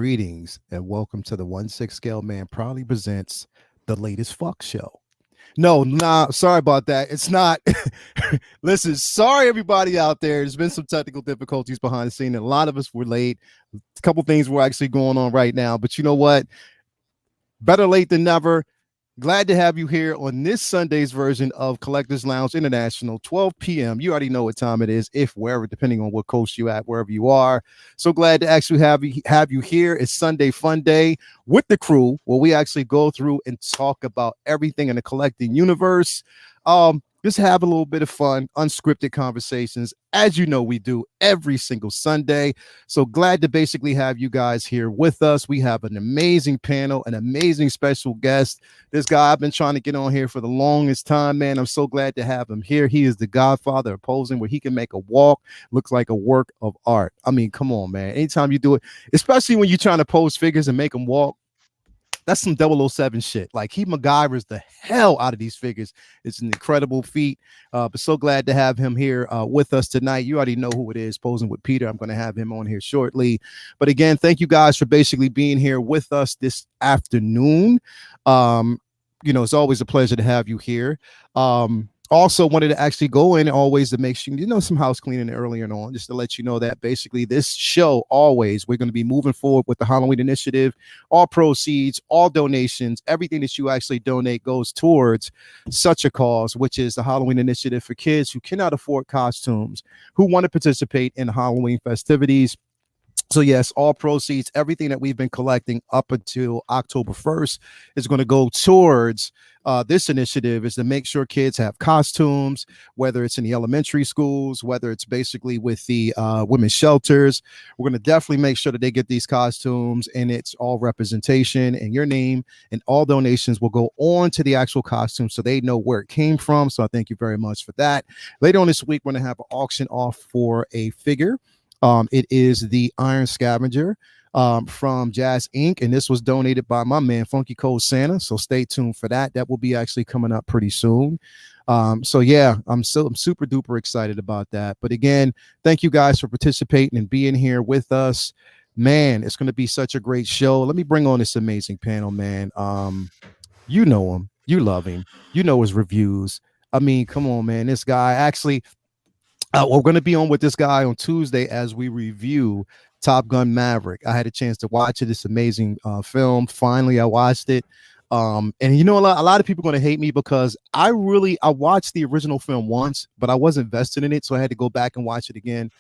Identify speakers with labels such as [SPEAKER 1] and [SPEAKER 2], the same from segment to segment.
[SPEAKER 1] Greetings and welcome to the 1/6 Scale Man proudly presents the latest fuck show. No, nah, sorry about that. It's not. Listen, sorry everybody out there. There's been some technical difficulties behind the scene, and a lot of us were late. A couple things were actually going on right now, but you know what? Better late than never. Glad to have you here on this Sunday's version of Collectors Lounge International, 12 p.m. You already know what time it is, if wherever, depending on what coast you at, wherever you are. So glad to actually have you here. It's Sunday Funday with the crew, where we actually go through and talk about everything in the collecting universe. Just have a little bit of fun, unscripted conversations, as you know we do every single Sunday. So glad to basically have you guys here with us. We have an amazing panel, an amazing special guest. This guy I've been trying to get on here for the longest time, man. I'm so glad to have him here. He is the godfather of posing, where he can make a walk looks like a work of art. I mean, come on, man. Anytime you do it, especially when you're trying to pose figures and make them walk, that's some 007 shit. Like, he MacGyver's the hell out of these figures. It's an incredible feat. But so glad to have him here with us tonight. You already know who it is, posing with Peter. I'm going to have him on here shortly. But again, thank you guys for basically being here with us this afternoon. It's always a pleasure to have you here. Also wanted to actually go in always to make sure, some house cleaning earlier and on, just to let you know that basically this show, always, we're going to be moving forward with the Halloween initiative. All proceeds, all donations, everything that you actually donate goes towards such a cause, which is the Halloween initiative for kids who cannot afford costumes, who want to participate in Halloween festivities. So yes, all proceeds, everything that we've been collecting up until October 1st is going to go towards this initiative, is to make sure kids have costumes, whether it's in the elementary schools, whether it's basically with the women's shelters. We're going to definitely make sure that they get these costumes, and it's all representation and your name, and all donations will go on to the actual costume so they know where it came from. So I thank you very much for that. Later on this week, we're going to have an auction off for a figure. It is the Iron Scavenger from Jazz Inc. And this was donated by my man, Funky Cold Santa. So stay tuned for that. That will be actually coming up pretty soon. So yeah, I'm super duper excited about that. But again, thank you guys for participating and being here with us. Man, it's going to be such a great show. Let me bring on this amazing panel, man. You know him. You love him. You know his reviews. I mean, come on, man. This guy actually... we're going to be on with this guy on Tuesday as we review Top Gun Maverick. I had a chance to watch it. It's amazing film. Finally, I watched it. And a lot of people are going to hate me because I watched the original film once, but I wasn't invested in it. So I had to go back and watch it again.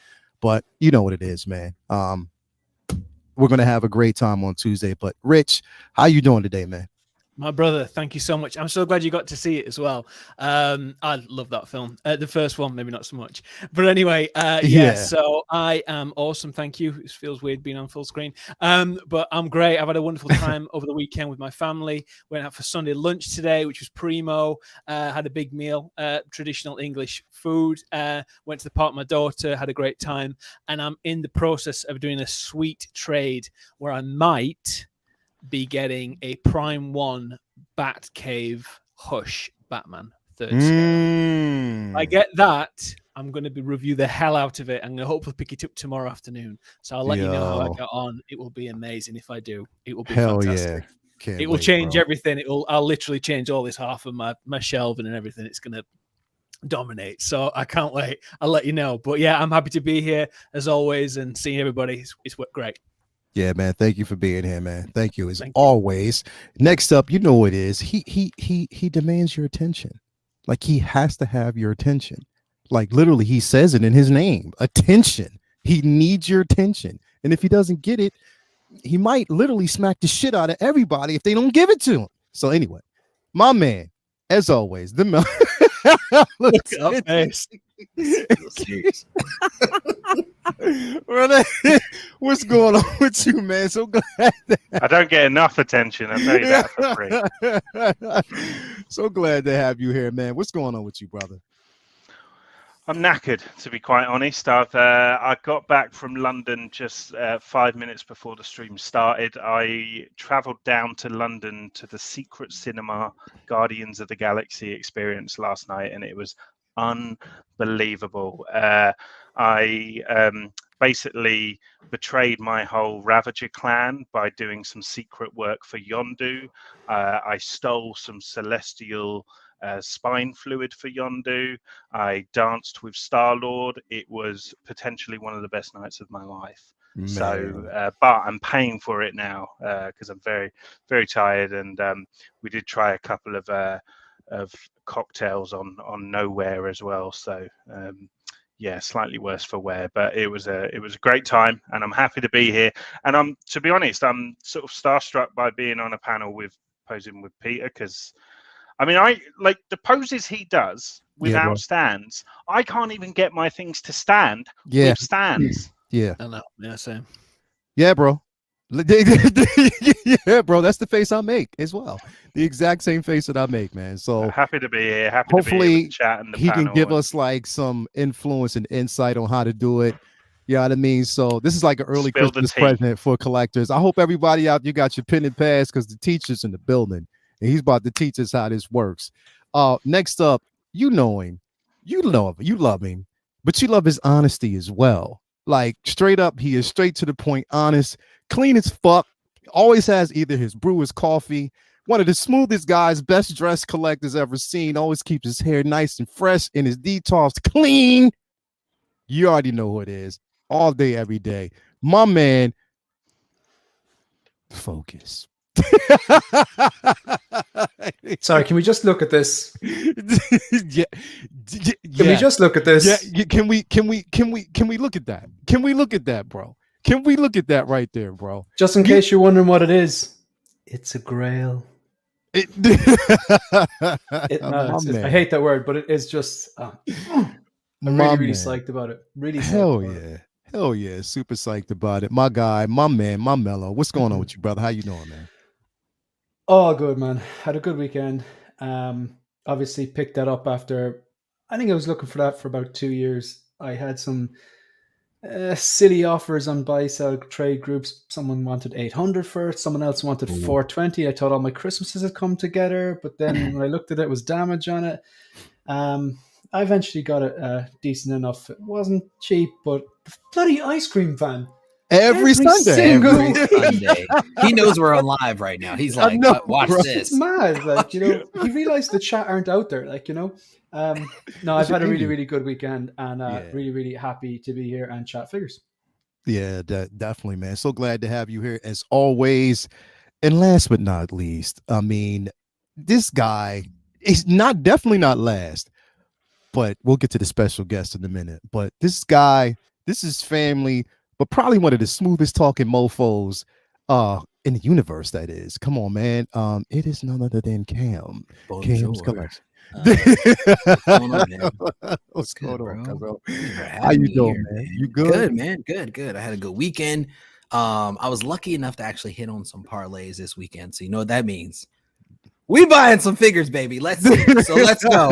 [SPEAKER 1] But you know what it is, man. We're going to have a great time on Tuesday. But Rich, how you doing today, man?
[SPEAKER 2] My brother, thank you so much. I'm so glad you got to see it as well. I love that film. The first one, maybe not so much. But anyway, yeah, so I am awesome. Thank you. It feels weird being on full screen. But I'm great. I've had a wonderful time over the weekend with my family. Went out for Sunday lunch today, which was primo. Had a big meal, traditional English food. Went to the park with my daughter, had a great time. And I'm in the process of doing a sweet trade where I might be getting a Prime 1 Batcave Hush Batman 3rd scale. I get that, I'm going to review the hell out of it. I'm going to hopefully pick it up tomorrow afternoon. So I'll let you know how I get on. It will be amazing if I do. It will be fantastic. Yeah. It will change everything. I'll literally change all this half of my shelving and everything. It's going to dominate. So I can't wait. I'll let you know. But yeah, I'm happy to be here as always and seeing everybody. It's great.
[SPEAKER 1] Yeah, man. Thank you for being here, man. Thank you as always. Next up, you know what it is. He demands your attention. Like, he has to have your attention. Like, literally, he says it in his name. Attention. He needs your attention. And if he doesn't get it, he might literally smack the shit out of everybody if they don't give it to him. So anyway, my man, as always, the look up, what's going on with you, man? So glad
[SPEAKER 3] I don't get enough attention. I'll tell you that for free.
[SPEAKER 1] So glad to have you here, man. What's going on with you, brother?
[SPEAKER 3] I'm knackered, to be quite honest. I got back from London just 5 minutes before the stream started. I travelled down to London to the Secret Cinema Guardians of the Galaxy experience last night, and it was unbelievable. I basically betrayed my whole Ravager clan by doing some secret work for Yondu. I stole some celestial spine fluid for Yondu. I danced with Star-Lord. It was potentially one of the best nights of my life.
[SPEAKER 1] Man.
[SPEAKER 3] So, but I'm paying for it now because I'm very, very tired. And we did try a couple of cocktails on Nowhere as well. So, yeah, slightly worse for wear, but it was a great time, and I'm happy to be here. And to be honest, I'm sort of starstruck by being on a panel with posing with Peter, because I mean, I like the poses he does without stands. I can't even get my things to stand with stands.
[SPEAKER 1] Yeah.
[SPEAKER 2] I know. Yeah, same.
[SPEAKER 1] Yeah, bro. Yeah, bro. That's the face I make as well. The exact same face that I make, man. So
[SPEAKER 3] happy to be here. Happy
[SPEAKER 1] hopefully
[SPEAKER 3] to be here with the chat and the
[SPEAKER 1] he
[SPEAKER 3] panel
[SPEAKER 1] can give us like some influence and insight on how to do it. You know what I mean? So this is like an early Christmas present for collectors. I hope everybody out, you got your pen and pads, because the teacher's in the building and he's about to teach us how this works. Next up, you know him. You love him, but you love his honesty as well. Like straight up, he is straight to the point, honest, clean as fuck. Always has either his brew, his coffee. One of the smoothest guys, best dressed collectors ever seen. Always keeps his hair nice and fresh and his detox clean. You already know who it is. All day, every day. My man, Focus.
[SPEAKER 4] Sorry, can we just look at this?
[SPEAKER 1] Yeah.
[SPEAKER 4] Can we just look at this?
[SPEAKER 1] Yeah. Can we look at that? Can we look at that, bro? Can we look at that right there, bro?
[SPEAKER 4] Just in case you're wondering what it is, it's a grail. I hate that word, but it is just. I'm really psyched about it. Really psyched
[SPEAKER 1] Hell yeah. Super psyched about it. My guy, my man, my mellow. What's going on with you, brother? How you doing, man?
[SPEAKER 4] Oh, good, man. Had a good weekend. Obviously picked that up after, I think I was looking for that for about 2 years. I had some silly offers on buy-sell trade groups. Someone wanted 800 for it. Someone else wanted 420. I thought all my Christmases had come together, but then when I looked at it, it was damage on it. I eventually got it decent enough. It wasn't cheap, but bloody ice cream van.
[SPEAKER 1] Every Sunday.
[SPEAKER 5] He knows we're on live right now. He's like, watch this.
[SPEAKER 4] It's mad. Like, he realized the chat aren't out there. Like, no, I've had a really, really good weekend, and really, really happy to be here and chat figures.
[SPEAKER 1] Yeah, definitely, man. So glad to have you here as always. And last but not least, I mean, this guy is definitely not last, but we'll get to the special guest in a minute. But this guy, this is family, but probably one of the smoothest talking mofos in the universe, that is. Come on, man. It is none other than Cam. Cam's Collection.
[SPEAKER 5] What's going on, man?
[SPEAKER 1] What's going on, bro?
[SPEAKER 5] How
[SPEAKER 1] you doing, man? You good?
[SPEAKER 5] Good, man. Good. I had a good weekend. I was lucky enough to actually hit on some parlays this weekend. So you know what that means. We buying some figures, baby. Let's see. So let's go.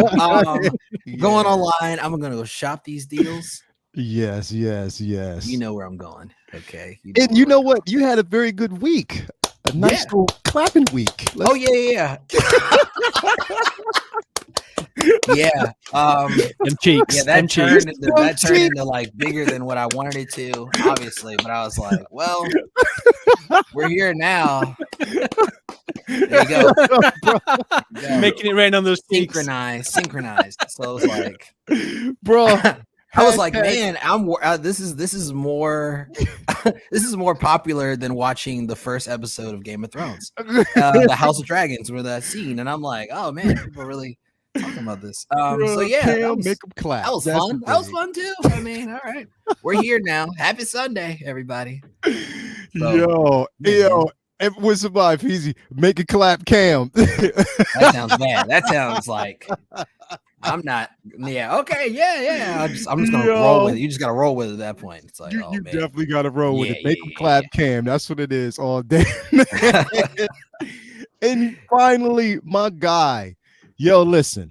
[SPEAKER 5] Going online. I'm gonna go shop these deals.
[SPEAKER 1] Yes.
[SPEAKER 5] You know where I'm going. Okay.
[SPEAKER 1] You know what? You had a very good week. A nice little clapping week.
[SPEAKER 5] Yeah. Yeah.
[SPEAKER 2] Them cheeks.
[SPEAKER 5] Yeah, that turned into like bigger than what I wanted it to, obviously. But I was like, well, we're here now. There you go.
[SPEAKER 2] Making it rain on those cheeks.
[SPEAKER 5] Synchronized. So it was like,
[SPEAKER 1] bro.
[SPEAKER 5] I was like, man, this is more this is more popular than watching the first episode of Game of Thrones, the House of Dragons, where that scene, and I'm like, oh man, people are really talking about this. So yeah,
[SPEAKER 1] make them clap.
[SPEAKER 5] That was fun. That was fun too. I mean, all right, we're here now. Happy Sunday, everybody.
[SPEAKER 1] So, yo. It was survive easy. Make it clap, Cam.
[SPEAKER 5] That sounds bad. That sounds like I'm not. Yeah. Okay. Yeah. I'm just gonna roll with it. You just gotta roll with it at that point. It's like,
[SPEAKER 1] you definitely gotta roll with it. Make them clap, Cam. That's what it is all day. And finally, my guy. Yo, listen.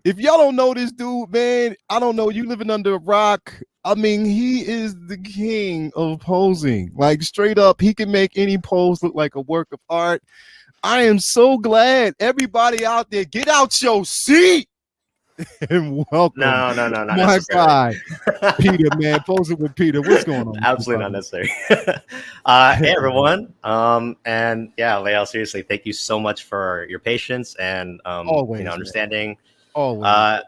[SPEAKER 1] If y'all don't know this dude, man, I don't know. You living under a rock. I mean, he is the king of posing. Like, straight up, he can make any pose look like a work of art. I am so glad everybody out there, get out your seat And welcome.
[SPEAKER 6] No, not
[SPEAKER 1] My
[SPEAKER 6] necessary.
[SPEAKER 1] guy, Peter, man, posing with Peter. What's going on?
[SPEAKER 6] Absolutely not necessary. Hey everyone. And yeah, Lael, seriously, thank you so much for your patience and
[SPEAKER 1] Always,
[SPEAKER 6] understanding.
[SPEAKER 1] Always.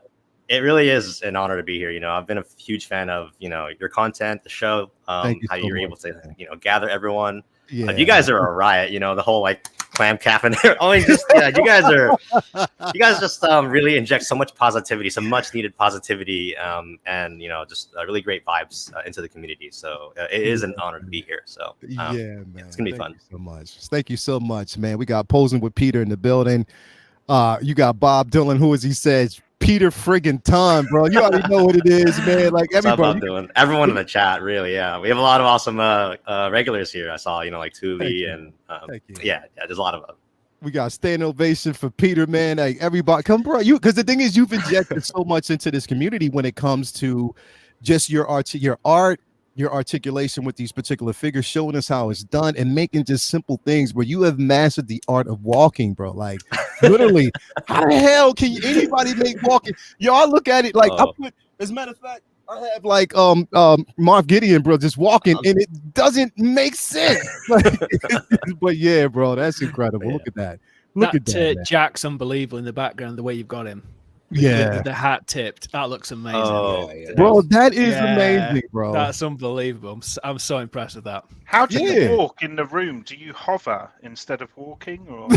[SPEAKER 6] It really is an honor to be here. I've been a huge fan of your content, the show, how you're able to gather everyone.
[SPEAKER 1] Yeah,
[SPEAKER 6] you guys are a riot. The whole like clam cap and only just you guys just really inject so much positivity, some much needed positivity, and just really great vibes into the community. So it is an honor to be here. So
[SPEAKER 1] yeah, man,
[SPEAKER 6] it's gonna be fun.
[SPEAKER 1] Thank you so much, man. We got posing with Peter in the building. You got Bob Dylan, who as he says, Peter friggin' Ton, bro. You already know what it is, man. Like everybody,
[SPEAKER 6] everyone in the chat, really, yeah. We have a lot of awesome regulars here. I saw, like Thule and yeah, there's a lot of them.
[SPEAKER 1] We got standing ovation for Peter, man. Like everybody, come, bro. Because the thing is, you've injected so much into this community when it comes to just your art, your articulation with these particular figures, showing us how it's done and making just simple things where you have mastered the art of walking, bro. Like literally, how the hell can anybody make walking? Yo, I look at it like as a matter of fact, I have like Marv Gideon, bro, just walking and it doesn't make sense. But yeah, bro, that's incredible. Look at that. Look at that.
[SPEAKER 2] Jack's unbelievable in the background, the way you've got him.
[SPEAKER 1] Yeah,
[SPEAKER 2] the hat tipped. That looks amazing.
[SPEAKER 1] Bro, that is amazing, bro.
[SPEAKER 2] That's unbelievable. I'm so impressed with that.
[SPEAKER 3] How do you walk in the room? Do you hover instead of walking, or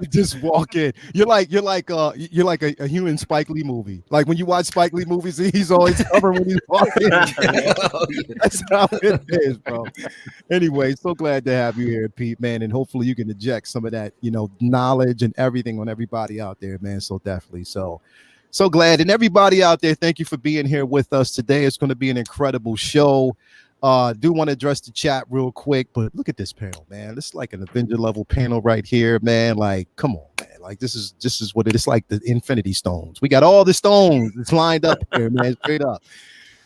[SPEAKER 1] just walk in? You're like a human Spike Lee movie. Like when you watch Spike Lee movies, he's always hovering when he's walking. That's how it is, bro. Anyway, so glad to have you here, Pete, man, and hopefully you can inject some of that, knowledge and everything on everybody out there, man. So definitely so glad. And everybody out there, thank you for being here with us today. It's going to be an incredible show. Do want to address the chat real quick, but look at this panel, man. This is like an Avenger level panel right here, man. Like, come on, man. Like this is what it is, like the Infinity Stones. We got all the stones. It's lined up here, man. Straight up.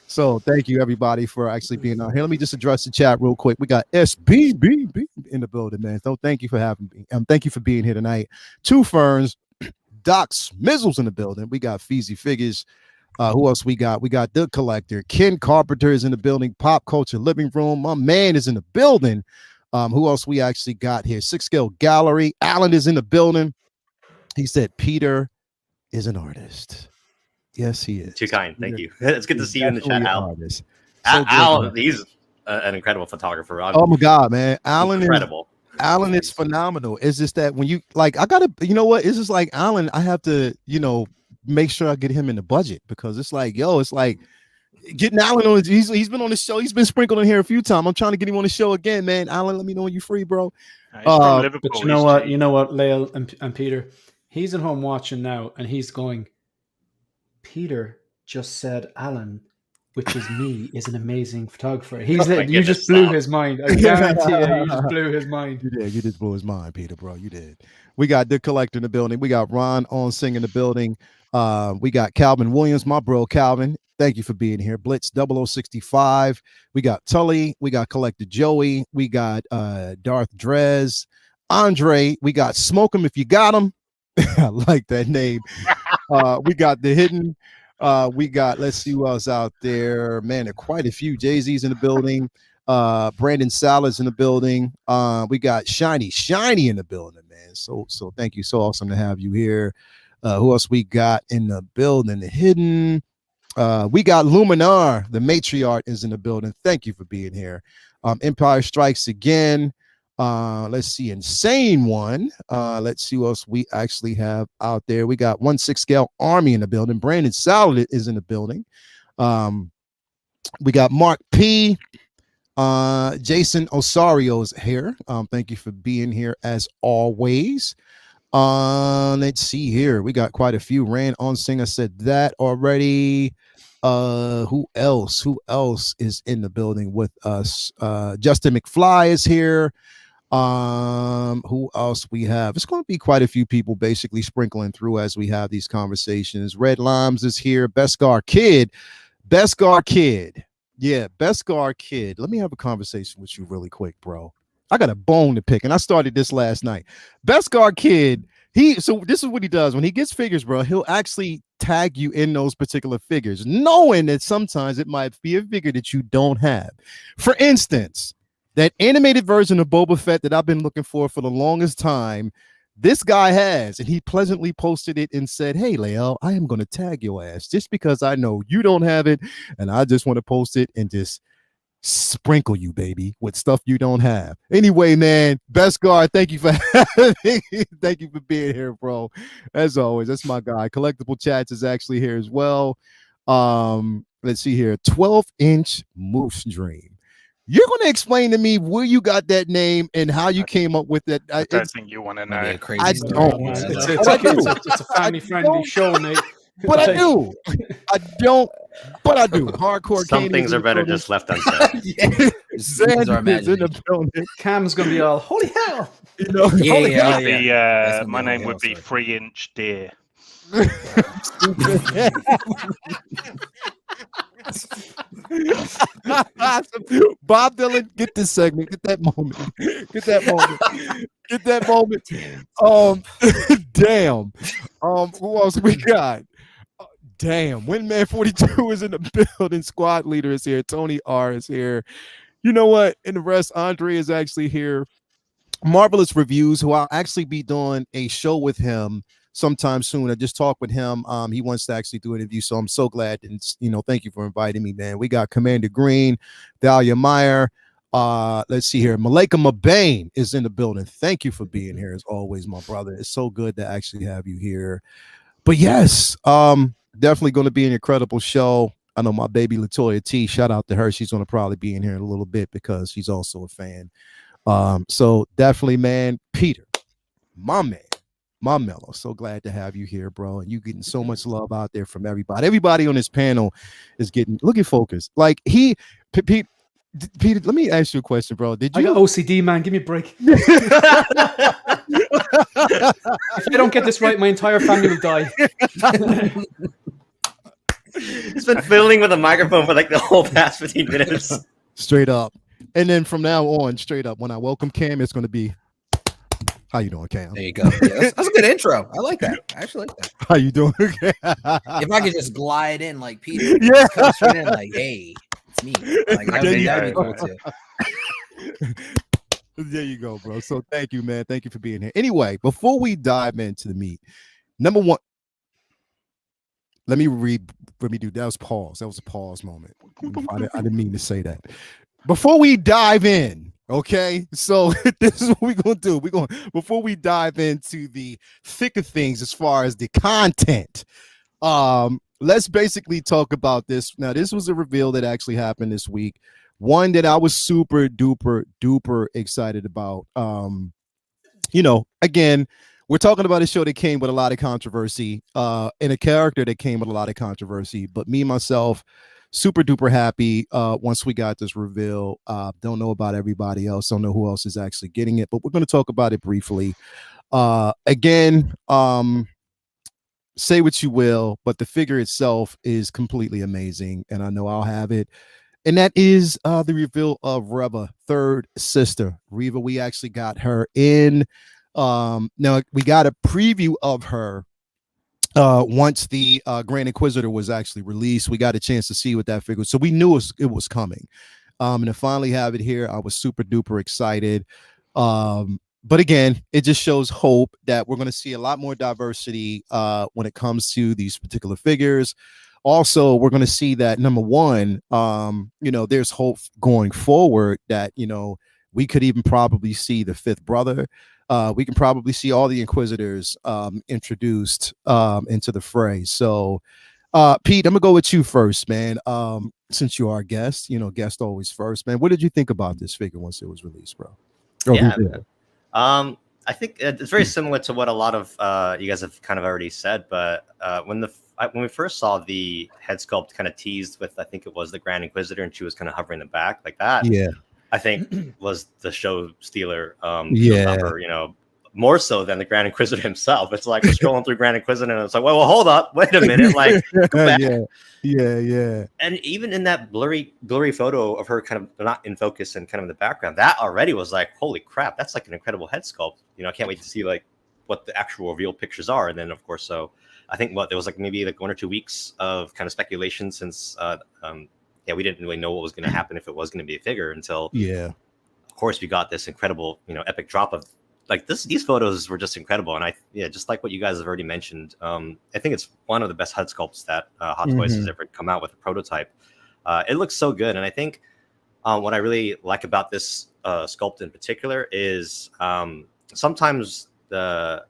[SPEAKER 1] So thank you everybody for actually being out here. Let me just address the chat real quick. We got SBBB in the building, man. So thank you for having me. Thank you for being here tonight. Two Ferns, Doc Smizzles in the building. We got Feezy Figures. Who else we got? We got The Collector. Ken Carpenter is in the building. Pop Culture Living Room. My man is in the building. Who else we actually got here? Six Scale Gallery. Alan is in the building. He said Peter is an artist. Yes, he is.
[SPEAKER 6] Too kind. Thank you. It's good to see you in the chat, Al.
[SPEAKER 1] So
[SPEAKER 6] Al, he's an incredible photographer.
[SPEAKER 1] Oh my God, man. Alan
[SPEAKER 6] incredible.
[SPEAKER 1] Alan is phenomenal. It's just that when you like, I gotta, it's just like Alan, I have to, make sure I get him in the budget because it's like, it's like getting Alan on. He's been on the show. He's been sprinkled in here a few times. I'm trying to get him on the show again, man. Alan, let me know when you're free, bro.
[SPEAKER 4] But you know what, Lael and Peter, he's at home watching now, and he's going, Peter just said Alan, which is me, is an amazing photographer. You just blew his mind. I guarantee you just blew his mind.
[SPEAKER 1] You did. You just blew his mind, Peter, bro. You did. We got The Collector in the building. We got Ron on Sing in the building. We got Calvin Williams, my bro, Calvin. Thank you for being here. Blitz 0065. We got Tully. We got Collector Joey. We got Darth Drez. Andre. We got Smoke 'em if you got him. I like that name. We got The Hidden. We got, let's see who else out there. Man, there are quite a few. Jay-Z's in the building. Brandon Salas in the building. We got Shiny in the building, man. So thank you. So awesome to have you here. Who else we got in the building? The Hidden. We got Luminar, the matriarch, is in the building. Thank you for being here. Empire Strikes Again. Let's see, Insane One. Let's see what else we actually have out there. We got 1/6 Scale Army in the building. Brandon Salad is in the building. We got Mark P. Jason Osario's here. Thank you for being here as always. Let's see here. We got quite a few. Rand on Singer said that already. Who else is in the building with us? Justin McFly is here. Who else we have? It's going to be quite a few people basically sprinkling through as we have these conversations. Red Limes is here. Beskar Kid. Yeah, Beskar Kid. Let me have a conversation with you really quick, bro. I got a bone to pick, and I started this last night. Beskar Kid So this is what he does when he gets figures, bro. He'll actually tag you in those particular figures, knowing that sometimes it might be a figure that you don't have. For instance, that animated version of Boba Fett that I've been looking for the longest time, this guy has, and he pleasantly posted it and said, "Hey, Leo, I am going to tag your ass just because I know you don't have it, and I just want to post it and just sprinkle you, baby, with stuff you don't have." Anyway, man, Best Guard, thank you for thank you for being here, bro. As always, that's my guy. Collectible Chats is actually here as well. Let's see here, 12-inch Moose Dream. You're going to explain to me where you got that name and how you came up with it.
[SPEAKER 3] I don't think you want to know.
[SPEAKER 5] Crazy
[SPEAKER 1] I
[SPEAKER 5] story.
[SPEAKER 1] don't.
[SPEAKER 5] Yeah,
[SPEAKER 4] It's a family-friendly show, mate.
[SPEAKER 1] But I do. I don't. But I do. Hardcore.
[SPEAKER 6] Some things are better just left unsaid.
[SPEAKER 1] Sand is in the building.
[SPEAKER 4] Cam's gonna be all, holy hell!
[SPEAKER 1] You know,
[SPEAKER 3] My name would be 3-inch deer.
[SPEAKER 1] Bob Dylan, get this segment, get that moment, get that moment. Damn. Who else we got? Damn, Windman 42 is in the building. Squad leader is here. Tony R is here. You know what? And the rest, Andre is actually here. Marvelous Reviews, who I'll actually be doing a show with him sometime soon. I just talked with him. He wants to actually do an interview, so I'm so glad. And thank you for inviting me, man. We got Commander Green, Dahlia Meyer. Let's see here. Malika Mabane is in the building. Thank you for being here as always, my brother. It's so good to actually have you here. But yes, definitely going to be an incredible show. I know my baby Latoya T, shout out to her. She's going to probably be in here in a little bit because she's also a fan. So definitely, man, Peter, my man, my mellow. So glad to have you here, bro. And you getting so much love out there from everybody. Everybody on this panel is getting, look at focus. Like Peter, let me ask you a question, bro. Did you?
[SPEAKER 4] I got OCD, man. Give me a break. If I don't get this right, my entire family will die.
[SPEAKER 6] He's been fiddling with a microphone for like the whole past 15 minutes.
[SPEAKER 1] Straight up. And then from now on, straight up, when I welcome Cam, it's going to be, how you doing, Cam?
[SPEAKER 5] There you go. Yeah, that's a good intro. I like that. I actually like that.
[SPEAKER 1] How you doing?
[SPEAKER 5] If I could just glide in like Peter,
[SPEAKER 1] Yeah.
[SPEAKER 5] just come straight in like, hey, it's me. Like, that'd be cool too.
[SPEAKER 1] There you go, bro. So thank you, man. Thank you for being here. Anyway, before we dive into the meat, number one, let me do that was pause. That was a pause moment. I didn't mean to say that. Before we dive in, okay? So this is what we're gonna do. Before we dive into the thick of things as far as the content, let's basically talk about this. Now, this was a reveal that actually happened this week. One that I was super duper excited about. Again, we're talking about a show that came with a lot of controversy, and a character that came with a lot of controversy. But me, myself, super duper happy once we got this reveal. Don't know about everybody else. Don't know who else is actually getting it, but we're going to talk about it briefly. Again, say what you will, but the figure itself is completely amazing, and I know I'll have it. And that is the reveal of Reva, third sister. Reva, we actually got her in. Now we got a preview of her once the Grand Inquisitor was actually released. We got a chance to see what that figure was. So we knew it was coming. And to finally have it here, I was super duper excited. But again, it just shows hope that we're going to see a lot more diversity when it comes to these particular figures. Also, we're going to see that, number one, there's hope going forward that, we could even probably see the fifth brother. We can probably see all the Inquisitors introduced into the fray. So, Pete, I'm going to go with you first, man. Since you are a guest, guest always first, man. What did you think about this figure once it was released, bro?
[SPEAKER 6] Yeah. I think it's very similar to what a lot of you guys have kind of already said, but when we first saw the head sculpt kind of teased with, I think it was the Grand Inquisitor, and she was kind of hovering the back like that.
[SPEAKER 1] Yeah,
[SPEAKER 6] I think was the show stealer.
[SPEAKER 1] Yeah,
[SPEAKER 6] more so than the Grand Inquisitor himself. It's like we're scrolling through Grand Inquisitor, and it's like, well, hold up, wait a minute, like, go back.
[SPEAKER 1] Yeah.
[SPEAKER 6] And even in that blurry photo of her kind of not in focus and kind of in the background, that already was like, holy crap, that's like an incredible head sculpt. I can't wait to see like what the actual real pictures are. And then of course, so I think there was like maybe like 1 or 2 weeks of kind of speculation since we didn't really know what was going to happen if it was going to be a figure until of course we got this incredible, epic drop of like these photos were just incredible. And just like what you guys have already mentioned, I think it's one of the best head sculpts that Hot Toys has ever come out with a prototype. It looks so good. And I think what I really like about this sculpt in particular is sometimes the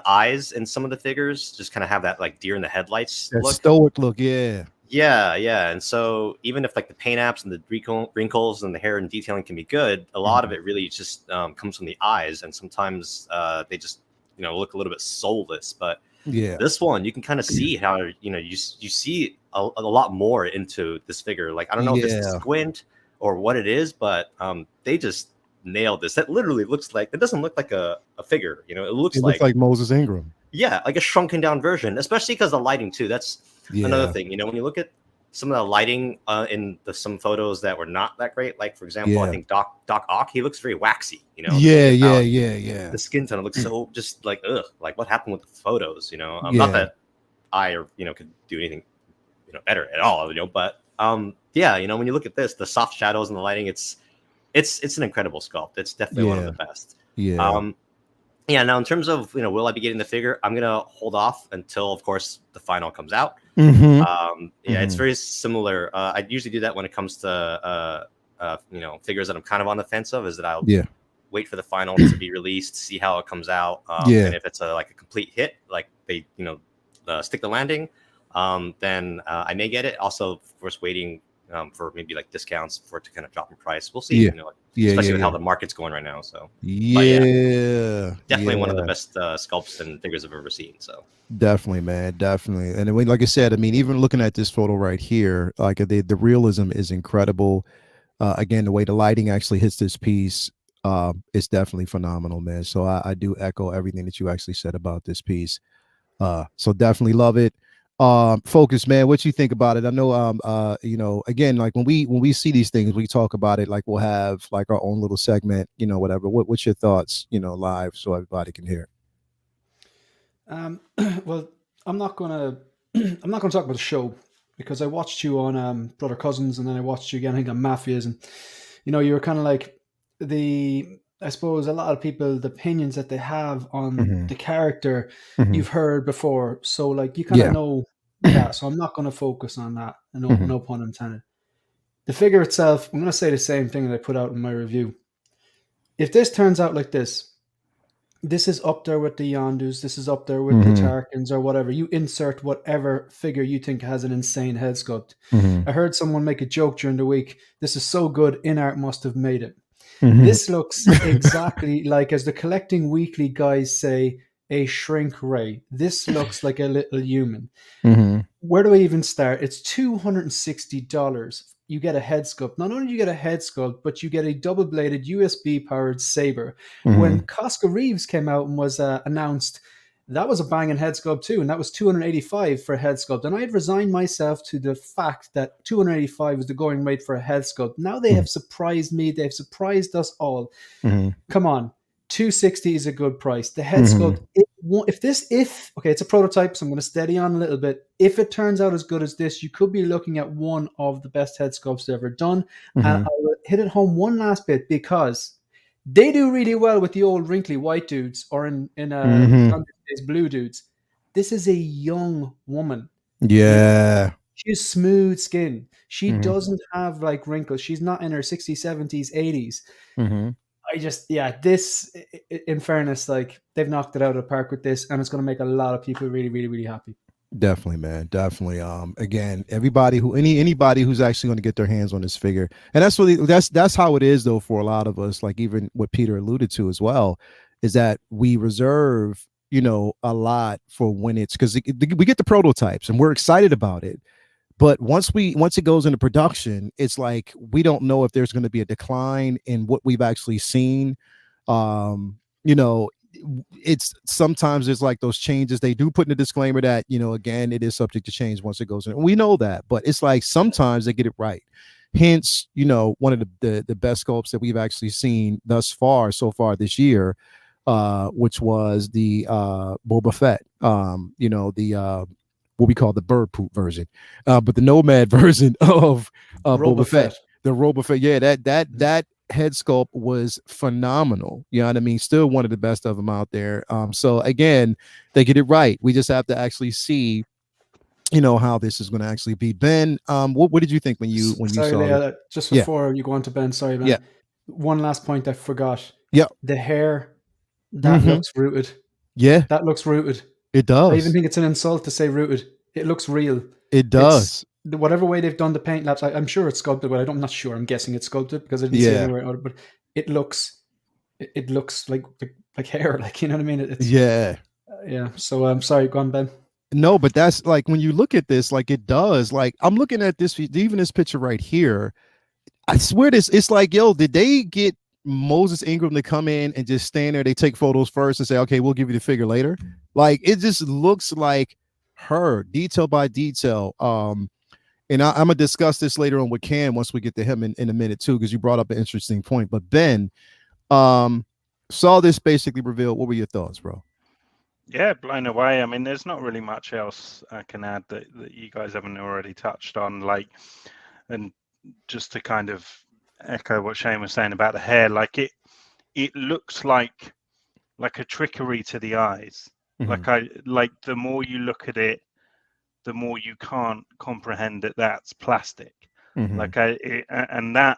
[SPEAKER 6] eyes in some of the figures just kind of have that like deer in the headlights look.
[SPEAKER 1] Stoic look. Yeah.
[SPEAKER 6] And so even if like the paint apps and the wrinkles and the hair and detailing can be good, a lot of it really just comes from the eyes, and sometimes they just look a little bit soulless. But this one you can kind of see how you see a lot more into this figure. Like I don't know if it's a squint or what it is, but they just nailed this. That literally looks like, it doesn't look like a figure. It looks like
[SPEAKER 1] Moses Ingram.
[SPEAKER 6] Yeah, like a shrunken down version, especially because the lighting too. That's another thing. When you look at some of the lighting in some photos that were not that great, like for example, I think Doc Ock, he looks very waxy. The skin tone looks so just like like what happened with the photos? Not that I could do anything better at all. But when you look at this, the soft shadows and the lighting, it's an incredible sculpt. It's definitely one of the best. Now in terms of will I be getting the figure, I'm gonna hold off until of course the final comes out. It's very similar. I usually do that when it comes to figures that I'm kind of on the fence of, is that I'll wait for the final to be released, see how it comes out, and if it's a complete hit, like they stick the landing, then I may get it. Also of course waiting for maybe like discounts for it to kind of drop in price. We'll see. Especially with how the market's going right now. So definitely one of the best sculpts and figures I've ever seen. So
[SPEAKER 1] definitely, man, definitely. And like I said, I mean, even looking at this photo right here, like the realism is incredible. Again, the way the lighting actually hits this piece is definitely phenomenal, man. So I do echo everything that you actually said about this piece. So definitely love it. Focus, man, what you think about it? I know again, like when we see these things, we talk about it, like we'll have like our own little segment, whatever. What's your thoughts, live, so everybody can hear?
[SPEAKER 4] Well, I'm not gonna talk about the show, because I watched you on Brother Cousins, and then I watched you again, I think, on Mafias, and you were kind of like I suppose a lot of people, the opinions that they have on the character, you've heard before. So like you kind of know that. So I'm not going to focus on that. No pun intended. The figure itself, I'm going to say the same thing that I put out in my review. If this turns out like this is up there with the Yondus. This is up there with the Tarkins or whatever. You insert whatever figure you think has an insane head sculpt. I heard someone make a joke during the week. This is so good, InArt must have made it. This looks exactly like, as the Collecting Weekly guys say, a shrink ray. This looks like a little human. Where do I even start? It's $260. You get a head sculpt. Not only do you get a head sculpt, but you get a double-bladed USB-powered saber. When Cosca Reeves came out and was announced, that was a banging head sculpt too, and that was $285 for a head sculpt. And I had resigned myself to the fact that $285 was the going rate for a head sculpt. Now they have surprised me. They've surprised us all. Come on, $260 is a good price. The head sculpt, it's a prototype, so I'm going to steady on a little bit. If it turns out as good as this, you could be looking at one of the best head sculpts ever done. And I will hit it home one last bit, because they do really well with the old wrinkly white dudes, or in blue dudes. This is a young woman.
[SPEAKER 1] Yeah.
[SPEAKER 4] She has smooth skin. She doesn't have like wrinkles. She's not in her 60s, 70s, 80s. This, in fairness, like they've knocked it out of the park with this, and it's going to make a lot of people really, really, really happy.
[SPEAKER 1] Definitely, man. Definitely. Again, anybody who's actually going to get their hands on this figure, and that's how it is though for a lot of us. Like even what Peter alluded to as well, is that we reserve, a lot for when it's, because we get the prototypes and we're excited about it. But once it goes into production, it's like we don't know if there's going to be a decline in what we've actually seen. It's sometimes there's like those changes. They do put in a disclaimer that, again, it is subject to change once it goes in. We know that, but it's like sometimes they get it right. Hence, one of the best sculpts that we've actually seen so far this year. which was the Boba Fett, the what we call the bird poop version, but the nomad version of Boba Fett, the Boba Fett. Yeah, that head sculpt was phenomenal. You know what I mean? Still one of the best of them out there. So again, they get it right. We just have to actually see, how this is going to actually be. Ben, what did you think when you saw
[SPEAKER 4] Leah, just before you go on to Ben, sorry, Ben.
[SPEAKER 1] Yeah.
[SPEAKER 4] One last point I forgot.
[SPEAKER 1] Yeah.
[SPEAKER 4] The hair, that looks rooted.
[SPEAKER 1] Yeah.
[SPEAKER 4] That looks rooted.
[SPEAKER 1] It does.
[SPEAKER 4] I even think it's an insult to say rooted. It looks real.
[SPEAKER 1] It does.
[SPEAKER 4] Whatever way they've done the paint labs, I'm sure it's sculpted, but I'm not sure. I'm guessing it's sculpted because I didn't see it anywhere. But it looks like hair, like, you know what I mean? It's yeah. So I'm sorry, go on, Ben.
[SPEAKER 1] No, but that's like when you look at this, like it does. Like I'm looking at this, even this picture right here. I swear it's like, yo, did they get Moses Ingram to come in and just stand there? They take photos first and say, okay, we'll give you the figure later. Like it just looks like her, detail by detail. And I'm gonna discuss this later on with Cam once we get to him in a minute too, because you brought up an interesting point. But Ben, saw this basically revealed. What were your thoughts, bro?
[SPEAKER 3] Yeah, blown away. I mean, there's not really much else I can add that you guys haven't already touched on. Like, and just to kind of echo what Shane was saying about the hair, like it looks like a trickery to the eyes. Like the more you look at it, the more you can't comprehend that that's plastic. And that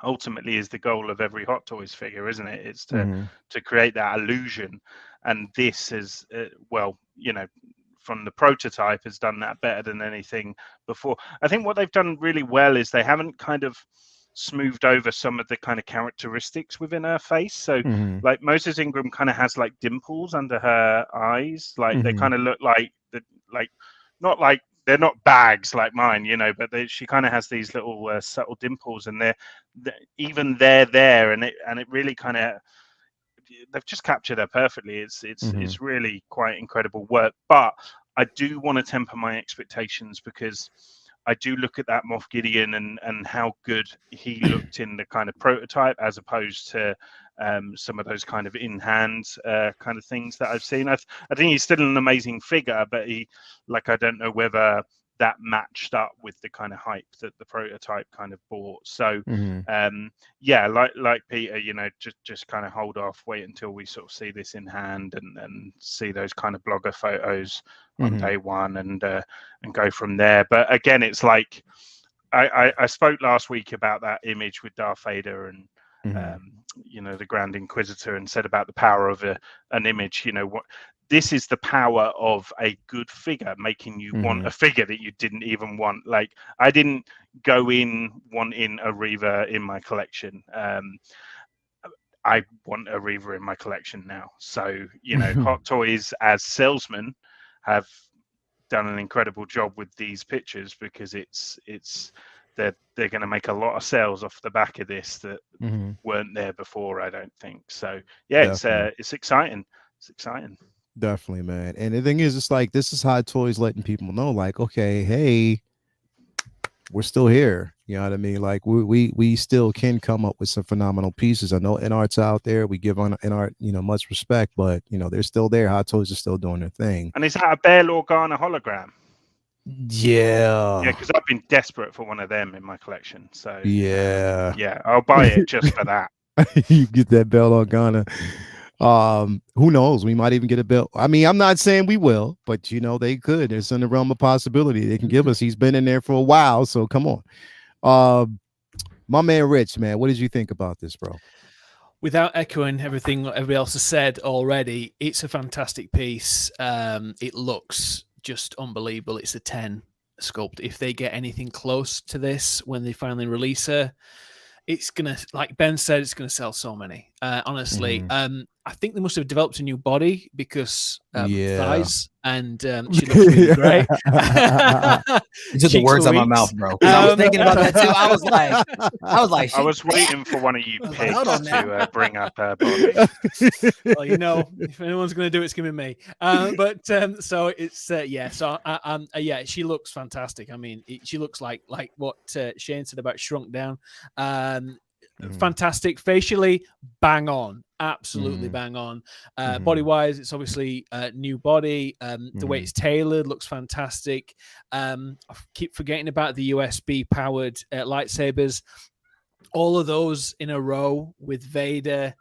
[SPEAKER 3] ultimately is the goal of every Hot Toys figure, isn't it? It's to create that illusion. And this is, from the prototype has done that better than anything before. I think what they've done really well is they haven't kind of smoothed over some of the kind of characteristics within her face. So like Moses Ingram kind of has like dimples under her eyes. Like they kind of look like not like they're not bags like mine, but she kind of has these little subtle dimples, and they're there, and it really kind of, they've just captured her perfectly. It's really quite incredible work. But I do want to temper my expectations, because I do look at that Moff Gideon and how good he looked in the kind of prototype, as opposed to some of those kind of in-hand kind of things that I've seen. I think he's still an amazing figure, but I don't know whether that matched up with the kind of hype that the prototype kind of brought. So like Peter, just kind of hold off, wait until we sort of see this in hand and see those kind of blogger photos on day one, and go from there. But again, it's like I spoke last week about that image with Darth Vader and the Grand Inquisitor, and said about the power of an image. This is the power of a good figure, making you want a figure that you didn't even want. Like, I didn't go in wanting a Reva in my collection. I want a Reva in my collection now. So, Hot Toys as salesmen have done an incredible job with these pictures, because they're going to make a lot of sales off the back of this that weren't there before, I don't think. So yeah, it's exciting. It's exciting.
[SPEAKER 1] Definitely, man. And the thing is, it's like, this is Hot Toys letting people know, like, okay, hey, we're still here. You know what I mean? Like, we still can come up with some phenomenal pieces. I know InArt's out there. We give InArt, much respect, but they're still there. Hot Toys are still doing their thing.
[SPEAKER 3] And is that a Bail Organa hologram?
[SPEAKER 1] Yeah,
[SPEAKER 3] because I've been desperate for one of them in my collection. So
[SPEAKER 1] yeah,
[SPEAKER 3] I'll buy it just for that.
[SPEAKER 1] You get that Bail Organa. Who knows? We might even get a bill. I mean, I'm not saying we will, but they could. There's in the realm of possibility they can give us. He's been in there for a while, so come on. My man Rich, man, what did you think about this, bro?
[SPEAKER 2] Without echoing everything everybody else has said already, it's a fantastic piece. It looks just unbelievable. It's a 10 sculpt. If they get anything close to this when they finally release her, it's gonna, like Ben said, it's gonna sell so many. Honestly, I think they must have developed a new body, because thighs, and she looks really great.
[SPEAKER 5] You took the words out of my mouth, bro. I was thinking about that too. I was like,
[SPEAKER 3] I was waiting for one of you pigs to bring up her body.
[SPEAKER 2] Well, if anyone's going to do it, it's going to be me. So it's So she looks fantastic. I mean, she looks like what Shane said about shrunk down. Fantastic facially, bang on. absolutely bang on. Body wise, it's obviously a new body. The way it's tailored looks fantastic. I keep forgetting about the USB powered lightsabers. All of those in a row with Vader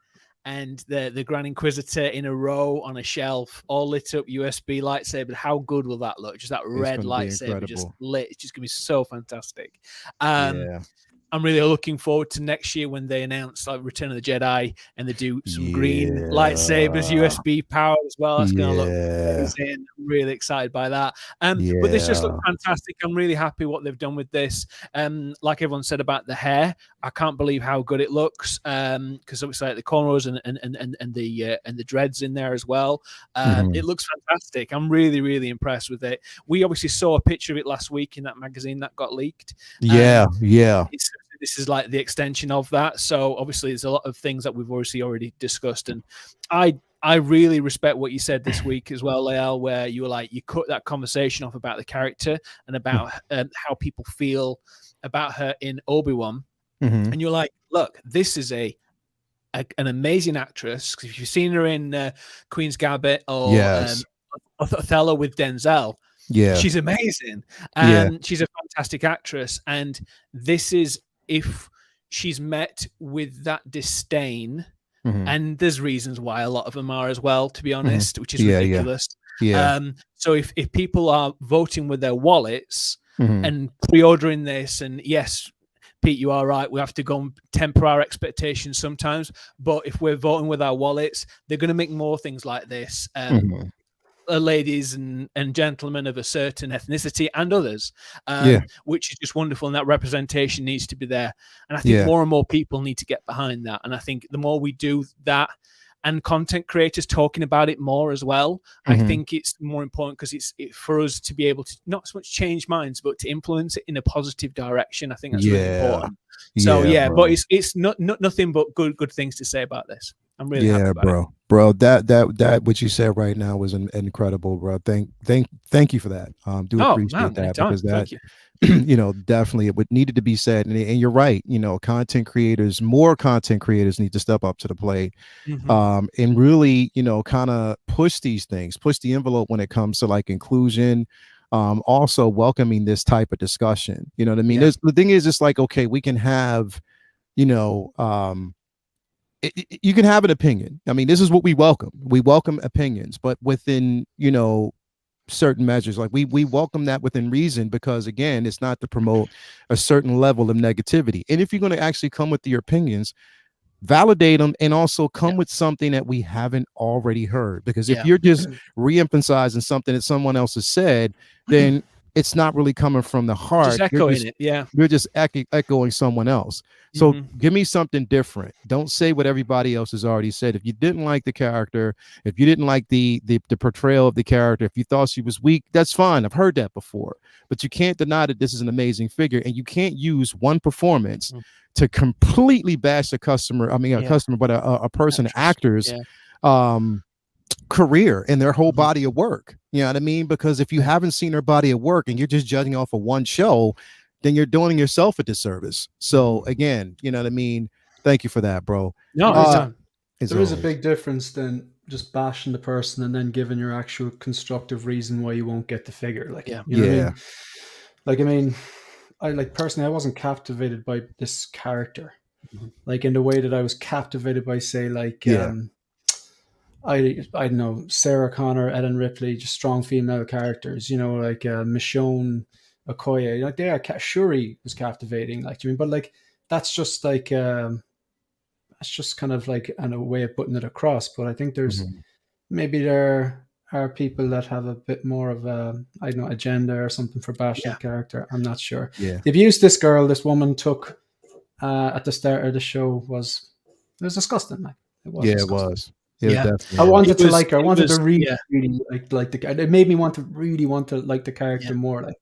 [SPEAKER 2] and the Grand Inquisitor in a row on a shelf, all lit up USB lightsaber. How good will that look? Just that red lightsaber just lit. It's just gonna be so fantastic. I'm really looking forward to next year when they announce like Return of the Jedi and they do some green lightsabers, USB power as well. That's going to look amazing. I'm really excited by that. But this just looks fantastic. I'm really happy what they've done with this. Like everyone said about the hair, I can't believe how good it looks. Because obviously like the cornrows and the dreads in there as well. It looks fantastic. I'm really, really impressed with it. We obviously saw a picture of it last week in that magazine that got leaked. This is like the extension of that. So obviously there's a lot of things that we've already discussed. And I really respect what you said this week as well, Lael, where you were like, you cut that conversation off about the character and about how people feel about her in Obi-Wan. And you're like, look, this is an amazing actress. If you've seen her in Queen's Gambit or Othello with Denzel, she's amazing. She's a fantastic actress. And this is, if she's met with that disdain, and there's reasons why a lot of them are as well, to be honest, which is ridiculous. So if people are voting with their wallets and pre-ordering this, and yes, Pete, you are right, we have to go and temper our expectations sometimes, but if we're voting with our wallets, they're going to make more things like this. Ladies and gentlemen of a certain ethnicity and others, which is just wonderful, and that representation needs to be there. And I think more and more people need to get behind that. And I think the more we do that, and content creators talking about it more as well, I think it's more important because it's for us to be able to not so much change minds, but to influence it in a positive direction. I think that's really important. So but it's not nothing but good things to say about this. I'm really happy about it.
[SPEAKER 1] Bro, that what you said right now was incredible, bro. Thank you for that. Do appreciate that, because that definitely it needed to be said. And you're right. More content creators need to step up to the plate, and really, kind of push these things, push the envelope when it comes to like inclusion. Also welcoming this type of discussion. You know what I mean? The thing is, it's like, okay, we can have, you can have an opinion. I mean, this is what we welcome. We welcome opinions, but within, certain measures. Like we welcome that within reason, because again, it's not to promote a certain level of negativity. And if you're going to actually come with your opinions, validate them, and also come with something that we haven't already heard. Because if you're just re-emphasizing something that someone else has said, then it's not really coming from the heart.
[SPEAKER 2] Just echoing it.
[SPEAKER 1] You're just echoing someone else. So give me something different. Don't say what everybody else has already said. If you didn't like the character, if you didn't like the portrayal of the character, if you thought she was weak, that's fine. I've heard that before. But you can't deny that this is an amazing figure, and you can't use one performance to completely bash a customer. I mean, a customer, but a person, actors, career and their whole body of work. You know what I mean? Because if you haven't seen her body of work and you're just judging off of one show, then you're doing yourself a disservice. So again, you know what I mean? Thank you for that, bro.
[SPEAKER 4] No, there is a big difference than just bashing the person and then giving your actual constructive reason why you won't get the figure. Like, you know what I mean? Like, I mean, I personally, I wasn't captivated by this character, like in the way that I was captivated by, say, like, I don't know, Sarah Connor, Ellen Ripley, just strong female characters, like Michonne Okoye, like they are. Shuri was captivating, like, but like that's just like that's just kind of like a way of putting it across. But I think there's maybe there are people that have a bit more of a, I don't know, agenda or something for bashing the character. I'm not sure. The abuse this woman took at the start of the show was disgusting. Like it was.
[SPEAKER 1] It was.
[SPEAKER 4] I wanted to like her. I wanted to really like the character. It made me want to like the character more. Like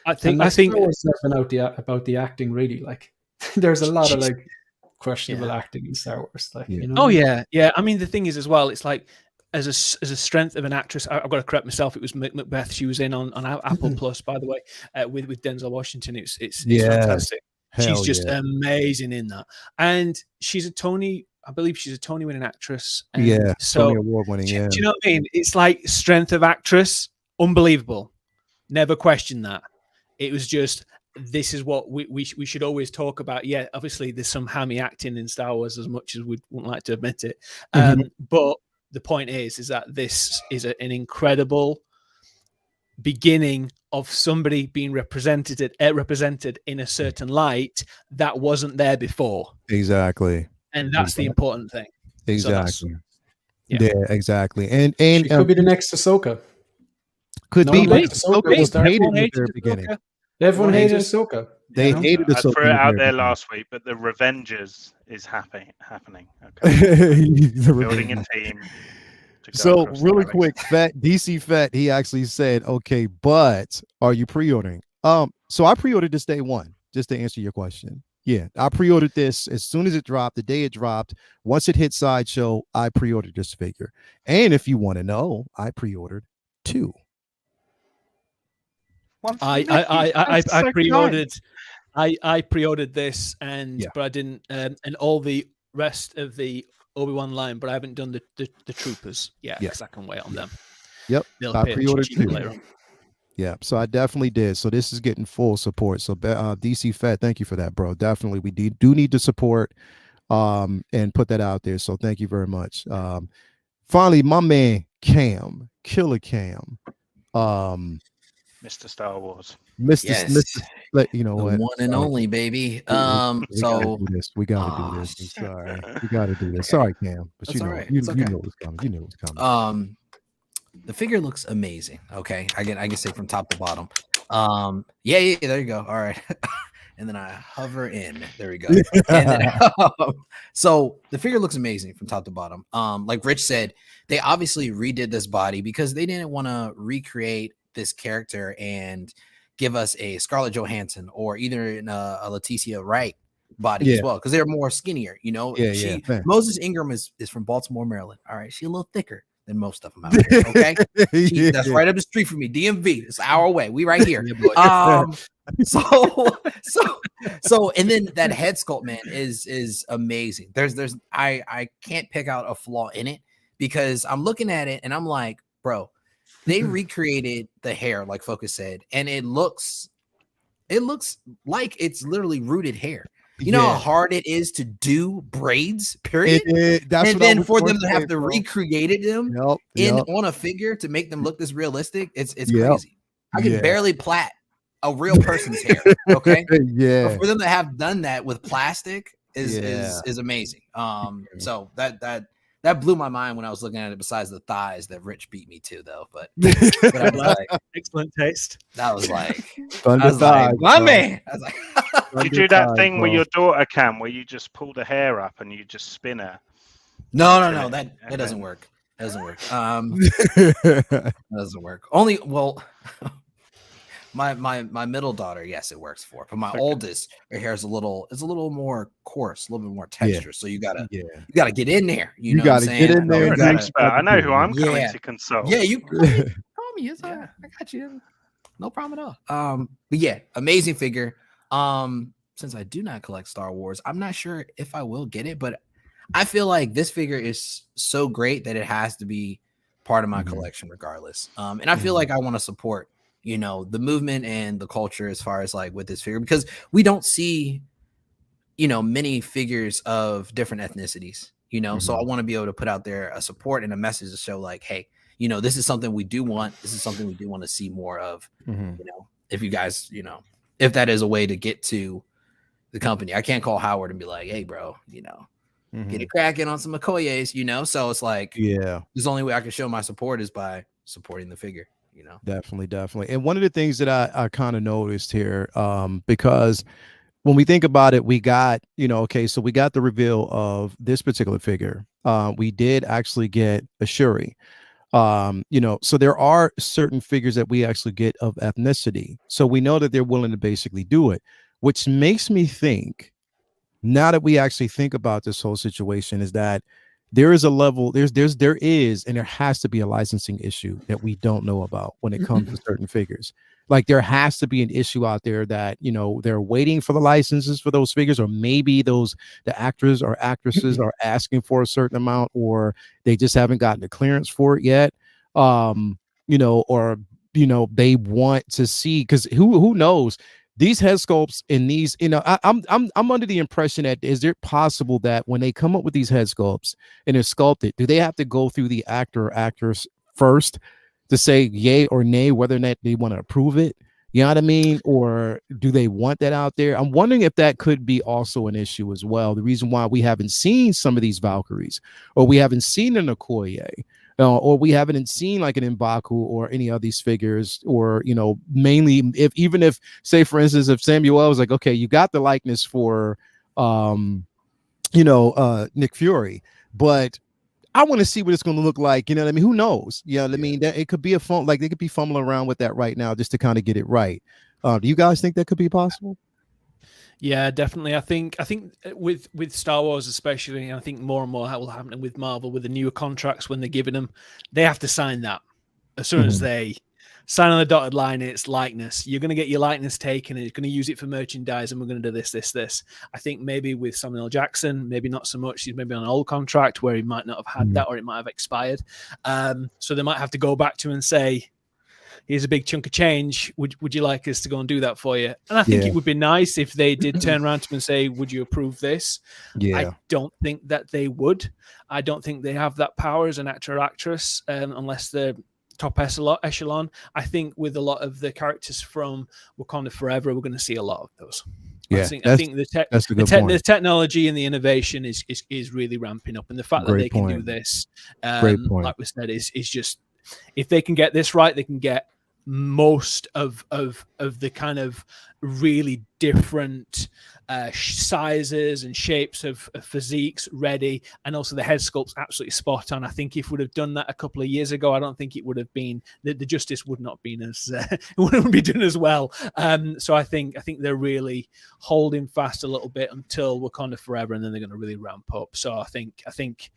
[SPEAKER 4] I think about the acting. Really, like there's a lot of like questionable acting in Star Wars. Like
[SPEAKER 2] I mean, the thing is as well, it's like as a strength of an actress. I've got to correct myself. It was Macbeth. She was in on Apple Plus, by the way, with Denzel Washington. It's fantastic. She's just amazing in that, and she's a Tony I believe she's a Tony winning actress. And
[SPEAKER 1] Yeah,
[SPEAKER 2] so
[SPEAKER 1] Tony Award winning.
[SPEAKER 2] do
[SPEAKER 1] Yeah,
[SPEAKER 2] you know what I mean? It's like strength of actress, unbelievable. Never questioned that. It was just, this is what we should always talk about. Yeah, obviously there's some hammy acting in Star Wars, as much as we wouldn't like to admit it. But the point is that this is an incredible beginning of somebody being represented in a certain light that wasn't there before.
[SPEAKER 1] exactly.
[SPEAKER 2] And that's the important thing.
[SPEAKER 1] Exactly.
[SPEAKER 2] So
[SPEAKER 1] yeah, exactly. And
[SPEAKER 4] She could be the next Ahsoka.
[SPEAKER 1] could
[SPEAKER 4] No
[SPEAKER 1] be,
[SPEAKER 4] one
[SPEAKER 1] but
[SPEAKER 4] likes Ahsoka
[SPEAKER 1] Ahsoka was
[SPEAKER 4] Star
[SPEAKER 1] hated
[SPEAKER 2] Everyone
[SPEAKER 1] in the
[SPEAKER 2] hated
[SPEAKER 1] very beginning.
[SPEAKER 2] Ahsoka.
[SPEAKER 4] Everyone hated
[SPEAKER 2] Just-
[SPEAKER 4] Ahsoka.
[SPEAKER 1] They
[SPEAKER 4] you know?
[SPEAKER 1] hated
[SPEAKER 3] I
[SPEAKER 1] Ahsoka.
[SPEAKER 3] threw
[SPEAKER 1] in
[SPEAKER 3] it
[SPEAKER 1] the
[SPEAKER 3] out
[SPEAKER 1] very
[SPEAKER 3] there
[SPEAKER 1] beginning.
[SPEAKER 3] last week, but the Revengers is happening. Okay.
[SPEAKER 1] The
[SPEAKER 3] Building
[SPEAKER 1] Revenge.
[SPEAKER 3] a team. to go
[SPEAKER 1] So
[SPEAKER 3] across the
[SPEAKER 1] really
[SPEAKER 3] galaxy.
[SPEAKER 1] quick, DC Fett, he actually said, "Okay, but are you pre-ordering?" So I pre-ordered this day one, just to answer your question. Yeah, I pre-ordered this as soon as it dropped, the day it dropped. Once it hit Sideshow, I pre-ordered this figure. And if you want to know, I pre-ordered 2.
[SPEAKER 3] One for
[SPEAKER 2] I
[SPEAKER 3] me. That's so
[SPEAKER 2] pre-ordered.
[SPEAKER 3] kind.
[SPEAKER 2] I pre-ordered this, and
[SPEAKER 1] Yeah.
[SPEAKER 2] but I didn't, and all the rest of the Obi-Wan line, but I haven't done the troopers yet
[SPEAKER 1] Yeah.
[SPEAKER 2] because I can wait on them.
[SPEAKER 1] Yep,
[SPEAKER 2] They'll
[SPEAKER 1] I
[SPEAKER 2] appear
[SPEAKER 1] pre-ordered
[SPEAKER 2] cheaper
[SPEAKER 1] 2.
[SPEAKER 2] later on.
[SPEAKER 1] Yeah, so I definitely did. So this is getting full support. So DC Fed, thank you for that, bro. Definitely, we do need to support and put that out there. So thank you very much. Finally, my man Cam, Killer Cam,
[SPEAKER 3] Mr. Star Wars.
[SPEAKER 1] Mr. You know
[SPEAKER 5] The
[SPEAKER 1] what?
[SPEAKER 5] one and only, baby.
[SPEAKER 1] We gotta
[SPEAKER 5] So
[SPEAKER 1] do this. We gotta do
[SPEAKER 5] Oh,
[SPEAKER 1] this. I'm
[SPEAKER 5] shit.
[SPEAKER 1] sorry. We gotta do this.
[SPEAKER 5] Okay.
[SPEAKER 1] Sorry, Cam, but
[SPEAKER 5] That's
[SPEAKER 1] you know,
[SPEAKER 5] all right.
[SPEAKER 1] you
[SPEAKER 5] It's okay.
[SPEAKER 1] know what's coming. You know what's coming.
[SPEAKER 5] The figure looks amazing. Okay, I can say from top to bottom. Yeah, there you go. All right. And then I hover in. There we go. And then, so the figure looks amazing from top to bottom. Like Rich said, they obviously redid this body because they didn't want to recreate this character and give us a Scarlett Johansson or either in a Leticia Wright body as well, because they're more skinnier. You know,
[SPEAKER 1] Yeah.
[SPEAKER 5] Moses Ingram is from Baltimore, Maryland. All right, she's a little thicker than most of them out there. Okay, that's right up the street from me. DMV, it's an hour away. We right here. So, and then that head sculpt, man, is amazing. I can't pick out a flaw in it because I'm looking at it and I'm like, bro, they recreated the hair, like Focus said, and it looks like it's literally rooted hair. You know how hard it is to do braids, period.
[SPEAKER 1] That's
[SPEAKER 5] and then for them to have to recreate them on a figure to make them look this realistic, it's crazy. I can barely plait a real person's hair. Okay.
[SPEAKER 1] Yeah.
[SPEAKER 5] But for them to have done that with plastic is amazing. So that blew my mind when I was looking at it, besides the thighs that Rich beat me to, though. But I was like,
[SPEAKER 2] Excellent taste.
[SPEAKER 5] that was like,
[SPEAKER 1] my
[SPEAKER 5] man. I was like,
[SPEAKER 3] You do that thing with your daughter, Cam, where you just pull the hair up and you just spin her.
[SPEAKER 5] no, that doesn't work. That doesn't work. That doesn't work. My middle daughter, yes, it works for. But my oldest, her hair is a little more coarse, a little bit more texture. So you gotta get in there. You know
[SPEAKER 1] gotta
[SPEAKER 5] what I'm
[SPEAKER 1] get
[SPEAKER 5] saying?
[SPEAKER 1] in there.
[SPEAKER 3] You're an expert. I know who I'm coming
[SPEAKER 5] Yeah.
[SPEAKER 3] to consult.
[SPEAKER 5] Yeah, you call me. It's all right. I got you. No problem at all. But yeah, amazing figure. Since I do not collect Star Wars, I'm not sure if I will get it, but I feel like this figure is so great that it has to be part of my collection regardless. And I feel like I want to support, the movement and the culture as far as like with this figure, because we don't see, many figures of different ethnicities, so I want to be able to put out there a support and a message to show like, hey, this is something we do want. This is something we do want to see more of, if you guys, if that is a way to get to the company. I can't call Howard and be like, hey, bro, get it cracking on some Okoyes, so it's like, the only way I can show my support is by supporting the figure.
[SPEAKER 1] Definitely. And one of the things that I kind of noticed here, because when we think about it, we got, so we got the reveal of this particular figure. We did actually get a Shuri. So there are certain figures that we actually get of ethnicity. So we know that they're willing to basically do it, which makes me think, now that we actually think about this whole situation, is that there is a level, there is, and there has to be a licensing issue that we don't know about when it comes to certain figures. Like there has to be an issue out there that, you know, they're waiting for the licenses for those figures, or maybe the actors or actresses are asking for a certain amount, or they just haven't gotten the clearance for it yet. You know, or, you know, they want to see, because who knows, these head sculpts in these, you know, I'm under the impression that, is it possible that when they come up with these head sculpts and they're sculpted, do they have to go through the actor or actress first to say yay or nay whether or not they want to approve it? You know what I mean? Or do they want that out there? I'm wondering if that could be also an issue as well. The reason why we haven't seen some of these Valkyries, or we haven't seen an Okoye, or we haven't seen like an M'Baku or any of these figures, or, you know, mainly even if say, for instance, if Samuel was like, okay, you got the likeness for you know, Nick Fury, but I want to see what it's going to look like. You know what I mean? Who knows? You know what I mean? That it could be like they could be fumbling around with that right now just to kind of get it right. Do you guys think that could be possible?
[SPEAKER 2] Yeah, definitely. I think with Star Wars especially, I think more and more that will happen with Marvel, with the newer contracts when they're giving them, they have to sign that as soon as they sign on the dotted line. It's likeness. You're going to get your likeness taken, and you're going to use it for merchandise, and we're going to do this. I think maybe with Samuel L. Jackson, maybe not so much. He's maybe on an old contract where he might not have had that, or it might have expired. So they might have to go back to him and say, here's a big chunk of change. Would you like us to go and do that for you? And I think it would be nice if they did turn around to him and say, would you approve this? Yeah. I don't think that they would. I don't think they have that power as an actor or actress, unless they're top echelon. I think with a lot of the characters from Wakanda Forever, we're going to see a lot of those.
[SPEAKER 1] Yeah,
[SPEAKER 2] I think the technology and the innovation is really ramping up, and the fact that they can do this, like we said, is just, if they can get this right, they can get most of the kind of really different sizes and shapes of physiques ready, and also the head sculpt's absolutely spot on. I think if we'd have done that a couple of years ago, I don't think it would have been the justice would not been as it wouldn't be done as well. So I think they're really holding fast a little bit until Wakanda Forever, and then they're going to really ramp up. So I think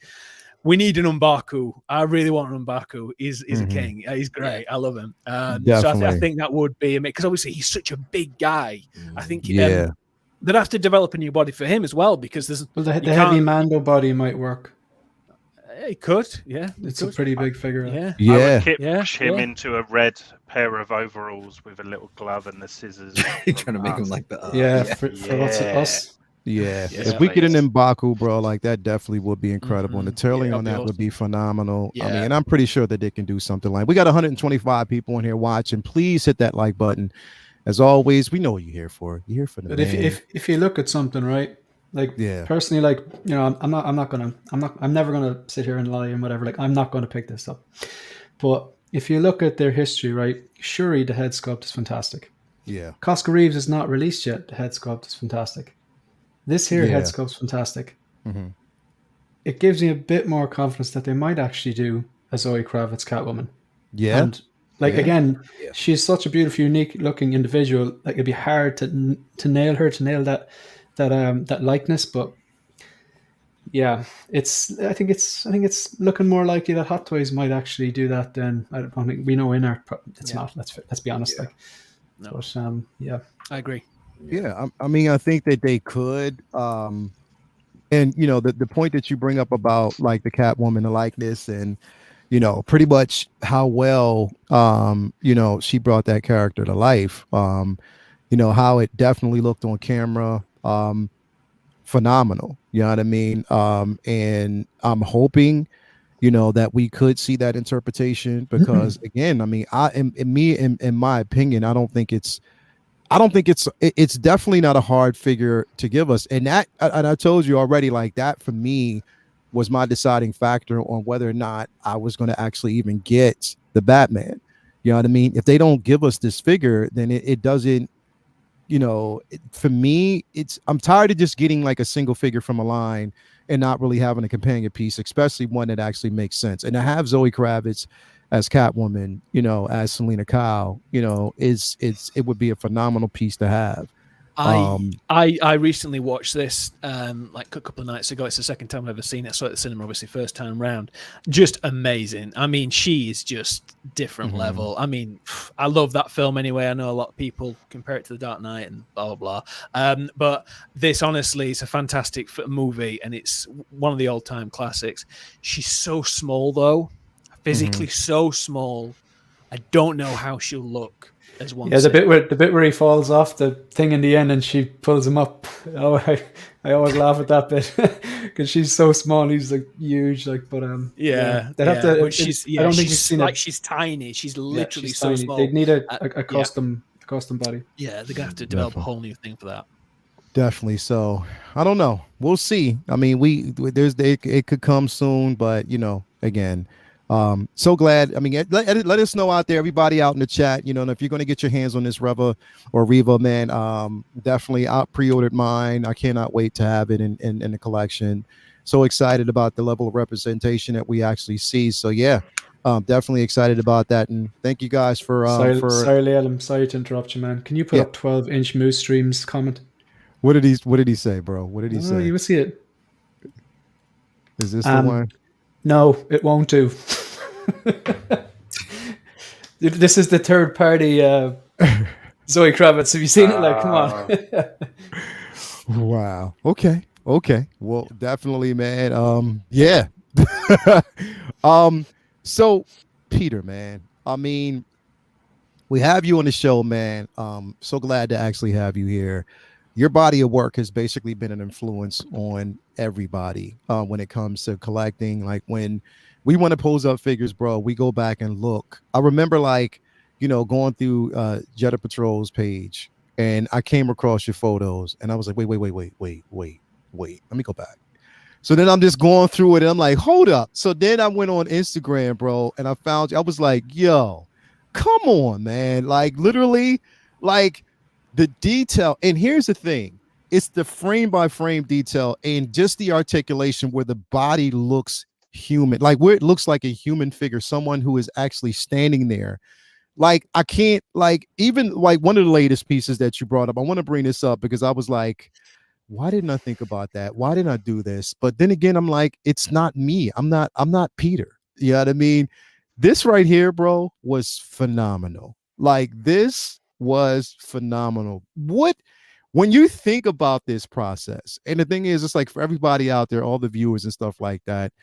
[SPEAKER 2] we need an M'Baku. I really want an M'Baku. He's a king. He's great. I love him. So I think that would be, because obviously he's such a big guy. I think they'd have to develop a new body for him as well, because there's
[SPEAKER 4] the heavy Mando body might work.
[SPEAKER 2] It could,
[SPEAKER 4] It's a pretty big figure.
[SPEAKER 3] I would push him into a red pair of overalls with a little glove and the scissors.
[SPEAKER 5] You're trying to make him like the
[SPEAKER 4] for us.
[SPEAKER 1] Yeah, if we get an M'Baku, bro, like that definitely would be incredible. And the tailoring on that would be phenomenal. I mean, and I'm pretty sure that they can do something like, we got 125 people in here watching. Please hit that like button. As always, we know what you're here for. You're here for the
[SPEAKER 4] But
[SPEAKER 1] man.
[SPEAKER 4] if you look at something, right? Like personally, like, you know, I'm never gonna sit here and lie and whatever. Like, I'm not gonna pick this up. But if you look at their history, right? Shuri, the head sculpt is fantastic.
[SPEAKER 1] Yeah.
[SPEAKER 4] Cosca Reeves is not released yet. The head sculpt is fantastic. This here head sculpt's fantastic. It gives me a bit more confidence that they might actually do a Zoe Kravitz Catwoman. Yeah. And again, she's such a beautiful, unique looking individual. Like, it'd be hard to nail her, to nail that likeness. But yeah, I think it's looking more likely that Hot Toys might actually do that than, I don't think we know in art. It's not. Let's be honest. Like, no. But
[SPEAKER 2] I agree.
[SPEAKER 1] Yeah, I mean, I think that they could. And you know, the point that you bring up about like the Catwoman, the likeness, and you know, pretty much how well you know, she brought that character to life. You know, how it definitely looked on camera, phenomenal. You know what I mean? And I'm hoping, you know, that we could see that interpretation, because again, I mean, in my opinion, I don't think it's definitely not a hard figure to give us. And that, and I told you already, like, that for me was my deciding factor on whether or not I was going to actually even get the Batman. You know what I mean? If they don't give us this figure, then it doesn't, you know, for me, I'm tired of just getting like a single figure from a line and not really having a companion piece, especially one that actually makes sense. And to have Zoe Kravitz as Catwoman, you know, as Selena Kyle, you know, it would be a phenomenal piece to have.
[SPEAKER 2] I recently watched this like a couple of nights ago. It's the second time I've ever seen it. I saw it at the cinema, obviously, first time round. Just amazing. I mean, she is just different level. I mean, I love that film anyway. I know a lot of people compare it to The Dark Knight and blah blah blah. But this honestly is a fantastic movie, and it's one of the all-time classics. She's so small though, physically so small. I don't know how she'll look.
[SPEAKER 4] Yeah, the bit where he falls off the thing in the end and she pulls him up. Oh, I always laugh at that bit because she's so small and he's like huge. Like, but
[SPEAKER 2] have to. But I don't think she's seen like she's tiny. She's literally she's so tiny. Small.
[SPEAKER 4] They'd need a custom body.
[SPEAKER 2] Yeah, they're gonna have to develop a whole new thing for that.
[SPEAKER 1] Definitely. So I don't know. We'll see. I mean, it could come soon, but again. So glad. I mean, let us know out there, everybody out in the chat, and if you're going to get your hands on this Reva, man, definitely I pre-ordered mine. I cannot wait to have it in the collection. So excited about the level of representation that we actually see. So yeah, definitely excited about that. And thank you guys for
[SPEAKER 4] sorry, Liam, I'm sorry to interrupt you, man. Can you put up 12-inch Moose Streams comment?
[SPEAKER 1] What did he say, bro? What did he say?
[SPEAKER 4] You will see it.
[SPEAKER 1] Is this the one?
[SPEAKER 4] No, it won't do. This is the third party Zoe Kravitz. Have you seen it? Like, come
[SPEAKER 1] on. Wow. Okay. Well, definitely, man. Yeah. So Peter, man, I mean, we have you on the show, man. So glad to actually have you here. Your body of work has basically been an influence on everybody when it comes to collecting. Like when we want to pose up figures, bro, we go back and look. I remember going through Jetta Patrol's page and I came across your photos and I was like, wait. Let me go back. So then I'm just going through it and I'm like, hold up. So then I went on Instagram, bro, and I found you. I was like, yo, come on, man. Like literally, like the detail. And here's the thing. It's the frame by frame detail and just the articulation where the body looks human, like where it looks like a human figure, someone who is actually standing there. Like I can't, like even like one of the latest pieces that you brought up, I want to bring this up because I was like, why didn't I think about that? Why didn't I do this? But then again, I'm like, it's not me. I'm not Peter. You know what I mean? This right here, bro, was phenomenal. Like this was phenomenal. When you think about this process, and the thing is, it's like for everybody out there, all the viewers and stuff like that,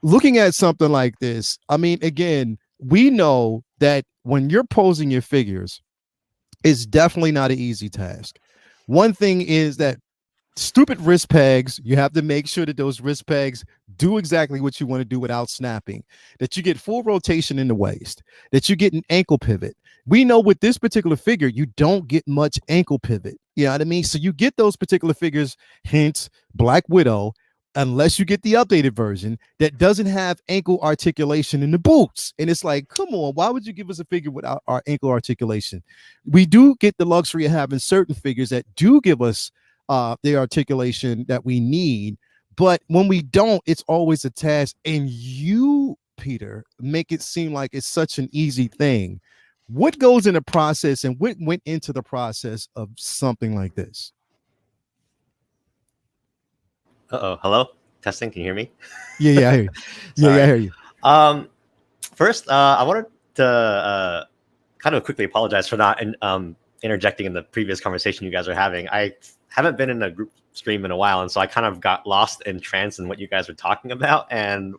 [SPEAKER 1] looking at something like this, I mean, again, we know that when you're posing your figures, it's definitely not an easy task. One thing is that stupid wrist pegs, you have to make sure that those wrist pegs do exactly what you want to do without snapping, that you get full rotation in the waist, that you get an ankle pivot. We know with this particular figure, you don't get much ankle pivot. You know what I mean? So you get those particular figures, hence Black Widow, unless you get the updated version that doesn't have ankle articulation in the boots. And it's like, come on, why would you give us a figure without our ankle articulation? We do get the luxury of having certain figures that do give us the articulation that we need. But when we don't, it's always a task. And you, Peter, make it seem like it's such an easy thing. What goes in the process and what went into the process of something like this?
[SPEAKER 6] Hello? Testing, can you hear me?
[SPEAKER 1] Yeah, I hear you. Yeah, I hear you.
[SPEAKER 6] First, I wanted to kind of quickly apologize for not interjecting in the previous conversation you guys are having. I haven't been in a group stream in a while, and so I kind of got lost in trance in what you guys were talking about and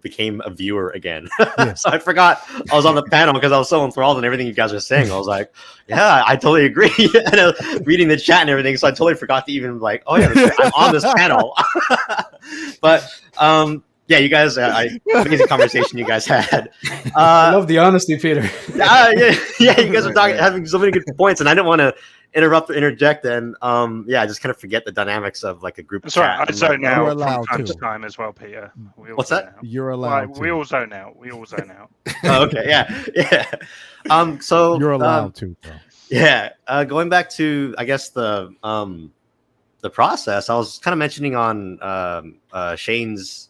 [SPEAKER 6] became a viewer again. Yeah. So I forgot I was on the panel because I was so enthralled in everything you guys were saying. I was like, yeah, I totally agree. And reading the chat and everything, so I totally forgot to even like, oh yeah, I'm on this panel. But yeah, you guys, amazing conversation you guys had.
[SPEAKER 4] I love the honesty, Peter.
[SPEAKER 6] Yeah, you guys are having so many good points, and I didn't want to interrupt or interject, and yeah, I just kind of forget the dynamics of like a group.
[SPEAKER 3] That's right. I zone
[SPEAKER 1] You're
[SPEAKER 3] out
[SPEAKER 1] allowed
[SPEAKER 3] from time
[SPEAKER 1] to.
[SPEAKER 3] to time as well, Peter.
[SPEAKER 6] What's that?
[SPEAKER 1] You're allowed to.
[SPEAKER 3] We all zone out. We all zone out.
[SPEAKER 6] Oh, okay, yeah. So
[SPEAKER 1] you're allowed to, bro.
[SPEAKER 6] Yeah, going back to I guess the the process, I was kind of mentioning on Shane's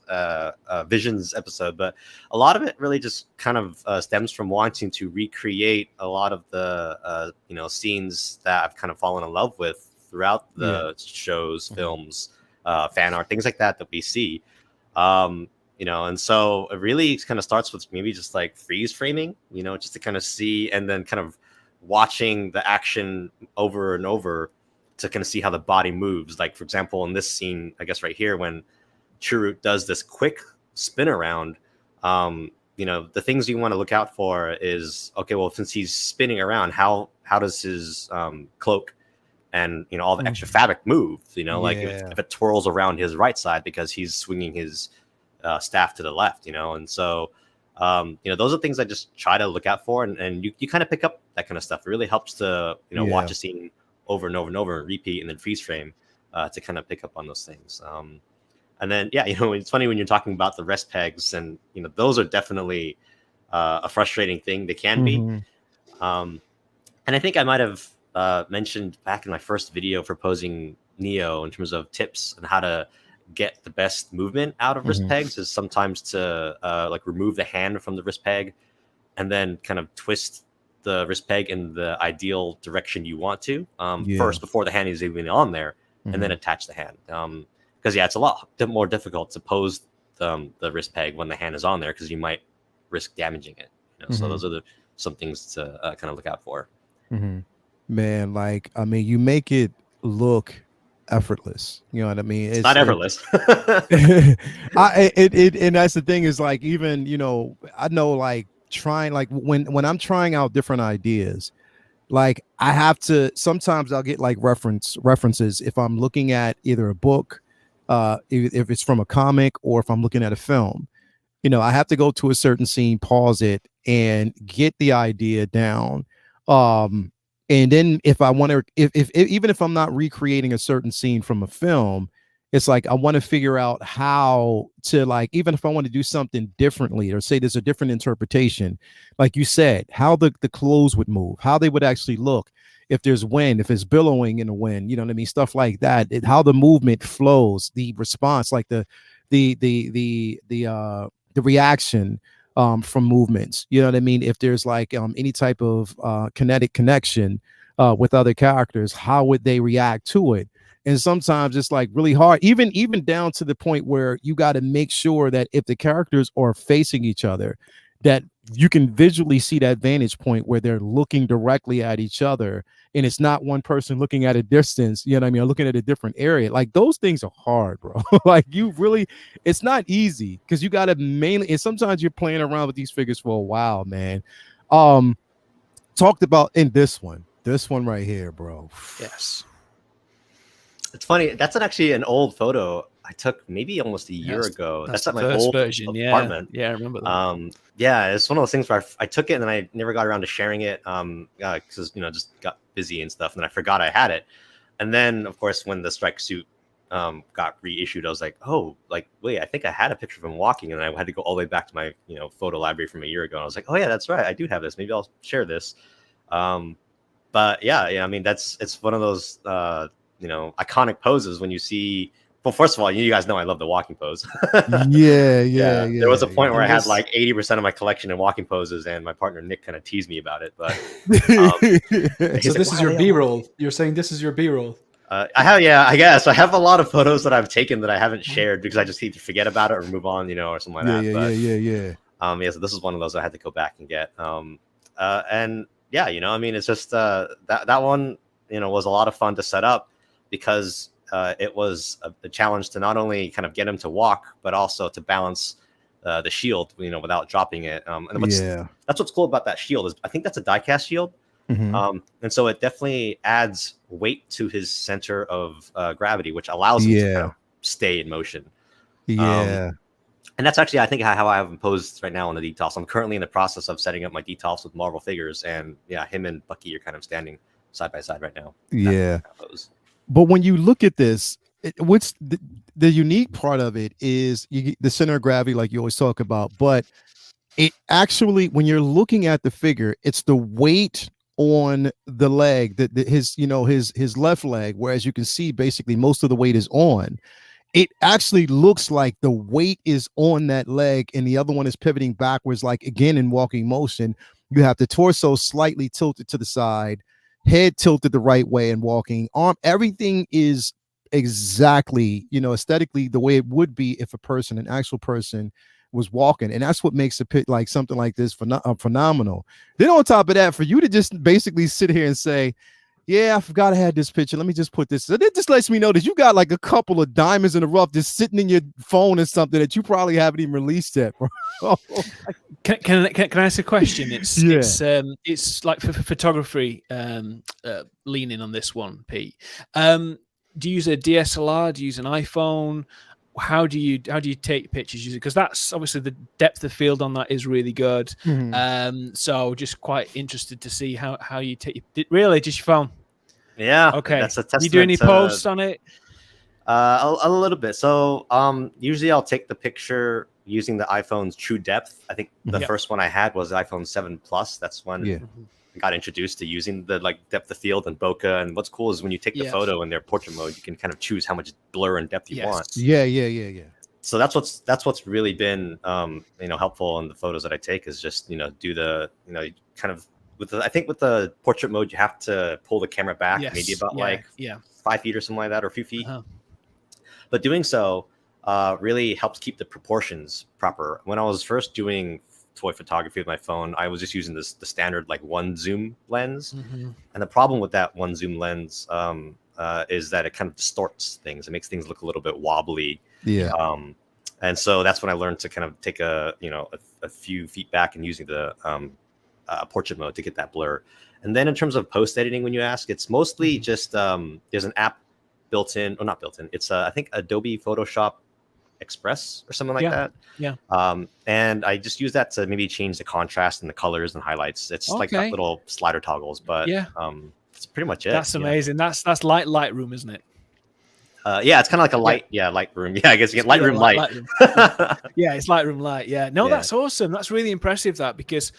[SPEAKER 6] Visions episode, but a lot of it really just kind of stems from wanting to recreate a lot of the scenes that I've kind of fallen in love with throughout the shows, films, fan art, things like that we see. And so it really kind of starts with maybe just like freeze framing, just to kind of see, and then kind of watching the action over and over to kind of see how the body moves. Like, for example, in this scene, I guess right here, when Chirrut does this quick spin around, the things you want to look out for is, okay, well, since he's spinning around, how does his cloak and all the extra fabric move? Like if it twirls around his right side because he's swinging his staff to the left, and so those are things I just try to look out for, and you kind of pick up that kind of stuff. It really helps to watch a scene over and over and over and repeat, and then freeze frame to kind of pick up on those things. And then it's funny when you're talking about the rest pegs, and those are definitely a frustrating thing. They can be, and I think I might have mentioned back in my first video for posing Neo in terms of tips on how to get the best movement out of wrist pegs is sometimes to like remove the hand from the wrist peg and then kind of twist the wrist peg in the ideal direction you want to first before the hand is even on there, and then attach the hand, because it's a lot more difficult to pose the wrist peg when the hand is on there, because you might risk damaging it. So those are some things to kind of look out for.
[SPEAKER 1] Man, like, I mean, you make it look effortless, you know what I mean?
[SPEAKER 6] It's not effortless.
[SPEAKER 1] And that's the thing, is like, even I know, like, trying, like, when I'm trying out different ideas, like, I have to, sometimes I'll get like references if I'm looking at either a book, if it's from a comic, or if I'm looking at a film. I have to go to a certain scene, pause it, and get the idea down. And then if I want to, if even if I'm not recreating a certain scene from a film, it's like I want to figure out how to, like, even if I want to do something differently, or say there's a different interpretation, like you said, how the clothes would move, how they would actually look, if there's wind, if it's billowing in the wind, you know what I mean, stuff like that, how the movement flows, the response, like the reaction from movements, you know what I mean, if there's like any type of kinetic connection with other characters, how would they react to it? And sometimes it's like really hard, even down to the point where you got to make sure that if the characters are facing each other, that you can visually see that vantage point where they're looking directly at each other, and it's not one person looking at a distance, you know what I mean, or looking at a different area. Like, those things are hard, bro. Like, it's not easy, because you got to mainly, and sometimes you're playing around with these figures for a while, man. Talked about in this one right here, bro.
[SPEAKER 2] Yes.
[SPEAKER 6] It's funny. That's actually an old photo I took maybe almost a year ago. That's at my old
[SPEAKER 2] version.
[SPEAKER 6] apartment.
[SPEAKER 2] Yeah, I remember that.
[SPEAKER 6] Yeah, it's one of those things where I took it and then I never got around to sharing it, because just got busy and stuff, and then I forgot I had it. And then, of course, when the strike suit got reissued, I was like, oh, like, wait, I think I had a picture of him walking, and I had to go all the way back to my photo library from a year ago. And I was like, oh yeah, that's right, I do have this. Maybe I'll share this. But yeah, I mean, it's one of those iconic poses when you see. Well, first of all, you guys know I love the walking pose.
[SPEAKER 1] Yeah.
[SPEAKER 6] There was a point where I had like 80% of my collection in walking poses, and my partner Nick kind of teased me about it. But
[SPEAKER 4] so this is your B-roll. You're saying this is your B-roll.
[SPEAKER 6] I have, I guess I have a lot of photos that I've taken that I haven't shared because I just either forget about it or move on, or something like that. Yeah. So this is one of those I had to go back and get. And yeah, I mean, it's just that one, was a lot of fun to set up, because it was a challenge to not only kind of get him to walk, but also to balance the shield, without dropping it. And that's what's cool about that shield, is I think that's a die-cast shield. And so it definitely adds weight to his center of gravity, which allows him to kind of stay in motion. And that's actually, I think, how I have him posed right now on the detolfs. I'm currently in the process of setting up my detolfs with Marvel figures, and him and Bucky are kind of standing side by side right now.
[SPEAKER 1] But when you look at this, what's the unique part of it is the center of gravity, like you always talk about, but it actually, when you're looking at the figure, it's the weight on the leg, that his, you know, his left leg, whereas you can see basically most of the weight is on. It actually looks like the weight is on that leg and the other one is pivoting backwards, like again in walking motion. You have the torso slightly tilted to the side, head tilted the right way and walking. Arm, everything is exactly, you know, aesthetically the way it would be if a person, an actual person, was walking. And that's what makes a pit like something like this phenomenal. Then on top of that, for you to just basically sit here and say, yeah, I forgot I had this picture, let me just put this. So it just lets me know that you got like a couple of diamonds in the rough just sitting in your phone or something that you probably haven't even released yet.
[SPEAKER 2] Can I ask a question? It's like for photography, leaning on this one, Pete. Do you use a DSLR? Do you use an iPhone? How do you take pictures? Because that's obviously the depth of field on that is really good. So just quite interested to see how you take really just your phone.
[SPEAKER 6] Yeah.
[SPEAKER 2] Okay.
[SPEAKER 6] That's a testament.
[SPEAKER 2] You do any posts on it?
[SPEAKER 6] A little bit. So usually I'll take the picture using the iPhone's true depth. I think the first one I had was the iPhone 7 Plus. That's when I got introduced to using the like depth of field and bokeh. And what's cool is when you take the photo in their portrait mode, you can kind of choose how much blur and depth you want.
[SPEAKER 1] Yeah.
[SPEAKER 6] So that's what's really been helpful in the photos that I take, is just do the kind of I think with the portrait mode you have to pull the camera back maybe about 5 feet or something like that, or a few feet. But doing so really helps keep the proportions proper. When I was first doing toy photography with my phone, I was just using the standard like one zoom lens, and the problem with that one zoom lens is that it kind of distorts things. It makes things look a little bit wobbly. And so that's when I learned to kind of take a few feet back and using the portrait mode to get that blur. And then in terms of post editing, when you ask, it's mostly just there's an app built in, or not built in, it's I think Adobe Photoshop Express or something like that. And I just use that to maybe change the contrast and the colors and highlights. It's like got little slider toggles, but it's pretty much it.
[SPEAKER 2] That's amazing. That's Lightroom, isn't it?
[SPEAKER 6] It's kind of like a Lightroom. Yeah, I guess you get Lightroom Light.
[SPEAKER 2] It's Lightroom Light. That's awesome. That's really impressive, that, because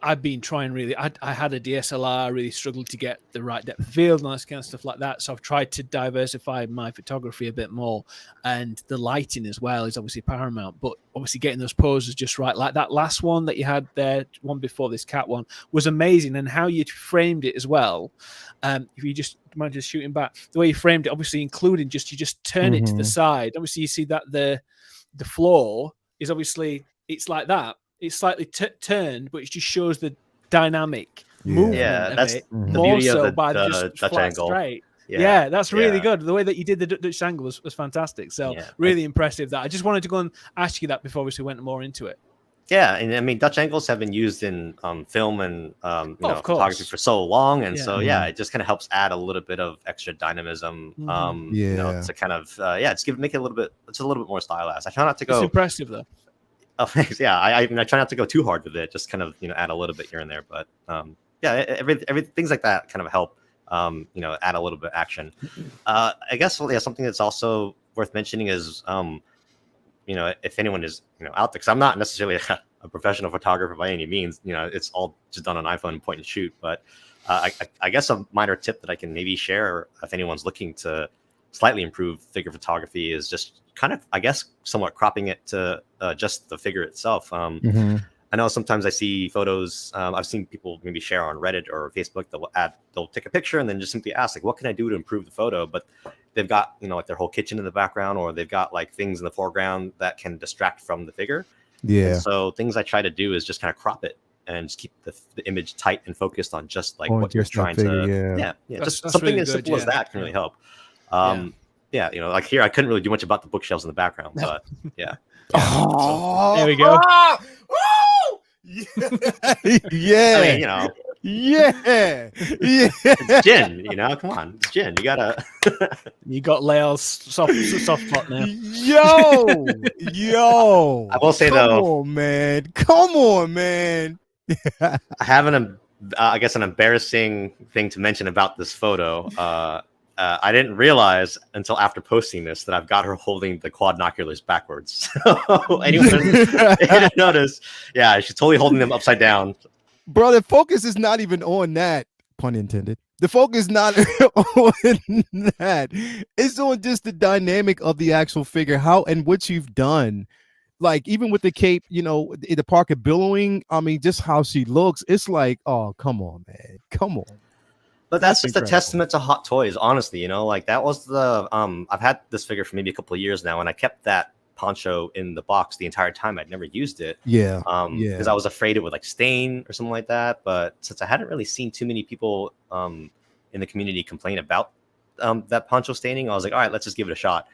[SPEAKER 2] I've been trying really. I had a DSLR, really struggled to get the right depth of field and all this kind of stuff like that. So I've tried to diversify my photography a bit more, and the lighting as well is obviously paramount. But obviously getting those poses just right, like that last one that you had there, one before this cat one, was amazing, and how you framed it as well. If you just mind just shooting back, the way you framed it, obviously including you just turn it to the side. Obviously you see that the floor is obviously it's like that. It's slightly turned, but it just shows the dynamic movement.
[SPEAKER 6] Yeah, that's
[SPEAKER 2] of it,
[SPEAKER 6] the
[SPEAKER 2] more
[SPEAKER 6] beauty
[SPEAKER 2] so
[SPEAKER 6] of
[SPEAKER 2] by
[SPEAKER 6] the
[SPEAKER 2] just
[SPEAKER 6] Dutch
[SPEAKER 2] flat
[SPEAKER 6] angle.
[SPEAKER 2] straight. Yeah, that's really good. The way that you did the Dutch angle was fantastic. So really impressive. That I just wanted to go and ask you that before we went more into it.
[SPEAKER 6] Yeah, and I mean Dutch angles have been used in film and photography for so long, and so it just kind of helps add a little bit of extra dynamism. To kind of make it a little bit. It's a little bit more stylized. I try not to go.
[SPEAKER 2] It's impressive though.
[SPEAKER 6] Oh, thanks. Yeah, I try not to go too hard with it. Just kind of add a little bit here and there, but every things like that kind of help add a little bit of action. I guess something that's also worth mentioning is if anyone is out there, because I'm not necessarily a professional photographer by any means. It's all just done on iPhone and point and shoot. But I guess a minor tip that I can maybe share if anyone's looking to slightly improve figure photography is just kind of, I guess, somewhat cropping it to just the figure itself. I know sometimes I see photos. I've seen people maybe share on Reddit or Facebook. They'll take a picture and then just simply ask, like, what can I do to improve the photo? But they've got, like their whole kitchen in the background, or they've got like things in the foreground that can distract from the figure. Yeah. And so things I try to do is just kind of crop it and just keep the image tight and focused on just like what you're trying to. Just something really as simple as that can really help. Like here, I couldn't really do much about the bookshelves in the background, but
[SPEAKER 2] so, there we go.
[SPEAKER 1] Yeah.
[SPEAKER 6] I mean, it's gin, come on, it's gin. You gotta.
[SPEAKER 2] You got Lael's soft spot now.
[SPEAKER 1] Yo.
[SPEAKER 6] I will say though.
[SPEAKER 1] Come on, man.
[SPEAKER 6] I have an embarrassing thing to mention about this photo. I didn't realize until after posting this that I've got her holding the quadnoculars backwards. So anyone didn't notice, she's totally holding them upside down.
[SPEAKER 1] bro, the focus is not even on that, pun intended. The focus is not on that. It's on just the dynamic of the actual figure, how and what you've done. Like even with the cape, you know, the Parker billowing. I mean, just how she looks. It's like, oh, come on, man, come on.
[SPEAKER 6] But that's just
[SPEAKER 1] incredible.
[SPEAKER 6] a testament to Hot Toys, honestly. You know, like that was the I've had this figure for maybe a couple of years now, and I kept that poncho in the box the entire time. I'd never used it.
[SPEAKER 1] Yeah.
[SPEAKER 6] Because I was afraid it would like stain or something like that. But since I hadn't really seen too many people in the community complain about that poncho staining, I was like, all right, let's just give it a shot.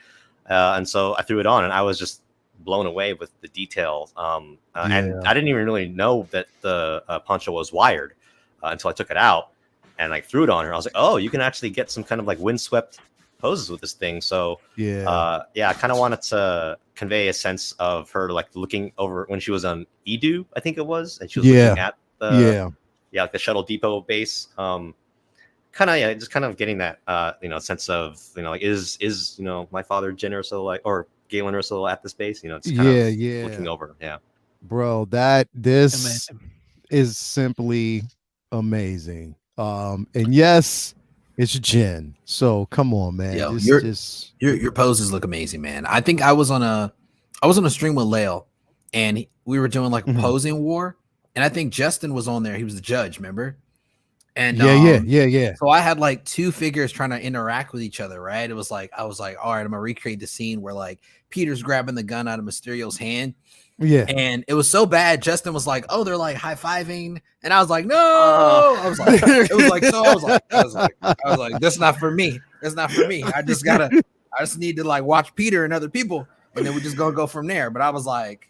[SPEAKER 6] And so I threw it on, and I was just blown away with the detail. And I didn't even really know that the poncho was wired until I took it out and like threw it on her. I was like, oh, you can actually get some kind of like windswept poses with this thing. So I kind of wanted to convey a sense of her like looking over when she was on Edu, I think it was, and she was looking at the like the Shuttle Depot base. Just kind of getting that sense of like is my father Jen Urso like or Galen Urso at this base, it's kind of looking over.
[SPEAKER 1] Bro, this is simply amazing. And yes, it's Jen. So come on, man.
[SPEAKER 5] Yo, your poses look amazing, man. I think I was on a stream with Lael, and we were doing like a posing war, and I think Justin was on there. He was the judge, remember? And
[SPEAKER 1] yeah.
[SPEAKER 5] So I had like two figures trying to interact with each other, right? It was like I was like, all right, I'm gonna recreate the scene where like Peter's grabbing the gun out of Mysterio's hand.
[SPEAKER 1] Yeah.
[SPEAKER 5] And it was so bad. Justin was like, oh, they're like high-fiving. And I was like, no. I was like, it was like, so I was like, that's not for me. That's not for me. I just need to like watch Peter and other people. And then we're just gonna go from there. But I was like,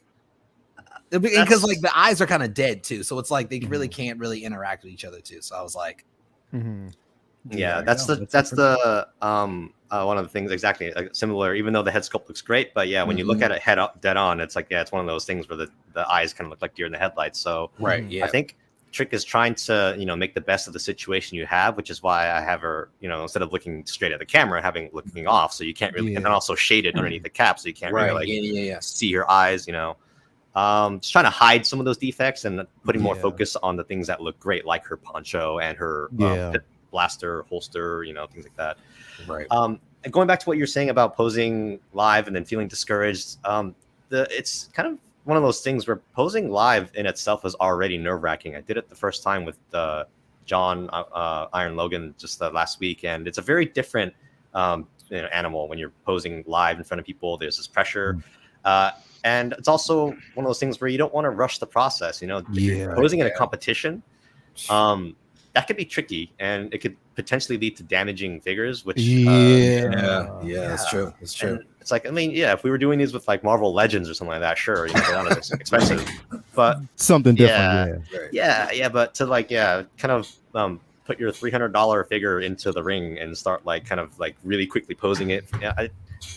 [SPEAKER 5] because like the eyes are kind of dead too. So it's like they really can't really interact with each other too. So I was like,
[SPEAKER 6] that's the one of the things exactly similar, even though the head sculpt looks great, but when you look at it head up dead on, it's like it's one of those things where the eyes kind of look like deer in the headlights. So I think Trick is trying to make the best of the situation you have, which is why I have her instead of looking straight at the camera, looking off, so you can't really and then also shaded underneath the cap, so you can't really see her eyes. Just trying to hide some of those defects and putting more focus on the things that look great, like her poncho and her pit blaster holster, things like that.
[SPEAKER 5] Right.
[SPEAKER 6] And going back to what you're saying about posing live and then feeling discouraged, it's kind of one of those things where posing live in itself is already nerve-wracking. I did it the first time with John Iron Logan just last week, and it's a very different animal when you're posing live in front of people. There's this pressure. And it's also one of those things where you don't want to rush the process. If you're posing in a competition, that could be tricky, and it could potentially lead to damaging figures. Which
[SPEAKER 5] that's true. That's true.
[SPEAKER 6] And it's like, I mean, if we were doing these with like Marvel Legends or something like that, sure, they're not as expensive, but
[SPEAKER 1] something different.
[SPEAKER 6] But to like kind of put your $300 figure into the ring and start like kind of like really quickly posing it,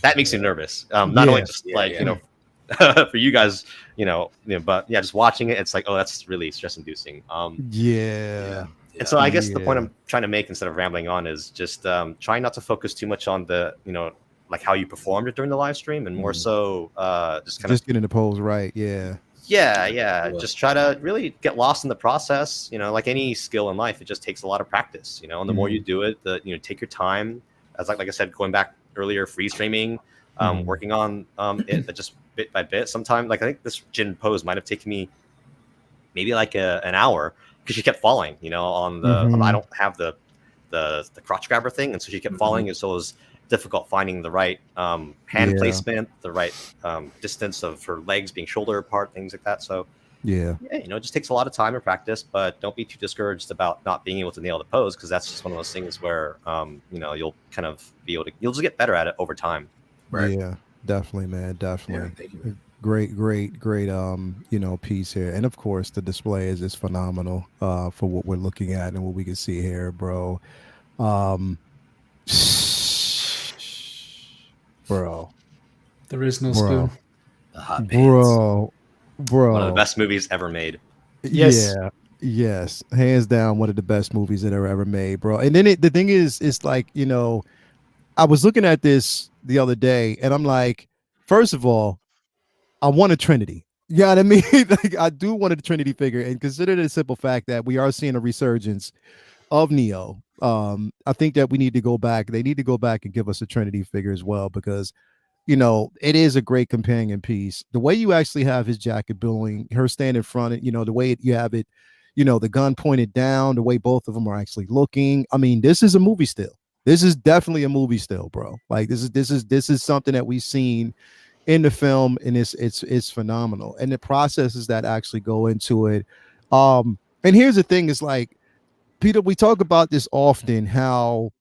[SPEAKER 6] that makes me nervous. Not only just for you guys, but just watching it, it's like, oh, that's really stress inducing. And so I guess the point I'm trying to make, instead of rambling on, is just trying not to focus too much on the, like how you performed during the live stream, and more so just
[SPEAKER 1] getting the pose right.
[SPEAKER 6] Just try to really get lost in the process. Like any skill in life, it just takes a lot of practice. And the more you do it, take your time. As like I said, going back earlier, freeze framing, working on it just bit by bit. Sometimes, like I think this Jin pose might have taken me maybe like an hour, because she kept falling, on the I don't have the crotch grabber thing, and so she kept falling, and so it was difficult finding the right hand placement, the right distance of her legs being shoulder apart, things like that. So it just takes a lot of time and practice, but don't be too discouraged about not being able to nail the pose, because that's just one of those things where you'll kind of you'll just get better at it over time.
[SPEAKER 1] Right. Yeah, definitely, man. Definitely. Thank you, man. Great piece here. And of course the display is just phenomenal for what we're looking at and what we can see here, bro. Bro,
[SPEAKER 4] there is no spoon.
[SPEAKER 5] The hot
[SPEAKER 1] bro.
[SPEAKER 6] One of the best movies ever made.
[SPEAKER 1] Yes, hands down, one of the best movies that are ever made, bro. And then the thing is, it's like, I was looking at this the other day, and I'm like, first of all, I want a Trinity. Yeah, what I mean, like I do want a Trinity figure, and consider the simple fact that we are seeing a resurgence of Neo. I think that we need to go back. They need to go back and give us a Trinity figure as well, because it is a great companion piece. The way you actually have his jacket billowing, her stand in front of, the way you have it, the gun pointed down, the way both of them are actually looking. I mean, this is a movie still. This is definitely a movie still, bro. Like this is something that we've seen in the film, and it's phenomenal. And the processes that actually go into it. And here's the thing: is like, Peter, we talk about this often, how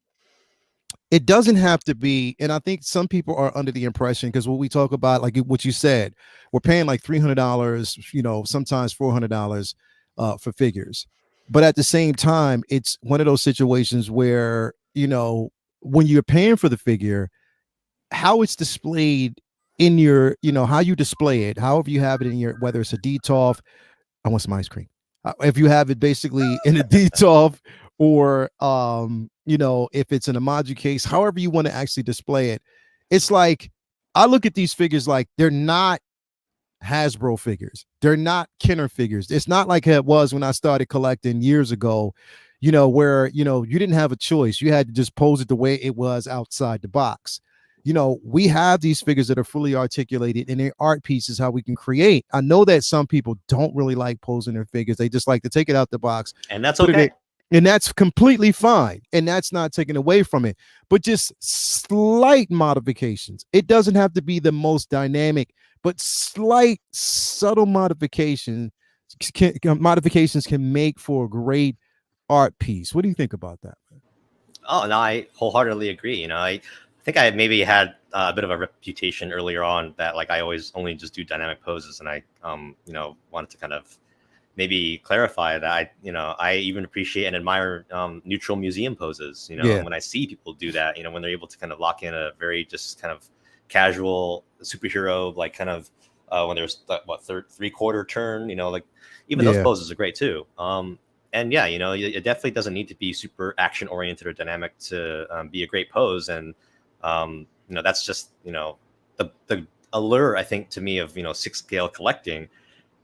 [SPEAKER 1] it doesn't have to be, and I think some people are under the impression, because what we talk about, like what you said, we're paying like $300, sometimes $400 for figures. But at the same time, it's one of those situations where, when you're paying for the figure, how it's displayed in your, how you display it, however you have it in your, whether it's a DTOF, I want some ice cream. If you have it basically in a DTOF, or if it's an emoji case, however you want to actually display it, it's like, I look at these figures like they're not Hasbro figures. They're not Kenner figures. It's not like it was when I started collecting years ago, where you didn't have a choice. You had to just pose it the way it was outside the box. We have these figures that are fully articulated, and they're art pieces, how we can create. I know that some people don't really like posing their figures. They just like to take it out the box.
[SPEAKER 6] And that's okay.
[SPEAKER 1] And that's completely fine. And that's not taken away from it. But just slight modifications. It doesn't have to be the most dynamic, but slight, subtle modifications can make for a great art piece. What do you think about that?
[SPEAKER 6] Oh, no, I wholeheartedly agree. I think I maybe had a bit of a reputation earlier on that, like, I always only just do dynamic poses, and I wanted to kind of maybe clarify that I even appreciate and admire neutral museum poses. When I see people do that, when they're able to kind of lock in a very just kind of casual superhero, like kind of when there's three-quarter turn, like even those poses are great too. And yeah, it definitely doesn't need to be super action oriented or dynamic to be a great pose. And that's just the allure, I think, to me of 6 scale collecting,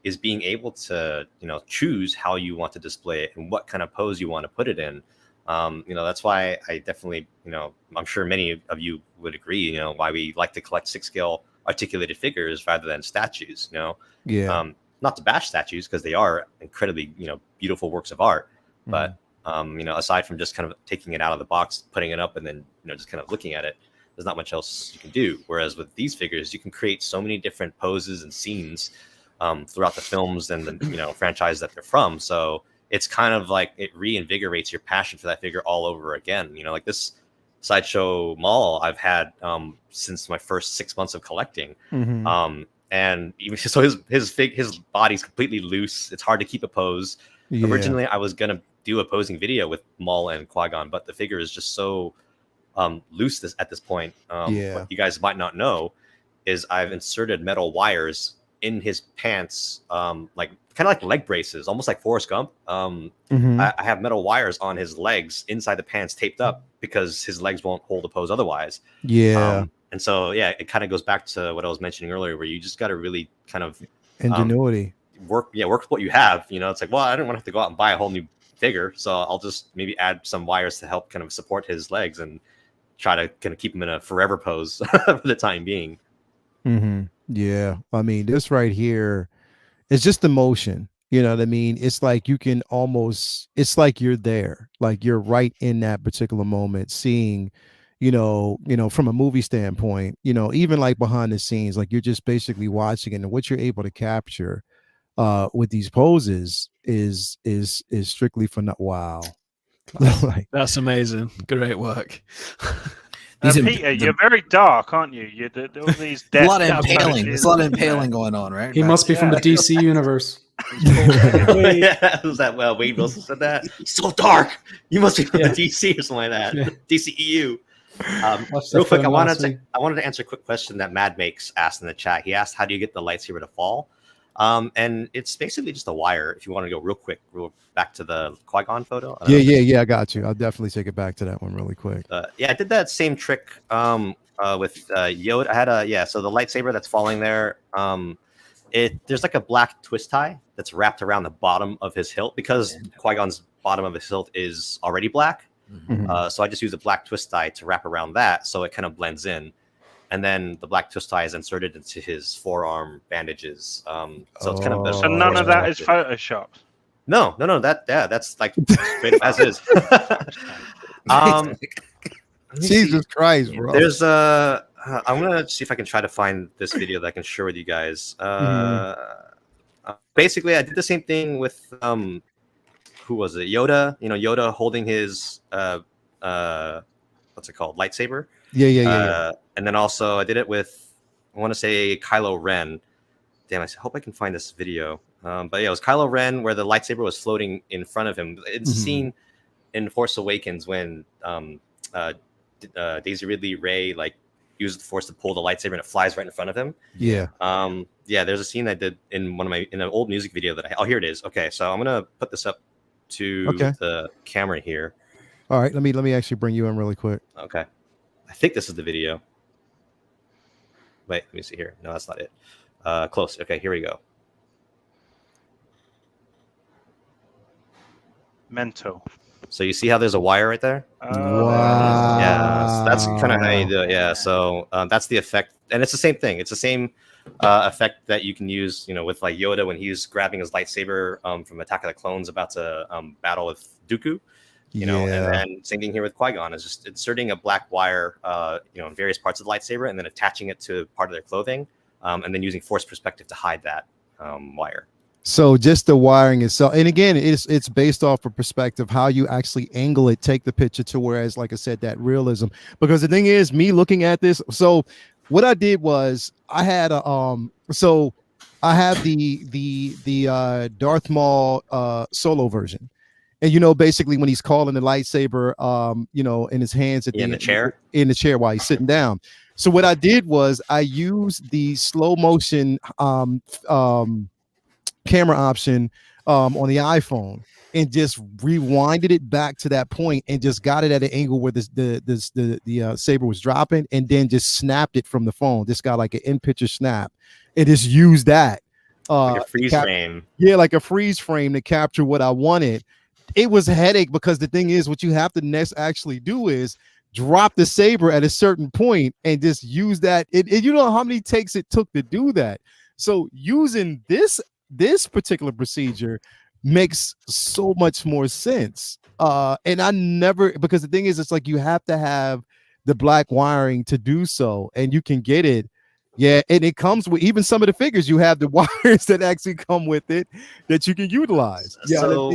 [SPEAKER 6] is being able to choose how you want to display it and what kind of pose you want to put it in. That's why I definitely, I'm sure many of you would agree, why we like to collect 6 scale articulated figures rather than statues. Not to bash statues, because they are incredibly beautiful works of art, but aside from just kind of taking it out of the box, putting it up, and then just kind of looking at it, there's not much else you can do. Whereas with these figures, you can create so many different poses and scenes throughout the films and the franchise that they're from. So it's kind of like it reinvigorates your passion for that figure all over again. Like this Sideshow Mall I've had since my first 6 months of collecting. And even so, his body's completely loose. It's hard to keep a pose. Originally, I was gonna do a posing video with Maul and Qui-Gon, but the figure is just so loose at this point. What you guys might not know is I've inserted metal wires in his pants, like kind of like leg braces, almost like Forrest Gump. I have metal wires on his legs inside the pants, taped up, because his legs won't hold the pose otherwise. And so, it kind of goes back to what I was mentioning earlier, where you just got to really kind of
[SPEAKER 1] ingenuity
[SPEAKER 6] work with what you have. It's like, well, I don't want to have to go out and buy a whole new figure, so I'll just maybe add some wires to help kind of support his legs and try to kind of keep him in a forever pose for the time being.
[SPEAKER 1] Yeah, I mean, this right here is just the motion. You know what I mean? It's like you can almost, it's like you're there, like you're right in that particular moment, seeing, from a movie standpoint, even like behind the scenes, like you're just basically watching it, and what you're able to capture with these poses is strictly for wow.
[SPEAKER 2] Like, that's amazing. Great work.
[SPEAKER 3] Peter, you're very dark, aren't you? All these
[SPEAKER 5] a lot of impaling. There's a lot of impaling going on, right?
[SPEAKER 4] He must be from the DC universe.
[SPEAKER 6] Was that Wade Wilson said that? He's so dark. You must be from the DC or something like that. DCEU. Real quick, I wanted to answer a quick question that Mad Makes asked in the chat. He asked, "How do you get the lightsaber to fall?" And it's basically just a wire. If you want to go real back to the Qui-Gon photo.
[SPEAKER 1] Yeah, I got you. I'll definitely take it back to that one really quick.
[SPEAKER 6] I did that same trick with Yoda. I had so the lightsaber that's falling there. there's like a black twist tie that's wrapped around the bottom of his hilt because Qui-Gon's bottom of his hilt is already black. So I just use a black twist tie to wrap around that, so it kind of blends in. And then the black twist tie is inserted into his forearm bandages. So it's kind of
[SPEAKER 3] So none of that is photoshopped.
[SPEAKER 6] No, that's like straight up as is.
[SPEAKER 1] Jesus Christ, bro.
[SPEAKER 6] There's I'm gonna see if I can try to find this video that I can share with you guys. Basically, I did the same thing with who was it? Yoda. You know, Yoda holding his what's it called? Lightsaber.
[SPEAKER 1] Yeah.
[SPEAKER 6] And then also I did it with, I want to say, Kylo Ren. Damn, I hope I can find this video. But yeah, it was Kylo Ren where the lightsaber was floating in front of him. It's a scene in Force Awakens when Daisy Ridley, Rey, like uses the Force to pull the lightsaber and it flies right in front of him.
[SPEAKER 1] Yeah.
[SPEAKER 6] Yeah, there's a scene I did in in an old music video that oh, here it is. Okay, so I'm gonna put this up to the camera here.
[SPEAKER 1] All right, let me actually bring you in really quick.
[SPEAKER 6] Okay, I think this is the video. Wait, let me see here. No, that's not it. Close. Okay, here we go.
[SPEAKER 3] Mental.
[SPEAKER 6] So you see how there's a wire right there?
[SPEAKER 1] Wow.
[SPEAKER 6] Yeah, so that's kind of how you do it. Yeah, so that's the effect, and it's the same thing. It's the same effect that you can use, you know, with like Yoda when he's grabbing his lightsaber from Attack of the Clones about to battle with Dooku. You know, and then same thing here with Qui-Gon is just inserting a black wire, you know, in various parts of the lightsaber, and then attaching it to part of their clothing, and then using Force perspective to hide that wire.
[SPEAKER 1] So just the wiring itself, and again, it's based off of perspective, how you actually angle it, take the picture to whereas, like I said, that realism. Because the thing is, me looking at this, so what I did was I had a so I have the Darth Maul solo version. And you know, basically when he's calling the lightsaber, you know, in his hands at
[SPEAKER 6] in the chair
[SPEAKER 1] while he's sitting down. So what I did was I used the slow motion camera option on the iPhone and just rewinded it back to that point and just got it at an angle where the saber was dropping, and then just snapped it from the phone. Just got like an in-picture snap and just used that
[SPEAKER 6] like a freeze frame.
[SPEAKER 1] Yeah, like a freeze frame to capture what I wanted. It was a headache because the thing is, what you have to next actually do is drop the saber at a certain point and just use that. You know how many takes it took to do that. So using this particular procedure makes so much more sense. And I never, because the thing is, it's like you have to have the black wiring to do so, and you can get it. Yeah, and it comes with even some of the figures. You have the wires that actually come with it that you can utilize. Yeah,
[SPEAKER 6] so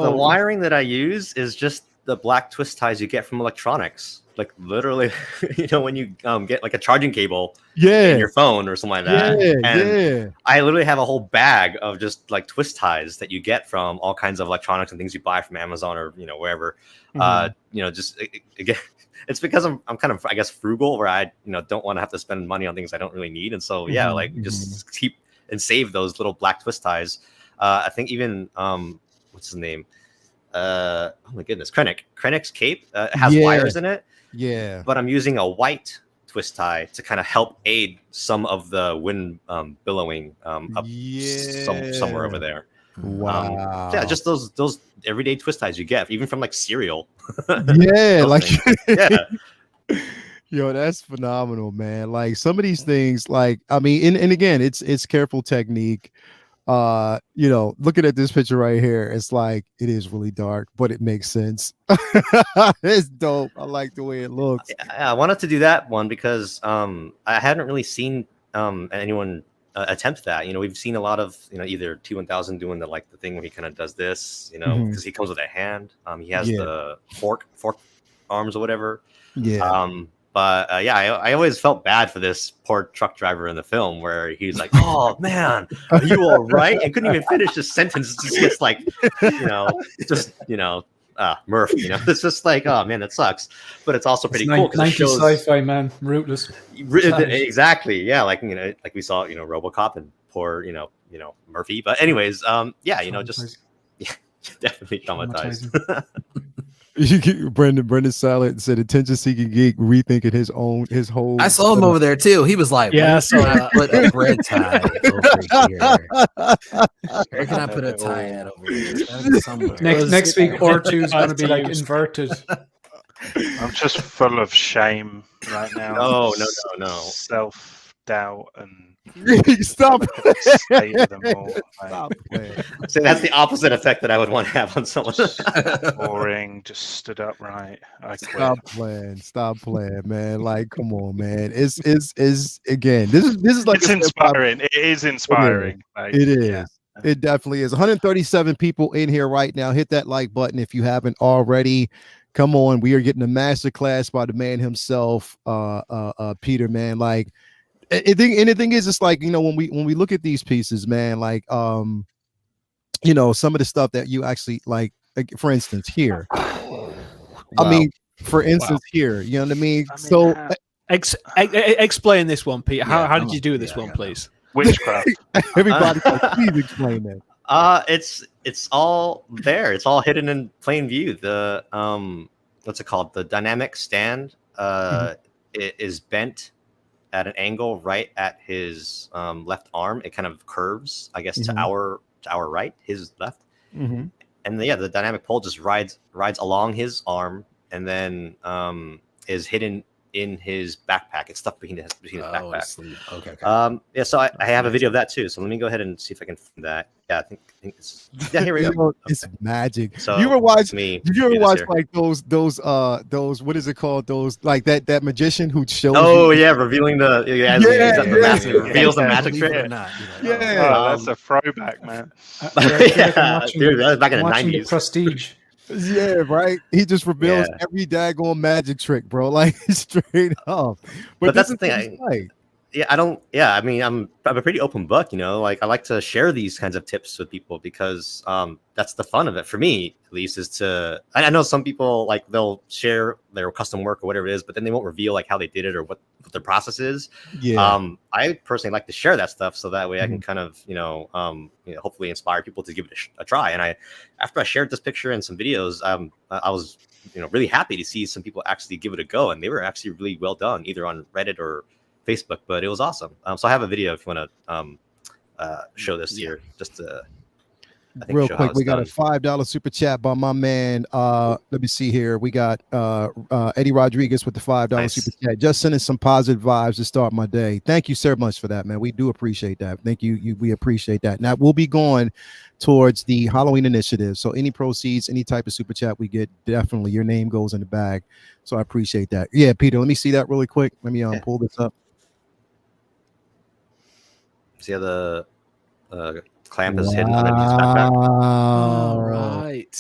[SPEAKER 6] the wiring that I use is just the black twist ties you get from electronics. Like literally, you know, when you get like a charging cable in your phone or something like that. I literally have a whole bag of just like twist ties that you get from all kinds of electronics and things you buy from Amazon or, you know, wherever. You know, just again, it's because I'm kind of, I guess, frugal, where I, you know, don't want to have to spend money on things I don't really need. And so, yeah, like just keep and save those little black twist ties. I think even, what's his name? Oh my goodness, Krennic's cape has wires in it.
[SPEAKER 1] Yeah.
[SPEAKER 6] But I'm using a white twist tie to kind of help aid some of the wind billowing up somewhere over there.
[SPEAKER 1] Wow.
[SPEAKER 6] Yeah, just those everyday twist ties you get, even from like cereal.
[SPEAKER 1] Yeah, like
[SPEAKER 6] yeah.
[SPEAKER 1] Yo, that's phenomenal, man. Like some of these things, like I mean, and again, it's careful technique. You know, looking at this picture right here, it's like it is really dark, but it makes sense. It's dope. I like the way it looks.
[SPEAKER 6] I wanted to do that one because I hadn't really seen anyone attempt that. You know, we've seen a lot of, you know, either T1000 doing the thing where he kind of does this, you know, because he comes with a hand. He has the fork arms or whatever.
[SPEAKER 1] Yeah.
[SPEAKER 6] But yeah, I always felt bad for this poor truck driver in the film where he's like, "Oh man, are you all right?" And couldn't even finish his sentence. It just gets like, Murph. You know, it's just like, oh man, that sucks. But it's also pretty cool because it shows
[SPEAKER 4] sci-fi, man, rootless.
[SPEAKER 6] Exactly, yeah, like, you know, like we saw, you know, RoboCop and poor, you know Murphy. But anyways, yeah, you know, just definitely traumatized.
[SPEAKER 1] Brendan Silent said attention seeking geek rethinking his whole.
[SPEAKER 5] I saw him over there too. He was like,
[SPEAKER 2] Yeah, I
[SPEAKER 5] "Where
[SPEAKER 2] saw
[SPEAKER 5] can I
[SPEAKER 2] that.
[SPEAKER 5] put a bread tie over here? Where can I
[SPEAKER 3] And
[SPEAKER 5] put a
[SPEAKER 3] it
[SPEAKER 5] tie
[SPEAKER 3] all-
[SPEAKER 5] at over here? It's gotta be somewhere."
[SPEAKER 4] Next week, R2 is going to be like
[SPEAKER 2] Use.
[SPEAKER 4] inverted.
[SPEAKER 3] I'm just full of shame right now.
[SPEAKER 6] No.
[SPEAKER 3] Self-doubt and
[SPEAKER 1] Stop.
[SPEAKER 3] state of them all. Like,
[SPEAKER 1] Stop playing.
[SPEAKER 6] So that's the opposite effect that I would want to have on someone.
[SPEAKER 3] boring, just stood upright. I quit.
[SPEAKER 1] Stop playing, man. Like, come on, man. It's again. This is like
[SPEAKER 3] It's inspiring. It is inspiring. Like,
[SPEAKER 1] It is.
[SPEAKER 3] yeah.
[SPEAKER 1] It definitely is. 137 people in here right now. Hit that like button if you haven't already. Come on, we are getting a masterclass by the man himself, Peter. Man, like, and the thing is, it's like, you know, when we look at these pieces, man, like, you know, some of the stuff that you actually like for instance, here. I mean, for instance, here, you know what I mean? So
[SPEAKER 2] Explain this one, Pete. How did you do this
[SPEAKER 5] I
[SPEAKER 2] one,
[SPEAKER 5] got
[SPEAKER 2] please?
[SPEAKER 3] Witchcraft.
[SPEAKER 1] everybody, please explain that.
[SPEAKER 6] It's all there. It's all hidden in plain view. The what's it called? The dynamic stand it is bent at an angle right at his left arm. It kind of curves, I guess, to our right, his left. And the dynamic pole just rides along his arm and then is hidden in his backpack. It's stuck between his backpack. Okay. So I have a video of that too. So let me go ahead and see if I can find that. Yeah, I think it's here we go.
[SPEAKER 1] It's magic.
[SPEAKER 6] So
[SPEAKER 1] you ever watch
[SPEAKER 6] me?
[SPEAKER 1] Did you ever watch like those what is it called? Those like that magician who shows
[SPEAKER 6] revealing the reveals the magic trick.
[SPEAKER 3] That's a throwback, man.
[SPEAKER 6] Dude, that was back in the 90s.
[SPEAKER 4] The Prestige.
[SPEAKER 1] Yeah, right. He just reveals every daggone magic trick, bro. Like straight up.
[SPEAKER 6] But that's the thing. I mean, I'm a pretty open book, you know. Like I like to share these kinds of tips with people because that's the fun of it for me, at least. Is to I know some people like they'll share their custom work or whatever it is, but then they won't reveal like how they did it or what their process is. I personally like to share that stuff so that way I can kind of hopefully inspire people to give it a try. And after I shared this picture and some videos, I was really happy to see some people actually give it a go, and they were actually really well done, either on Reddit or Facebook, but it was awesome. So I have a video if you want to show this here, just to
[SPEAKER 1] real quick. We got a $5 super chat by my man. Let me see here. We got Eddie Rodriguez with the $5 super chat. Just sending some positive vibes to start my day. Thank you so much for that, man. We do appreciate that. Thank you. We appreciate that. Now we'll be going towards the Halloween initiative. So any proceeds, any type of super chat we get, definitely your name goes in the bag. So I appreciate that. Yeah, Peter, let me see that really quick. Let me pull this up.
[SPEAKER 6] See how the clamp is hidden underneath his backpack.
[SPEAKER 2] All right.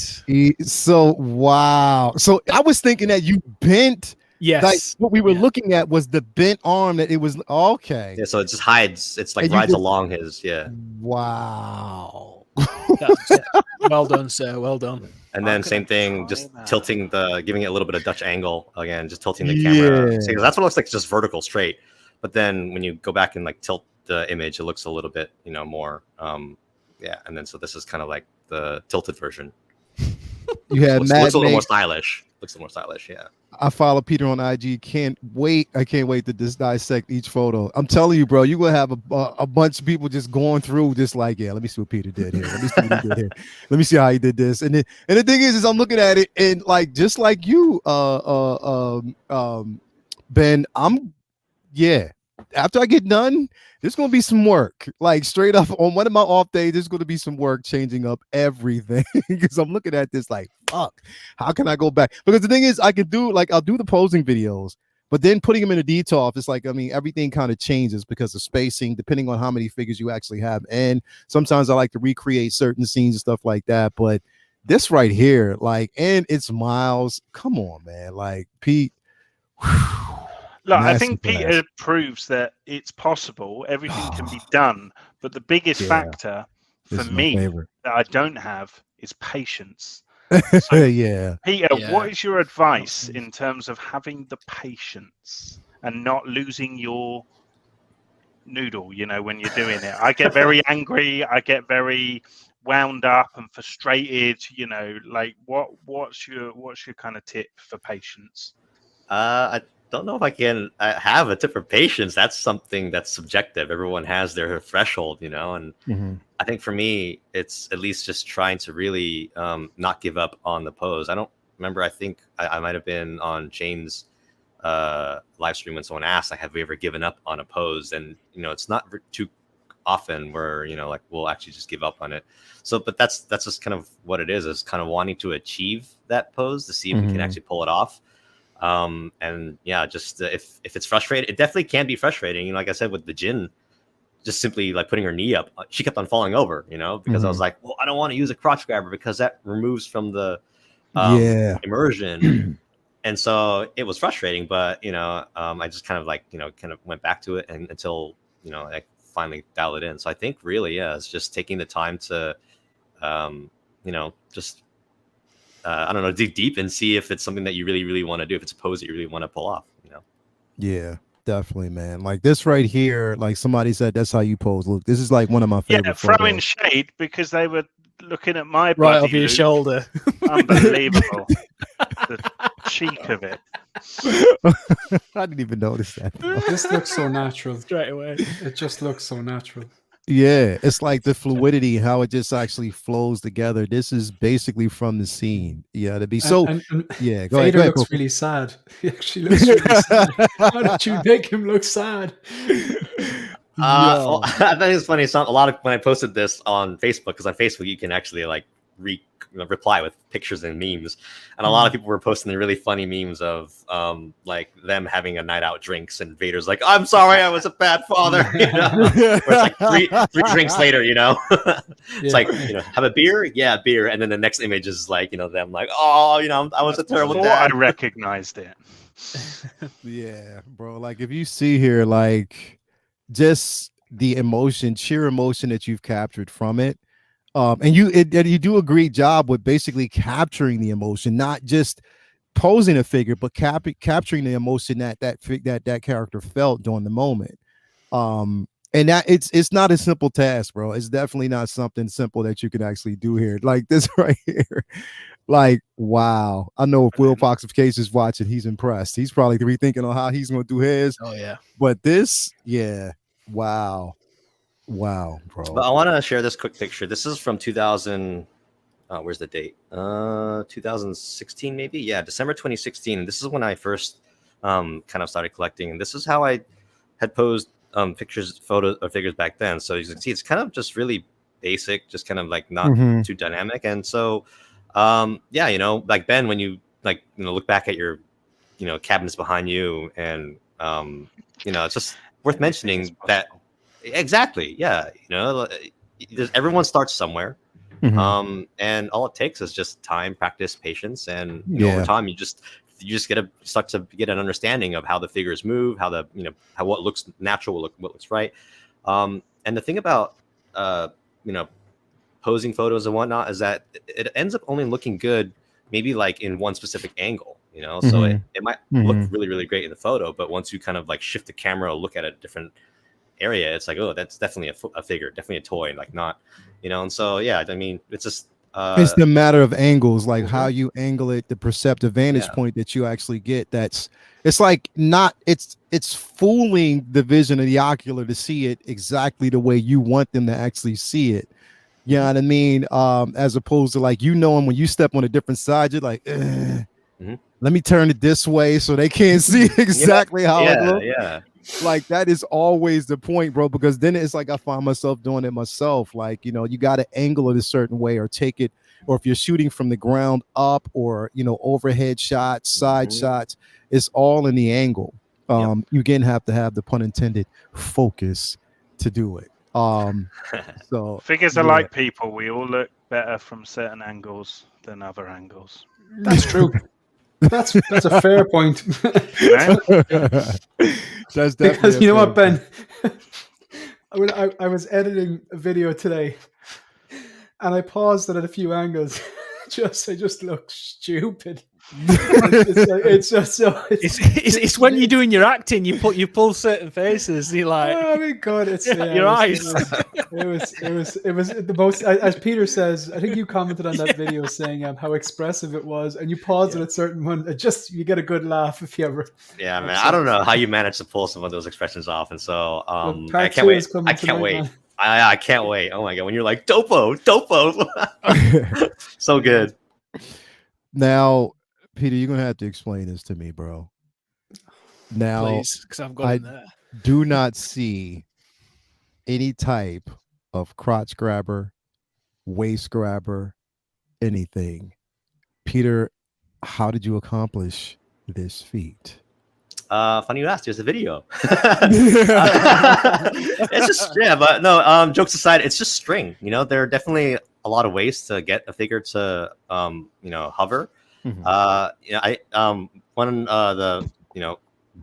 [SPEAKER 1] So I was thinking that you bent.
[SPEAKER 2] Yes.
[SPEAKER 1] Like what we were looking at was the bent arm that it was okay.
[SPEAKER 6] Yeah. So it just hides. It's like rides along his. Yeah.
[SPEAKER 1] Wow.
[SPEAKER 2] Well done, sir. Well done.
[SPEAKER 6] And then same thing, just tilting giving it a little bit of Dutch angle again, just tilting the camera. See, that's what it looks like, just vertical straight. But then when you go back and like tilt the image, it looks a little bit, more, and then so this is kind of like the tilted version.
[SPEAKER 1] You had
[SPEAKER 6] looks a little more stylish. Yeah.
[SPEAKER 1] I follow Peter on IG. I can't wait to dissect each photo. I'm telling you, bro, you will have a bunch of people just going through just like, let me see what Peter did here. Let me see what he did here. Let me see how he did this. And the thing is I'm looking at it and like just like you, Ben, after I get done, there's going to be some work. Like straight up on one of my off days, there's going to be some work changing up everything because I'm looking at this like, fuck, how can I go back? Because the thing is, I'll do the posing videos, but then putting them in a detail, it's like, I mean, everything kind of changes because of spacing, depending on how many figures you actually have. And sometimes I like to recreate certain scenes and stuff like that. But this right here, like, and it's Miles. Come on, man. Like, Pete.
[SPEAKER 3] Look, I think Peter proves that it's possible. Everything can be done. But the biggest factor for me that I don't have is patience. So, Peter, what is your advice in terms of having the patience and not losing your noodle, when you're doing it? I get very angry. I get very wound up and frustrated, like what's your kind of tip for patience?
[SPEAKER 6] I don't know if I have a tip for patience. That's something that's subjective. Everyone has their threshold, and I think for me, it's at least just trying to really not give up on the pose. I don't remember. I think I might have been on Shane's live stream when someone asked, like, have we ever given up on a pose? And, it's not too often where, like, we'll actually just give up on it. So, but that's just kind of what it is kind of wanting to achieve that pose to see if we can actually pull it off. And yeah, just if it's frustrating, it definitely can be frustrating. Like I said, with the Jin, just simply like putting her knee up, she kept on falling over, because I was like, well, I don't want to use a crotch grabber because that removes from the immersion. And so it was frustrating, but I just kind of went back to it until I finally dialed it in. So I think really, it's just taking the time to just I don't know, dig deep and see if it's something that you really, really want to do, if it's a pose that you really want to pull off,
[SPEAKER 1] Yeah, definitely, man. Like this right here, like somebody said, that's how you pose. Look, this is like one of my favorite.
[SPEAKER 3] Yeah, throwing shade because they were looking at my
[SPEAKER 2] right off
[SPEAKER 3] bloody
[SPEAKER 2] your shoulder.
[SPEAKER 3] Unbelievable. The cheek of it.
[SPEAKER 1] I didn't even notice that.
[SPEAKER 4] This looks so natural.
[SPEAKER 2] Straight away.
[SPEAKER 4] It just looks so natural.
[SPEAKER 1] Yeah, it's like the fluidity, how it just actually flows together. This is basically from the scene. Yeah, to be so.
[SPEAKER 4] And
[SPEAKER 1] yeah,
[SPEAKER 4] go ahead. Looks really sad. He actually looks really sad. How did you make him look sad?
[SPEAKER 6] Well, I think it's funny. It's not a lot of when I posted this on Facebook, because on Facebook you can actually like reply with pictures and memes, and a lot of people were posting the really funny memes of like them having a night out drinks, and Vader's like, I'm sorry, I was a bad father, where it's like three drinks later, it's like, have a beer, yeah, beer, and then the next image is like, them like, oh, I was a terrible dad.
[SPEAKER 3] I recognized it.
[SPEAKER 1] Yeah, bro, like if you see here, like just the emotion, sheer emotion that you've captured from it. And you do a great job with basically capturing the emotion, not just posing a figure, but capturing the emotion that character felt during the moment. And that it's not a simple task, bro. It's definitely not something simple that you can actually do here. Like this right here. Like, wow. I know if Will Fox of Case is watching, he's impressed. He's probably rethinking on how he's going to do his.
[SPEAKER 2] Oh, yeah.
[SPEAKER 1] But this, yeah. Wow, bro.
[SPEAKER 6] But I want to share this quick picture. This is from 2000. Where's the date? 2016, maybe. Yeah, December 2016. This is when I first kind of started collecting, and this is how I had posed pictures, photos, or figures back then. So you can see it's kind of just really basic, just kind of like not too dynamic. And so, yeah, like Ben, when you like look back at your cabinets behind you, and it's just worth mentioning that exactly, yeah, everyone starts somewhere, and all it takes is just time, practice, patience, and over time you just start to get an understanding of how the figures move, how how what looks natural, what looks right. And the thing about posing photos and whatnot is that it ends up only looking good maybe like in one specific angle. So it might look really, really great in the photo, but once you kind of like shift the camera, look at a different area, it's like, oh, that's definitely a figure, definitely a toy, like not, and so, yeah, I mean, it's just
[SPEAKER 1] it's the matter of angles, like how you angle it, the perceptive vantage point that you actually get. It's like not, it's fooling the vision of the ocular to see it exactly the way you want them to actually see it. You know what I mean? As opposed to like, when you step on a different side, you're like, let me turn it this way so they can't see exactly how it looks.
[SPEAKER 6] Yeah.
[SPEAKER 1] Like that is always the point, bro, because then it's like I find myself doing it myself. Like, you got to angle it a certain way or take it, or if you're shooting from the ground up or, overhead shots, side shots, it's all in the angle. You again have to have the pun intended focus to do it. So
[SPEAKER 3] figures are like people. We all look better from certain angles than other angles.
[SPEAKER 4] That's true. That's a fair point.
[SPEAKER 1] That's definitely
[SPEAKER 4] because you know what, Ben? I was editing a video today, and I paused it at a few angles. I just look stupid. It's just so.
[SPEAKER 2] It's when you're doing your acting, you pull certain faces. You're like,
[SPEAKER 4] Oh my god, it's
[SPEAKER 2] your eyes.
[SPEAKER 4] It was the most. As Peter says, I think you commented on that video saying how expressive it was, and you paused it at certain one. You get a good laugh if you ever.
[SPEAKER 6] Yeah, man. I don't know how you managed to pull some of those expressions off, and so
[SPEAKER 4] Look,
[SPEAKER 6] I
[SPEAKER 4] part
[SPEAKER 6] can't
[SPEAKER 4] two
[SPEAKER 6] wait.
[SPEAKER 4] is coming
[SPEAKER 6] I can't
[SPEAKER 4] tonight,
[SPEAKER 6] wait.
[SPEAKER 4] man.
[SPEAKER 6] I can't wait. Oh my god, when you're like dopo, so good.
[SPEAKER 1] Now, Peter, you're gonna have to explain this to me, bro. Now,
[SPEAKER 2] please, because I've got in there.
[SPEAKER 1] do not see any type of crotch grabber, waist grabber, anything. Peter, how did you accomplish this feat?
[SPEAKER 6] Funny you asked. There's a video. It's just but no. Jokes aside, it's just string. You know, there are definitely a lot of ways to get a figure to hover.
[SPEAKER 1] Mm-hmm.
[SPEAKER 6] One of the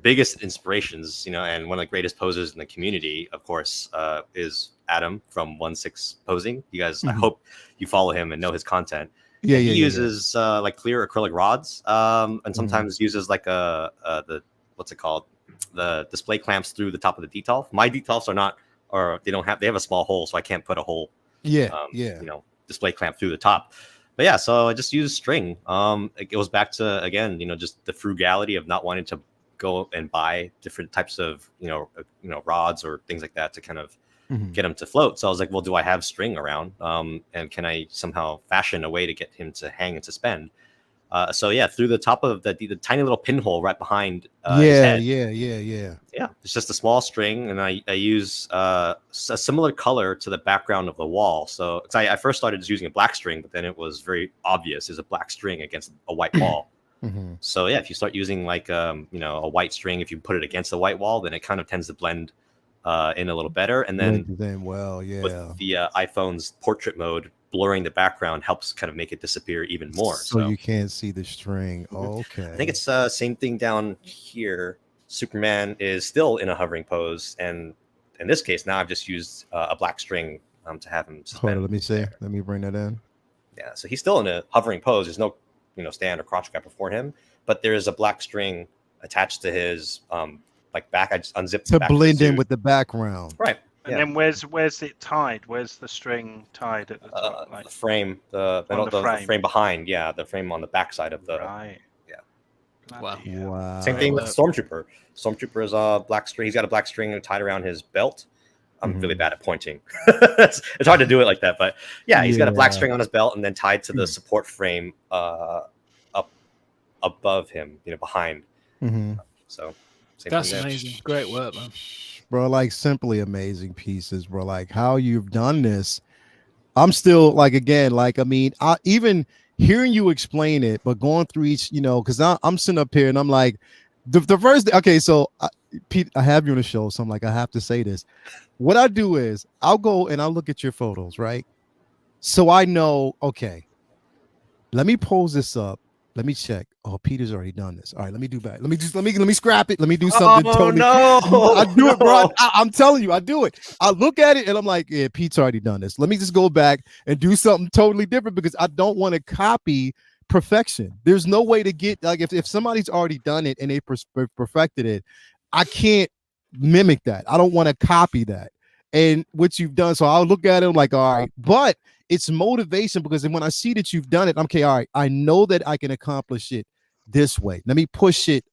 [SPEAKER 6] biggest inspirations, and one of the greatest posers in the community, of course, is Adam from 1/6 Posing. You guys, I hope you follow him and know his content.
[SPEAKER 1] Yeah,
[SPEAKER 6] he uses like clear acrylic rods, and sometimes uses like the what's it called, the display clamps through the top of the detolf. My detolfs are not, or they have a small hole, so I can't put a whole display clamp through the top. But yeah, so I just use string. It goes back to, again, just the frugality of not wanting to go and buy different types of rods or things like that to kind of get him to float. So I was like, well, do I have string around? And can I somehow fashion a way to get him to hang and suspend? So yeah, through the top of the tiny little pinhole right behind his head. Yeah. It's just a small string, and I use a similar color to the background of the wall. So 'cause I first started just using a black string, but then it was very obvious as a black string against a white wall. So yeah, if you start using like a white string, if you put it against the white wall, then it kind of tends to blend in a little better. And then with the iPhone's portrait mode, blurring the background helps kind of make it disappear even more.
[SPEAKER 1] So you can't see the string. Okay.
[SPEAKER 6] I think it's the same thing down here. Superman is still in a hovering pose, and in this case, now I've just used a black string to have him suspend.
[SPEAKER 1] Hold on, let me see. Let me bring that in.
[SPEAKER 6] Yeah, so he's still in a hovering pose. There's no stand or crotch grabber for him, but there is a black string attached to his back. I just unzipped
[SPEAKER 1] to blend in with the background.
[SPEAKER 6] Right.
[SPEAKER 3] And then where's it tied? Where's the string tied at the top?
[SPEAKER 6] The frame, the frame behind. Yeah, the frame on the back side of the.
[SPEAKER 3] Right.
[SPEAKER 6] Yeah.
[SPEAKER 2] Wow.
[SPEAKER 6] Same thing with Stormtrooper. Stormtrooper is a black string. He's got a black string tied around his belt. I'm really bad at pointing. It's hard to do it like that, but yeah, he's got a black string on his belt and then tied to the support frame up above him, behind. So
[SPEAKER 2] that's amazing. Great work, man.
[SPEAKER 1] Bro, like simply amazing pieces, bro. Like how you've done this. I'm still like, again, like, I mean, even hearing you explain it, but going through each, because I'm sitting up here and I'm like, the first, okay, so Pete, I have you on the show, so I'm like, I have to say this. What I do is I'll go and I'll look at your photos, right? So I know, okay, let me pose this up. Let me check. Oh, Peter's already done this. All right, let me do back. Let me scrap it. Let me do something totally.
[SPEAKER 6] No.
[SPEAKER 1] I do it, bro. I'm telling you, I do it. I look at it and I'm like, yeah, Pete's already done this. Let me just go back and do something totally different because I don't want to copy perfection. There's no way to get, like, if somebody's already done it and they perfected it, I can't mimic that. I don't want to copy that. And what you've done, so I'll look at it like, all right, but it's motivation because when I see that you've done it, I'm okay, all right, I know that I can accomplish it this way. Let me push it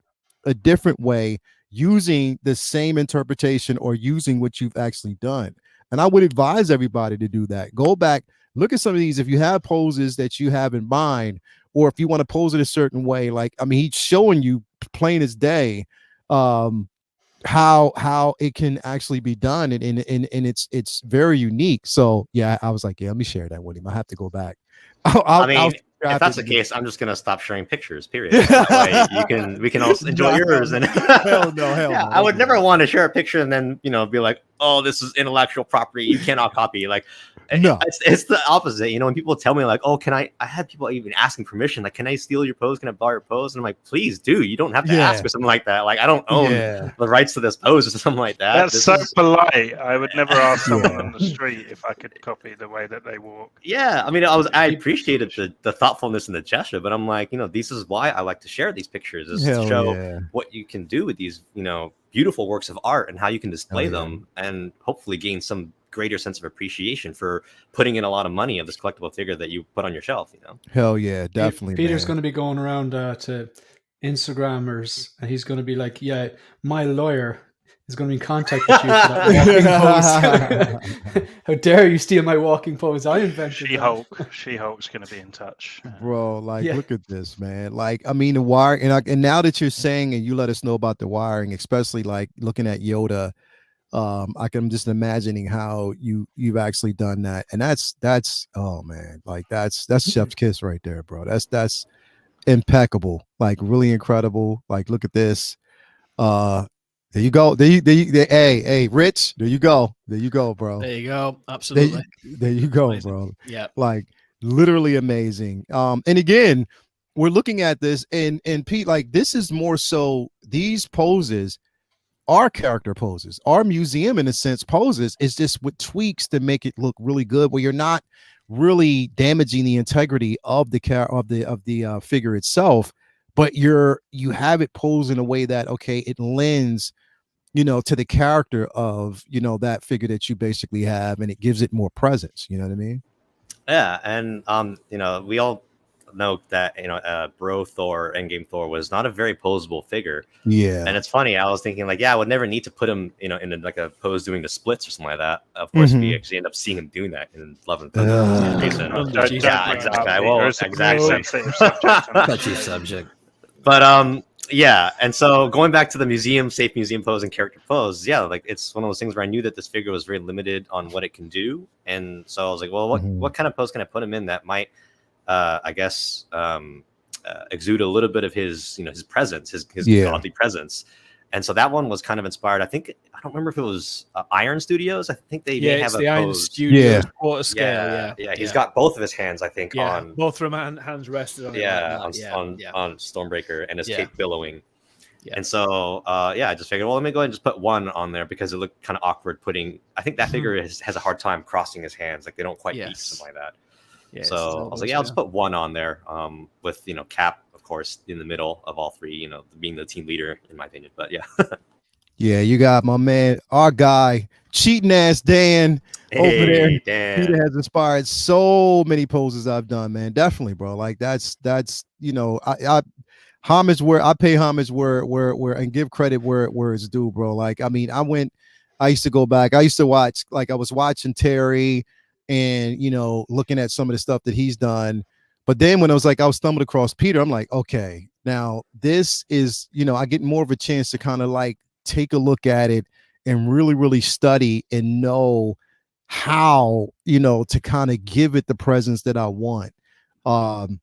[SPEAKER 1] a different way using the same interpretation or using what you've actually done. And I would advise everybody to do that. Go back, look at some of these. If you have poses that you have in mind, or if you want to pose it a certain way, like, I mean, he's showing you plain as day how it can actually be done, and it's very unique. So yeah, I was like, yeah, let me share that with him. I have to go back.
[SPEAKER 6] If that's the case, I'm just gonna stop sharing pictures. Period. That way we can also enjoy yours. And
[SPEAKER 1] hell no.
[SPEAKER 6] I would never want to share a picture and then be like, oh, this is intellectual property, you cannot copy. Like,
[SPEAKER 1] No.
[SPEAKER 6] it's the opposite. You know, when people tell me like, oh, can I had people even asking permission, like, can I steal your pose? Can I borrow your pose? And I'm like, please do. You don't have to ask or something like that. Like, I don't own the rights to this pose or something like that.
[SPEAKER 3] That's so polite. I would never ask someone on the street if I could copy the way that they walk.
[SPEAKER 6] Yeah, I mean, I appreciated the thoughtfulness and the gesture, but I'm like, you know, this is why I like to share these pictures, is to show what you can do with these, you know, beautiful works of art and how you can display them, and hopefully gain some greater sense of appreciation for putting in a lot of money of this collectible figure that you put on your shelf, you know.
[SPEAKER 1] Hell yeah, definitely.
[SPEAKER 4] Peter's going to be going around to Instagrammers, and he's going to be like, yeah, my lawyer is going to be in contact with you for that walking pose. How dare you steal my walking pose? I invented
[SPEAKER 3] She-Hulk's going to be in touch.
[SPEAKER 1] Bro, like, look at this, man. Like, I mean, the wire, and now that you're saying, and you let us know about the wiring, especially like looking at Yoda, I can just imagining how you've actually done that. And that's oh man, like that's chef's kiss right there, bro. That's impeccable, like really incredible. Like, look at this. There you go. Hey, Rich. There you go, bro.
[SPEAKER 2] There you go. Absolutely.
[SPEAKER 1] There you go,
[SPEAKER 2] amazing.
[SPEAKER 1] bro.
[SPEAKER 2] Yeah.
[SPEAKER 1] Like, literally amazing. And again, we're looking at this, and Pete, like, this is more so these poses are character poses. Our museum, in a sense, poses is just with tweaks to make it look really good, where you're not really damaging the integrity of the figure itself, but you have it posed in a way that, okay, it lends, you know, to the character of, you know, that figure that you basically have, and it gives it more presence. You know what I mean?
[SPEAKER 6] Yeah, and you know, we all know that, you know, Bro Thor, Endgame Thor, was not a very posable figure.
[SPEAKER 1] Yeah,
[SPEAKER 6] and it's funny. I was thinking like, yeah, I would never need to put him, you know, in like a pose doing the splits or something like that. Of course, we actually end up seeing him doing that in Love and Thunder. Yeah, exactly. Well, exactly.
[SPEAKER 5] Touchy subject.
[SPEAKER 6] But yeah, and so going back to the safe museum pose and character pose, yeah, like it's one of those things where I knew that this figure was very limited on what it can do, and so I was like, well, what kind of pose can I put him in that might, I guess, exude a little bit of his, you know, his presence, his godly presence. And so that one was kind of inspired. I think, I don't remember if it was Iron Studios. I think they may have a
[SPEAKER 2] the
[SPEAKER 6] pose.
[SPEAKER 2] Iron Studios quarter scale.
[SPEAKER 6] Yeah. He's got both of his hands, I think, on
[SPEAKER 2] both from hands rested on
[SPEAKER 6] on Stormbreaker, and his cape billowing.
[SPEAKER 2] Yeah.
[SPEAKER 6] And so I just figured, well, let me go ahead and just put one on there, because it looked kind of awkward putting. I think that figure has a hard time crossing his hands, like they don't quite meet, something like that. So I was like, I'll just put one on there, with, you know, Cap, of course, in the middle of all three, you know, being the team leader, in my opinion. But yeah.
[SPEAKER 1] Yeah, you got my man, our guy, cheating ass Dan over there.
[SPEAKER 6] Dan.
[SPEAKER 1] Peter has inspired so many poses I've done, man. Definitely, bro. Like that's you know, I homage where I pay homage where and give credit where it's due, bro. Like, I mean, I used to go back. I used to watch, like, I was watching Terry and, you know, looking at some of the stuff that he's done. But then when I was stumbled across Peter, I'm like, okay, now this is, you know, I get more of a chance to kind of like take a look at it and really, really study and know how, you know, to kind of give it the presence that I want. And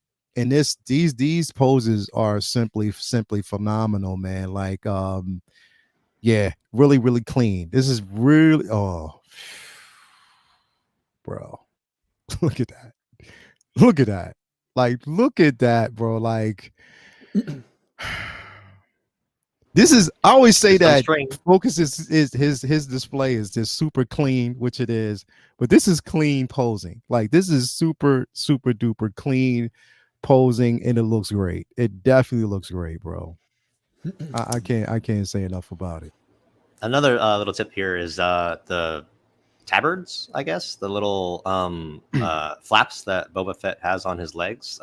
[SPEAKER 1] these poses are simply phenomenal, man. Like, yeah, really, really clean. This is really, oh, bro, look at that. Look at that. Like, look at that, bro. Like, this is, I always say that Focus is his display is just super clean, which it is, but this is clean posing. Like, this is super, super duper clean posing, and it looks great. It definitely looks great, bro. I can't say enough about it.
[SPEAKER 6] Another little tip here is the tabards, I guess, the little flaps that Boba Fett has on his legs.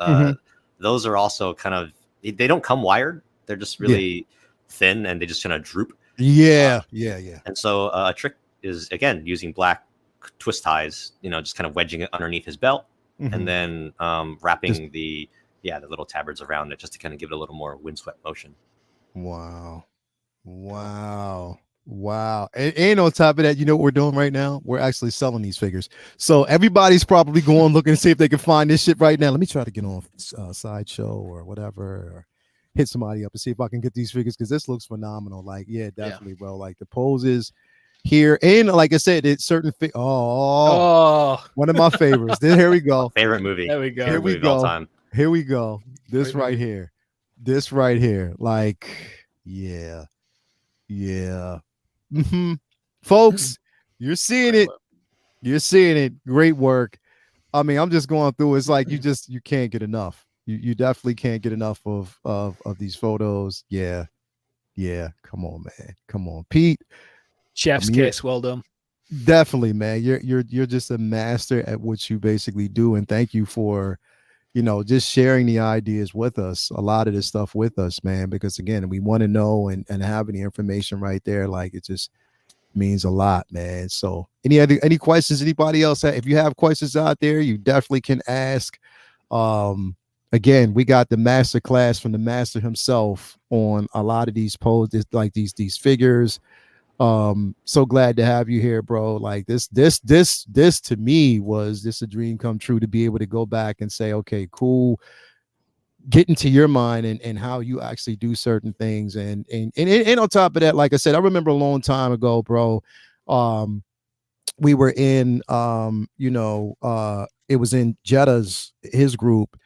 [SPEAKER 6] Those are also kind of, they don't come wired. They're just really thin, and they just kind of droop.
[SPEAKER 1] Yeah.
[SPEAKER 6] And so a trick is, again, using black twist ties, you know, just kind of wedging it underneath his belt, and then wrapping the little tabards around it, just to kind of give it a little more windswept motion.
[SPEAKER 1] Wow. And on top of that, you know what we're doing right now? We're actually selling these figures. So everybody's probably going looking to see if they can find this shit right now. Let me try to get on Sideshow or whatever, or hit somebody up and see if I can get these figures, because this looks phenomenal. Like, yeah, definitely, bro. Like, the poses, here. And like I said, it's certain one of my favorites. Here we go.
[SPEAKER 6] Favorite movie.
[SPEAKER 2] There we go.
[SPEAKER 1] Here
[SPEAKER 6] Favorite
[SPEAKER 1] we
[SPEAKER 6] movie of all
[SPEAKER 1] go.
[SPEAKER 6] time.
[SPEAKER 1] Here we go. This
[SPEAKER 2] Great
[SPEAKER 1] right
[SPEAKER 2] movie.
[SPEAKER 1] here. This right here. Like, yeah. Folks, you're seeing
[SPEAKER 2] Great
[SPEAKER 1] it.
[SPEAKER 2] work.
[SPEAKER 1] You're seeing it. Great work. I mean, I'm just going through. It's like you can't get enough. You definitely can't get enough of these photos. Yeah. Come on, man. Come on, Pete.
[SPEAKER 2] Chef's kiss. Well done.
[SPEAKER 1] Definitely, man. You're just a master at what you basically do, and thank you for, just sharing the ideas with us, a lot of this stuff with us, man. Because again, we want to know and having the information right there, like it just means a lot, man. So any questions anybody else have? If you have questions out there, you definitely can ask. Again, we got the master class from the master himself on a lot of these poses, like these figures. So glad to have you here, bro. Like this to me was this a dream come true, to be able to go back and say, okay, cool, get into your mind and how you actually do certain things. And on top of that, like I said, I remember a long time ago, bro, we were in it was in his group,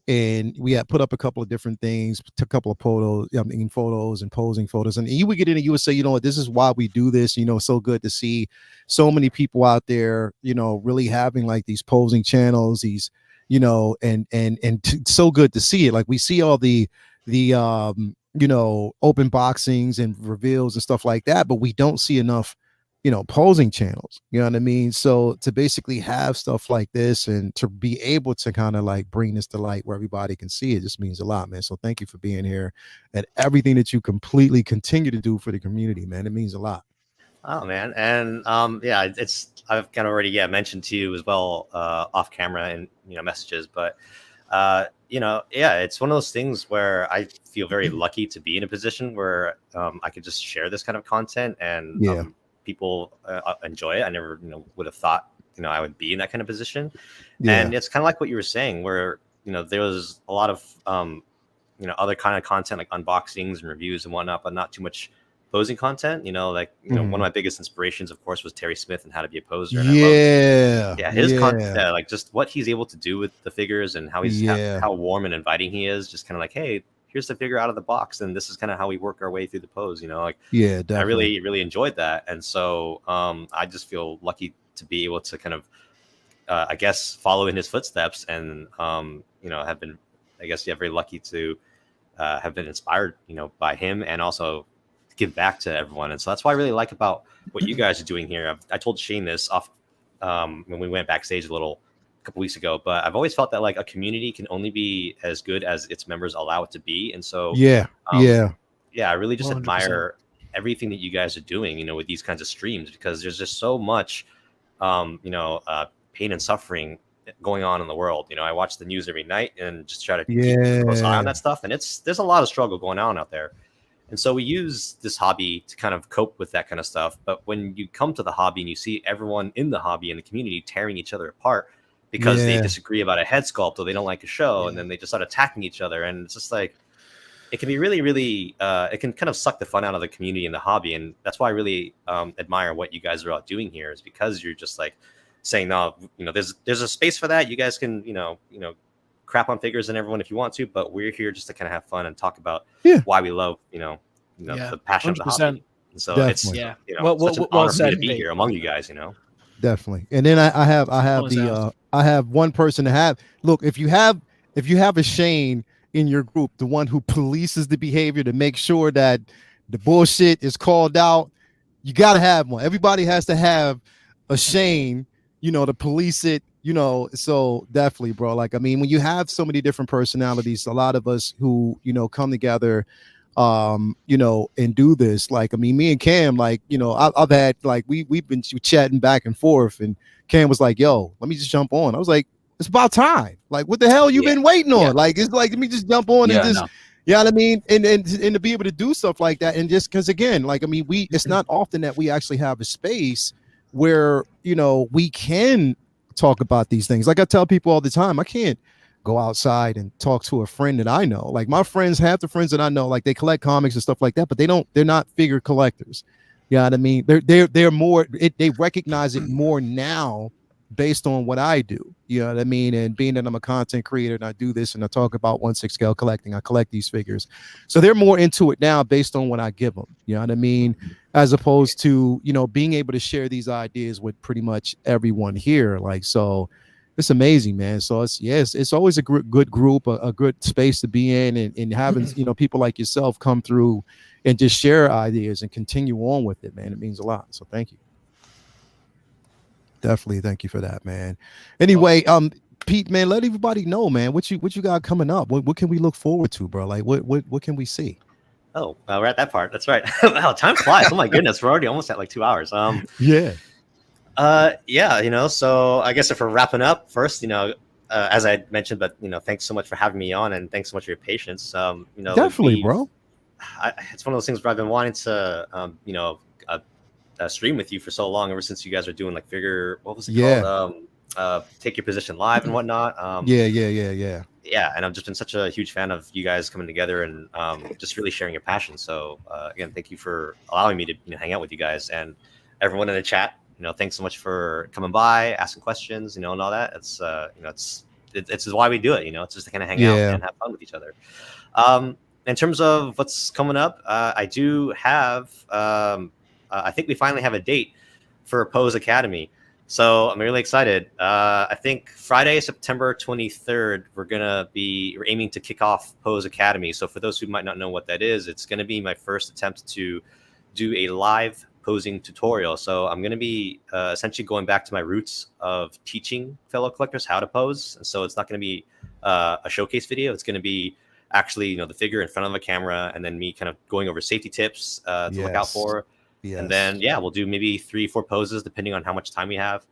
[SPEAKER 1] and we had put up a couple of different things, took a couple of photos and posing photos. And you would get in and you would say, you know what, this is why we do this. So good to see so many people out there, really having like these posing channels, these, so good to see it. Like we see all the open boxings and reveals and stuff like that, but we don't see enough posing channels, you know what I mean? So to basically have stuff like this and to be able to kind of like bring this to light where everybody can see it just means a lot, man. So thank you for being here and everything that you completely continue to do for the community, man. It means a lot.
[SPEAKER 6] Oh man. And I've kind of already mentioned to you as well off camera and messages, but it's one of those things where I feel very lucky to be in a position where I could just share this kind of content and people enjoy it. I never would have thought I would be in that kind of position. And it's kind of like what you were saying, where there was a lot of other kind of content like unboxings and reviews and whatnot, but not too much posing content. One of my biggest inspirations, of course, was Terry Smith and How to Be a Poser. And his content, like just what he's able to do with the figures and how he's how warm and inviting he is. Just kind of like, hey, here's the figure out of the box, and this is kind of how we work our way through the pose.
[SPEAKER 1] Definitely.
[SPEAKER 6] I really enjoyed that, and so I just feel lucky to be able to kind of I guess follow in his footsteps, and have been very lucky to have been inspired by him, and also give back to everyone. And so that's what I really like about what you guys are doing here. I told Shane this off when we went backstage a couple weeks ago, but I've always felt that like a community can only be as good as its members allow it to be. And so I really just 100%. Admire everything that you guys are doing with these kinds of streams, because there's just so much pain and suffering going on in the world. I watch the news every night and just try to keep a close eye on that stuff, and there's a lot of struggle going on out there. And so we use this hobby to kind of cope with that kind of stuff. But when you come to the hobby and you see everyone in the hobby and the community tearing each other apart because they disagree about a head sculpt or they don't like a show, and then they just start attacking each other. And it's just like, it can be really, really, it can kind of suck the fun out of the community and the hobby. And that's why I really admire what you guys are out doing here, is because you're just like saying, no, there's a space for that. You guys can, crap on figures and everyone if you want to, but we're here just to kind of have fun and talk about why we love, the passion 100%. Of the hobby. And so definitely. It's such an honor for me to be here among you guys,
[SPEAKER 1] Definitely. And then I have one person to have. Look, if you have a Shane in your group, the one who polices the behavior to make sure that the bullshit is called out, you got to have one. Everybody has to have a Shane, to police it, so definitely, bro. Like, I mean, when you have so many different personalities, a lot of us who, come together, and do this, like, I mean, me and Cam, like, I've had, like, we've been chatting back and forth, and Cam was like, yo, let me just jump on. I was like, it's about time. Like, what the hell you been waiting on? Like, it's like, let me just jump on and just, you know what I mean? And to be able to do stuff like that. And just because, again, like, I mean, it's not often that we actually have a space where, we can talk about these things. Like I tell people all the time, I can't go outside and talk to a friend that I know. Like my friends, half the friends that I know, like they collect comics and stuff like that, but they're not figure collectors. You know what I mean? They're more. They recognize it more now based on what I do. You know what I mean? And being that I'm a content creator and I do this and I talk about 1/6 scale collecting, I collect these figures, so they're more into it now based on what I give them. You know what I mean? As opposed to being able to share these ideas with pretty much everyone here. Like so. It's amazing, man. So it's always a good group, a good space to be in, and having people like yourself come through and just share ideas and continue on with it, man. It means a lot. So thank you. Definitely thank you for that, man. Anyway, Pete, man, let everybody know, man, what you got coming up. What can we look forward to, bro? Like what can we see?
[SPEAKER 6] Oh, we're at that part. That's right. Wow, time flies. Oh my goodness, we're already almost at like 2 hours.
[SPEAKER 1] Yeah.
[SPEAKER 6] Yeah, so I guess if we're wrapping up first, as I mentioned, but thanks so much for having me on, and thanks so much for your patience.
[SPEAKER 1] Definitely, bro.
[SPEAKER 6] It's one of those things where I've been wanting to, stream with you for so long, ever since you guys are doing like figure, what was it called? Take Your Position Live and whatnot. Yeah, and I've just been such a huge fan of you guys coming together and just really sharing your passion. So again, thank you for allowing me to hang out with you guys, and everyone in the chat. Thanks so much for coming by, asking questions, and all that. It's why we do it. It's just to kind of hang out and have fun with each other. In terms of what's coming up, I do have. I think we finally have a date for Pose Academy, so I'm really excited. I think Friday, September 23rd, we're aiming to kick off Pose Academy. So for those who might not know what that is, it's going to be my first attempt to do a live posing tutorial. So I'm going to be essentially going back to my roots of teaching fellow collectors how to pose. And so it's not going to be a showcase video. It's going to be actually, the figure in front of a camera, and then me kind of going over safety tips to look out for. Yes. And then, we'll do maybe 3-4 poses depending on how much time we have.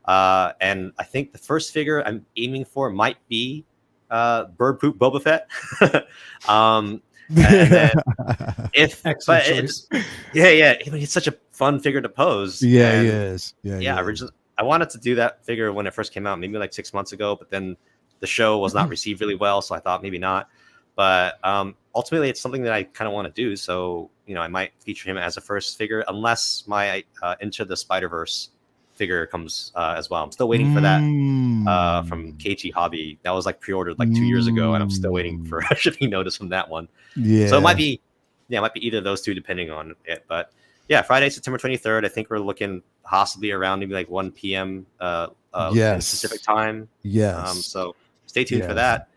[SPEAKER 6] And I think the first figure I'm aiming for might be Bird Poop Boba Fett. And then it's such a fun figure to pose. Originally I wanted to do that figure when it first came out, maybe like 6 months ago, but then the show was not received really well, so I thought maybe not. But ultimately it's something that I kind of want to do, so I might feature him as a first figure, unless my Into the Spider-Verse figure comes as well. I'm still waiting for that from KG Hobby. That was like pre-ordered like 2 years ago, and I'm still waiting for a shipping notice from that one. So it might be either of those two depending on it. But Friday, September 23rd, I think we're looking possibly around maybe like 1 p.m. Pacific time. So stay tuned for that.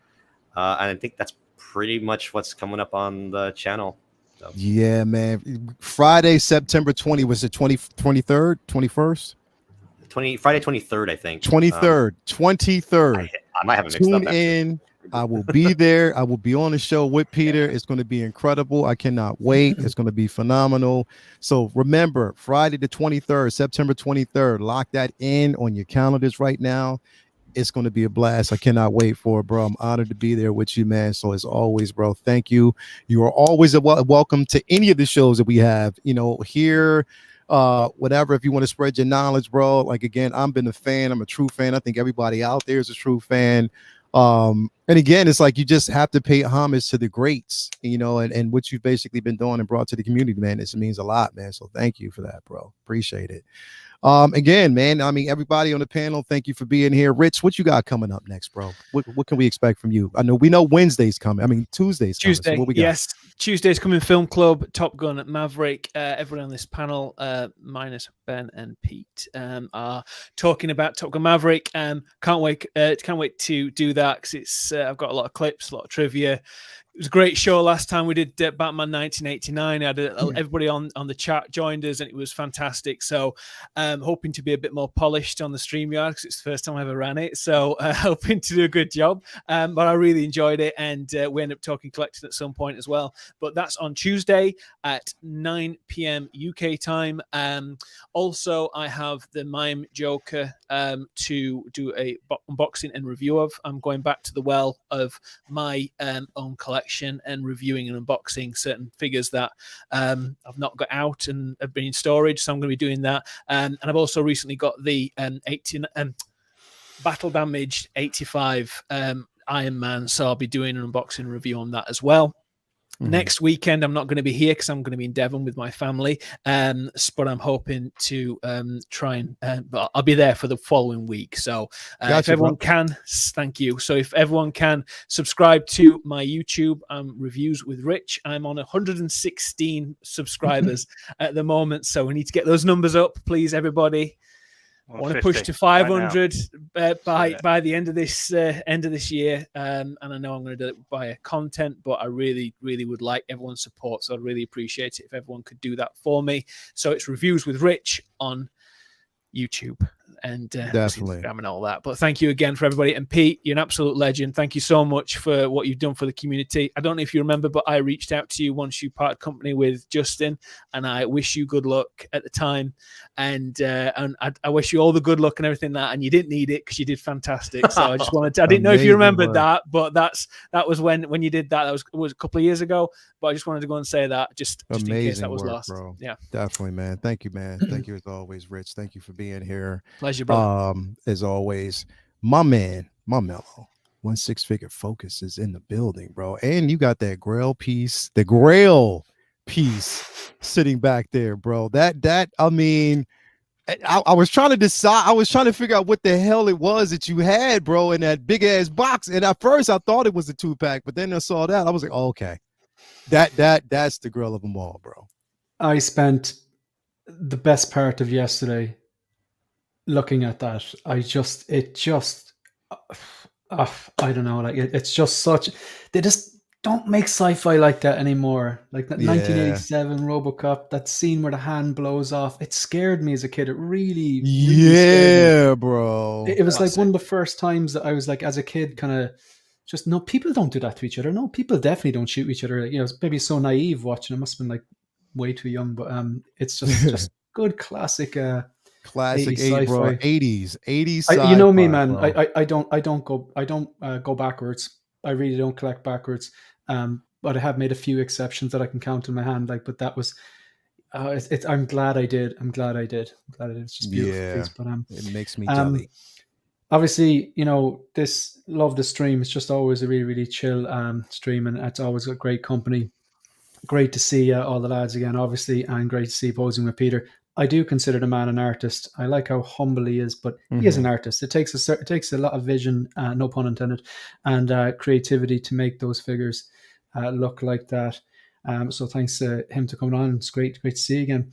[SPEAKER 6] And I think that's pretty much what's coming up on the channel. So.
[SPEAKER 1] Yeah, man. Friday, September 20, was it 23rd, 21st?
[SPEAKER 6] Friday 23rd, I think.
[SPEAKER 1] 23rd.
[SPEAKER 6] I might have it mixed up.
[SPEAKER 1] Tune in. I will be there. I will be on the show with Peter. It's going to be incredible. I cannot wait. It's going to be phenomenal. So remember, Friday the 23rd, September 23rd. Lock that in on your calendars right now. It's going to be a blast. I cannot wait for it, bro. I'm honored to be there with you, man. So as always, bro, thank you. You are always welcome to any of the shows that we have, here, whatever. If you want to spread your knowledge, bro, like, again, I've been a fan. I'm a true fan. I think everybody out there is a true fan. And again, it's like you just have to pay homage to the greats, and what you've basically been doing and brought to the community, man. This means a lot, man. So thank you for that, bro. Appreciate it. Again, man, I mean, everybody on the panel, thank you for being here. Rich, what you got coming up next, bro? What can we expect from you? We know Wednesday's coming. I mean, Tuesday.
[SPEAKER 2] So
[SPEAKER 1] what we got?
[SPEAKER 2] Yes, Tuesday's coming. Film Club, Top Gun, Maverick. Everyone on this panel, minus Ben and Pete, are talking about Top Gun Maverick. Can't wait to do that, because it's I've got a lot of clips, a lot of trivia. It was a great show last time we did Batman 1989. I had everybody on the chat joined us, and it was fantastic. So hoping to be a bit more polished on the StreamYard, because it's the first time I ever ran it. So hoping to do a good job. But I really enjoyed it, and we end up talking collecting at some point as well. But that's on Tuesday at 9 p.m. UK time. Also, I have the Mime Joker to do a unboxing and review of. I'm going back to the well of my own collection and reviewing and unboxing certain figures that I've not got out and have been in storage, so I'm going to be doing that. And I've also recently got the Battle Damaged 85 Iron Man, so I'll be doing an unboxing review on that as well. Next weekend, I'm not going to be here because I'm going to be in Devon with my family. But I'm hoping to try and I'll be there for the following week. So if everyone can, thank you. So if everyone can subscribe to my YouTube reviews with Rich, I'm on 116 subscribers at the moment. So we need to get those numbers up, please, everybody. I want to push to 500 by the end of this year, and I know I'm going to do it via content, but I really, really would like everyone's support. So I'd really appreciate it if everyone could do that for me. So it's Reviews with Rich on YouTube and Instagram and all that. But thank you again for everybody. And Pete, you're an absolute legend. Thank you so much for what you've done for the community. I don't know if you remember, but I reached out to you once you parted company with Justin, and I wish you good luck at the time. And I wish you all the good luck and everything and you didn't need it because you did fantastic. So I just wanted to, I didn't know if you remembered that, but that was when you did that. That was a couple of years ago, but I just wanted to go and say that just in case that was lost.
[SPEAKER 1] Bro.
[SPEAKER 2] Yeah,
[SPEAKER 1] definitely, man. Thank you, man. Thank you as always, Rich. Thank you for being here.
[SPEAKER 2] Pleasure, brother.
[SPEAKER 1] As always, my man, my mellow 16-figure focus is in the building, bro. And you got that grail piece sitting back there, bro. I mean, I was trying to decide. I was trying to figure out what the hell it was that you had, bro, in that big ass box. And at first I thought it was a 2-pack, but then I saw that. I was like, oh, okay, that's the grill of them all, bro.
[SPEAKER 4] I spent the best part of yesterday looking at that. I don't know, like it's just such, they just don't make sci-fi like that anymore. Like that 1987 RoboCop, that scene where the hand blows off, it scared me as a kid. It really
[SPEAKER 1] yeah, bro.
[SPEAKER 4] It was like one of the first times that I was like, as a kid, kind of just, no, people don't do that to each other. No, people definitely don't shoot each other. Like, you know, it's maybe so naive watching. I must have been like way too young, but it's just good classic
[SPEAKER 1] 80s
[SPEAKER 4] you know me, man. I don't go backwards. I really don't collect backwards. But I have made a few exceptions that I can count in my hand. Like, but that was I'm glad I did. It's just beautiful.
[SPEAKER 1] Yeah,
[SPEAKER 4] piece, but
[SPEAKER 1] it makes me jelly.
[SPEAKER 4] Obviously, you know, love the stream. It's just always a really, really chill stream, and it's always a great company. Great to see all the lads again, obviously, and great to see posing with Peter. I do consider the man an artist. I like how humble he is, but he is an artist. It takes a lot of vision, no pun intended, and creativity to make those figures look like that. So thanks to him to coming on. It's great to see you again.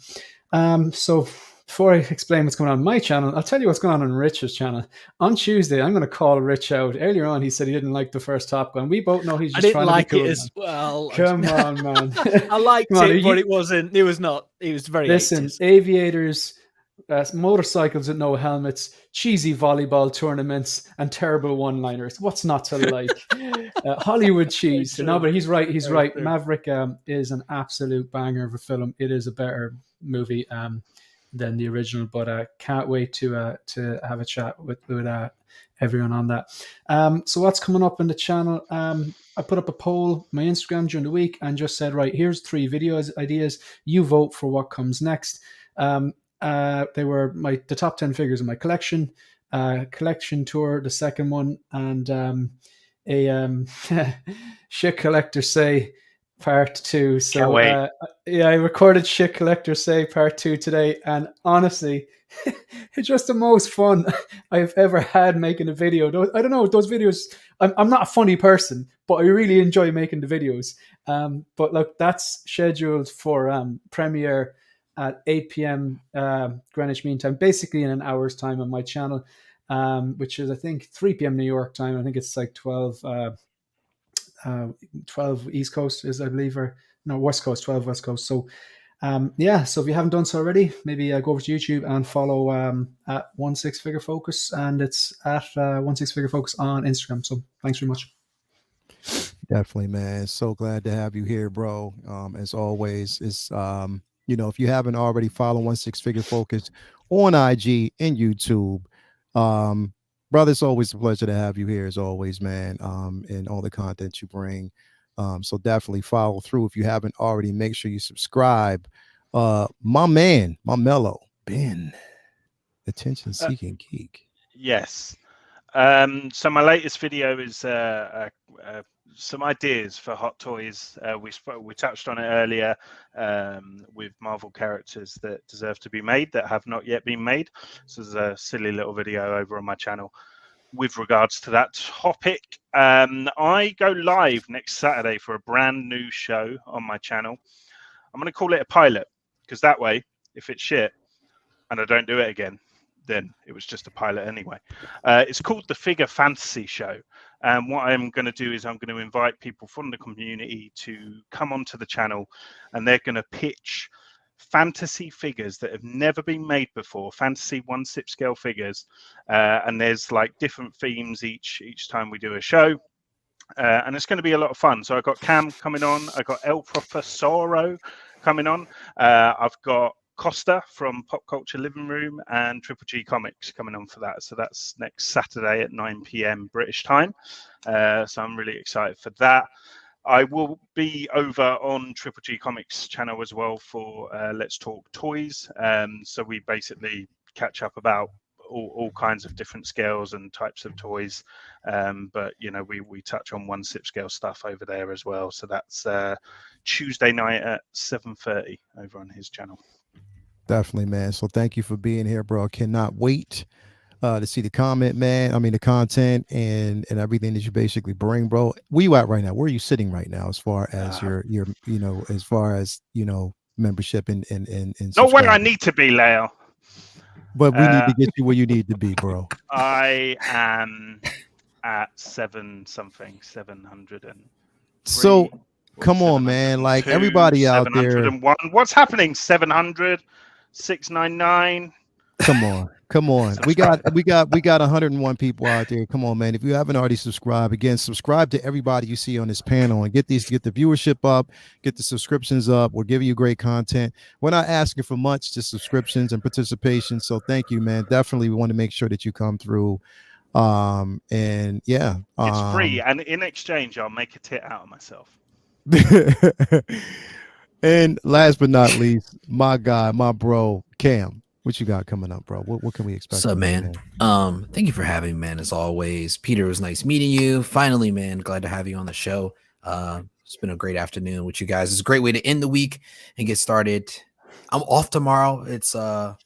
[SPEAKER 4] So before I explain what's going on my channel, I'll tell you what's going on Rich's channel. On Tuesday, I'm going to call Rich out. Earlier on, he said he didn't like the first Top Gun. We both know he's just trying to be cool.
[SPEAKER 2] I didn't like it as well.
[SPEAKER 4] Come on, man.
[SPEAKER 2] I liked it, but it wasn't. It was not. It was very.
[SPEAKER 4] Listen, 80s. Aviators, motorcycles with no helmets, cheesy volleyball tournaments, and terrible one-liners. What's not to like? Hollywood cheese. No, but he's right. He's right. Maverick is an absolute banger of a film. It is a better movie than the original, but can't wait to have a chat with everyone on that. So what's coming up in the channel? I put up a poll, my Instagram during the week, and just said, right, here's 3 video ideas. You vote for what comes next. They were the top 10 figures in my collection tour, the second one, and a shit collector say part 2. So I recorded Shit Collector Say part 2 today, and honestly, it's just the most fun I've ever had making a video. I don't know, those videos, I'm not a funny person, but I really enjoy making the videos. But look, that's scheduled for premiere at 8 p.m. Greenwich Mean Time, basically in an hour's time on my channel, which is I think 3 p.m. New York time. I think it's like 12 East Coast is, I believe, or no, West Coast, 12 West Coast. So so if you haven't done so already, maybe go over to YouTube and follow at 16-figure focus, and it's at 16-figure focus on Instagram. So thanks very much.
[SPEAKER 1] Definitely, man. So glad to have you here, bro. As always, it's if you haven't already, follow 16-figure focus on IG and YouTube. Brother, it's always a pleasure to have you here as always, man, and all the content you bring. So definitely follow through. If you haven't already, make sure you subscribe. My man, my mellow, Ben, attention-seeking geek.
[SPEAKER 3] Yes. So my latest video is some ideas for hot toys. We touched on it earlier with Marvel characters that deserve to be made that have not yet been made. So there's a silly little video over on my channel with regards to that topic. I go live next Saturday for a brand new show on my channel. I'm going to call it a pilot, because that way, if it's shit and I don't do it again, then it was just a pilot anyway. It's called the Figure Fantasy Show. And what I'm going to do is I'm going to invite people from the community to come onto the channel, and they're going to pitch fantasy figures that have never been made before, fantasy 1/6 scale figures. And there's like different themes each time we do a show. And it's going to be a lot of fun. So I've got Cam coming on. I've got El Professoro coming on. I've got Costa from Pop Culture Living Room and Triple G Comics coming on for that. So that's next Saturday at 9 p.m. British time. So I'm really excited for that. I will be over on Triple G Comics channel as well for Let's Talk Toys. So we basically catch up about all kinds of different scales and types of toys. But, you know, we touch on 1/6 scale stuff over there as well. So that's Tuesday night at 7:30 over on his channel.
[SPEAKER 1] Definitely, man. So thank you for being here, bro. Cannot wait to see the comment, man. I mean, the content and everything that you basically bring, bro. Where you at right now? Where are you sitting right now as far as your you know, as far as, you know, membership and
[SPEAKER 3] not where I need to be, Leo.
[SPEAKER 1] But we need to get you where you need to be, bro.
[SPEAKER 3] I am at 700 and
[SPEAKER 1] so come on, man. Like everybody out there.
[SPEAKER 3] What's happening? 700, 699.
[SPEAKER 1] Come on. We got 101 people out there. Come on, man. If you haven't already subscribed, again, subscribe to everybody you see on this panel and get the viewership up, get the subscriptions up. We're giving you great content. We're not asking for much, just subscriptions and participation. So thank you, man. Definitely we want to make sure that you come through. And yeah.
[SPEAKER 3] It's free, and in exchange, I'll make a tit out of myself.
[SPEAKER 1] And last but not least, my guy, my bro, Cam. What you got coming up, bro? What can we expect?
[SPEAKER 5] What's up, man? Thank you for having me, man. As always, Peter, it was nice meeting you. Finally, man, glad to have you on the show. It's been a great afternoon with you guys. It's a great way to end the week and get started. I'm off tomorrow. It's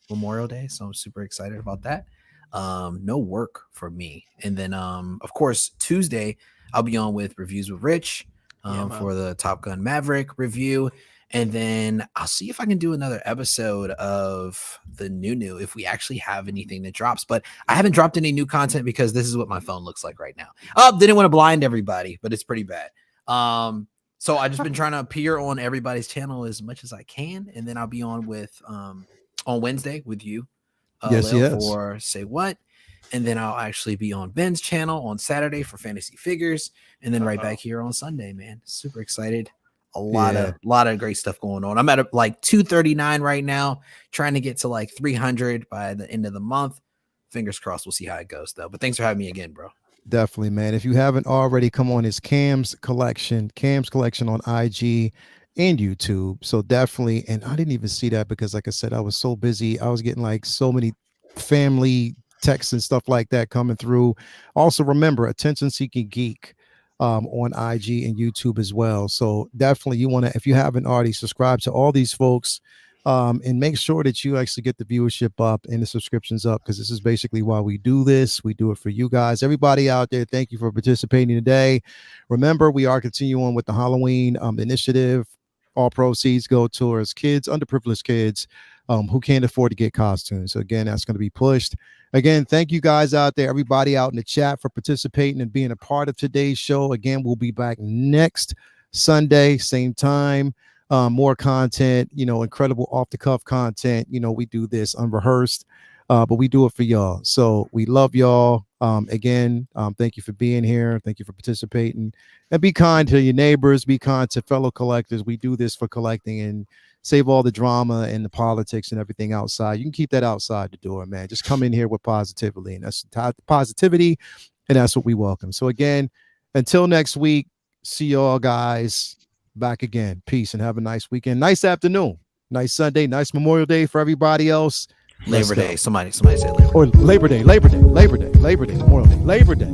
[SPEAKER 5] Memorial Day, so I'm super excited about that. No work for me. And then, of course, Tuesday, I'll be on with Reviews with Rich for the Top Gun Maverick review. And then I'll see if I can do another episode of the new if we actually have anything that drops. But I haven't dropped any new content because this is what my phone looks like right now. Didn't want to blind everybody, but it's pretty bad. So I just been trying to appear on everybody's channel as much as I can. And then I'll be on with on Wednesday with you
[SPEAKER 1] yes.
[SPEAKER 5] for Say What. And then I'll actually be on Ben's channel on Saturday for Fantasy Figures. And then right back here on Sunday, man. Super excited. A lot of great stuff going on. I'm at like 239 right now, trying to get to like 300 by the end of the month. Fingers crossed. We'll see how it goes though. But thanks for having me again, bro.
[SPEAKER 1] Definitely, man. If you haven't already, come on, it's Cam's collection on IG and YouTube. So definitely, and I didn't even see that because like I said, I was so busy. I was getting like so many family texts and stuff like that coming through. Also remember, Attention Seeking Geek on IG and YouTube as well. So definitely you want to, if you haven't already, subscribed to all these folks and make sure that you actually get the viewership up and the subscriptions up, because this is basically why we do this. We do it for you guys. Everybody out there, thank you for participating today. Remember, we are continuing with the Halloween initiative. All proceeds go towards kids, underprivileged kids who can't afford to get costumes. So again, that's going to be pushed. Again, thank you guys out there, everybody out in the chat, for participating and being a part of today's show. Again, we'll be back next Sunday, same time. More content, incredible off the cuff content. We do this unrehearsed, but we do it for y'all. So we love y'all. Again, thank you for being here. Thank you for participating, and be kind to your neighbors. Be kind to fellow collectors. We do this for collecting, and save all the drama and the politics and everything outside. You can keep that outside the door, man. Just come in here with positivity, and that's positivity, and that's what we welcome. So again, until next week, see y'all guys back again. Peace and have a nice weekend. Nice afternoon. Nice Sunday. Nice Memorial Day for everybody else.
[SPEAKER 5] Labor Day. Somebody said Labor Day.
[SPEAKER 1] Or Labor Day. Memorial Day. Labor Day.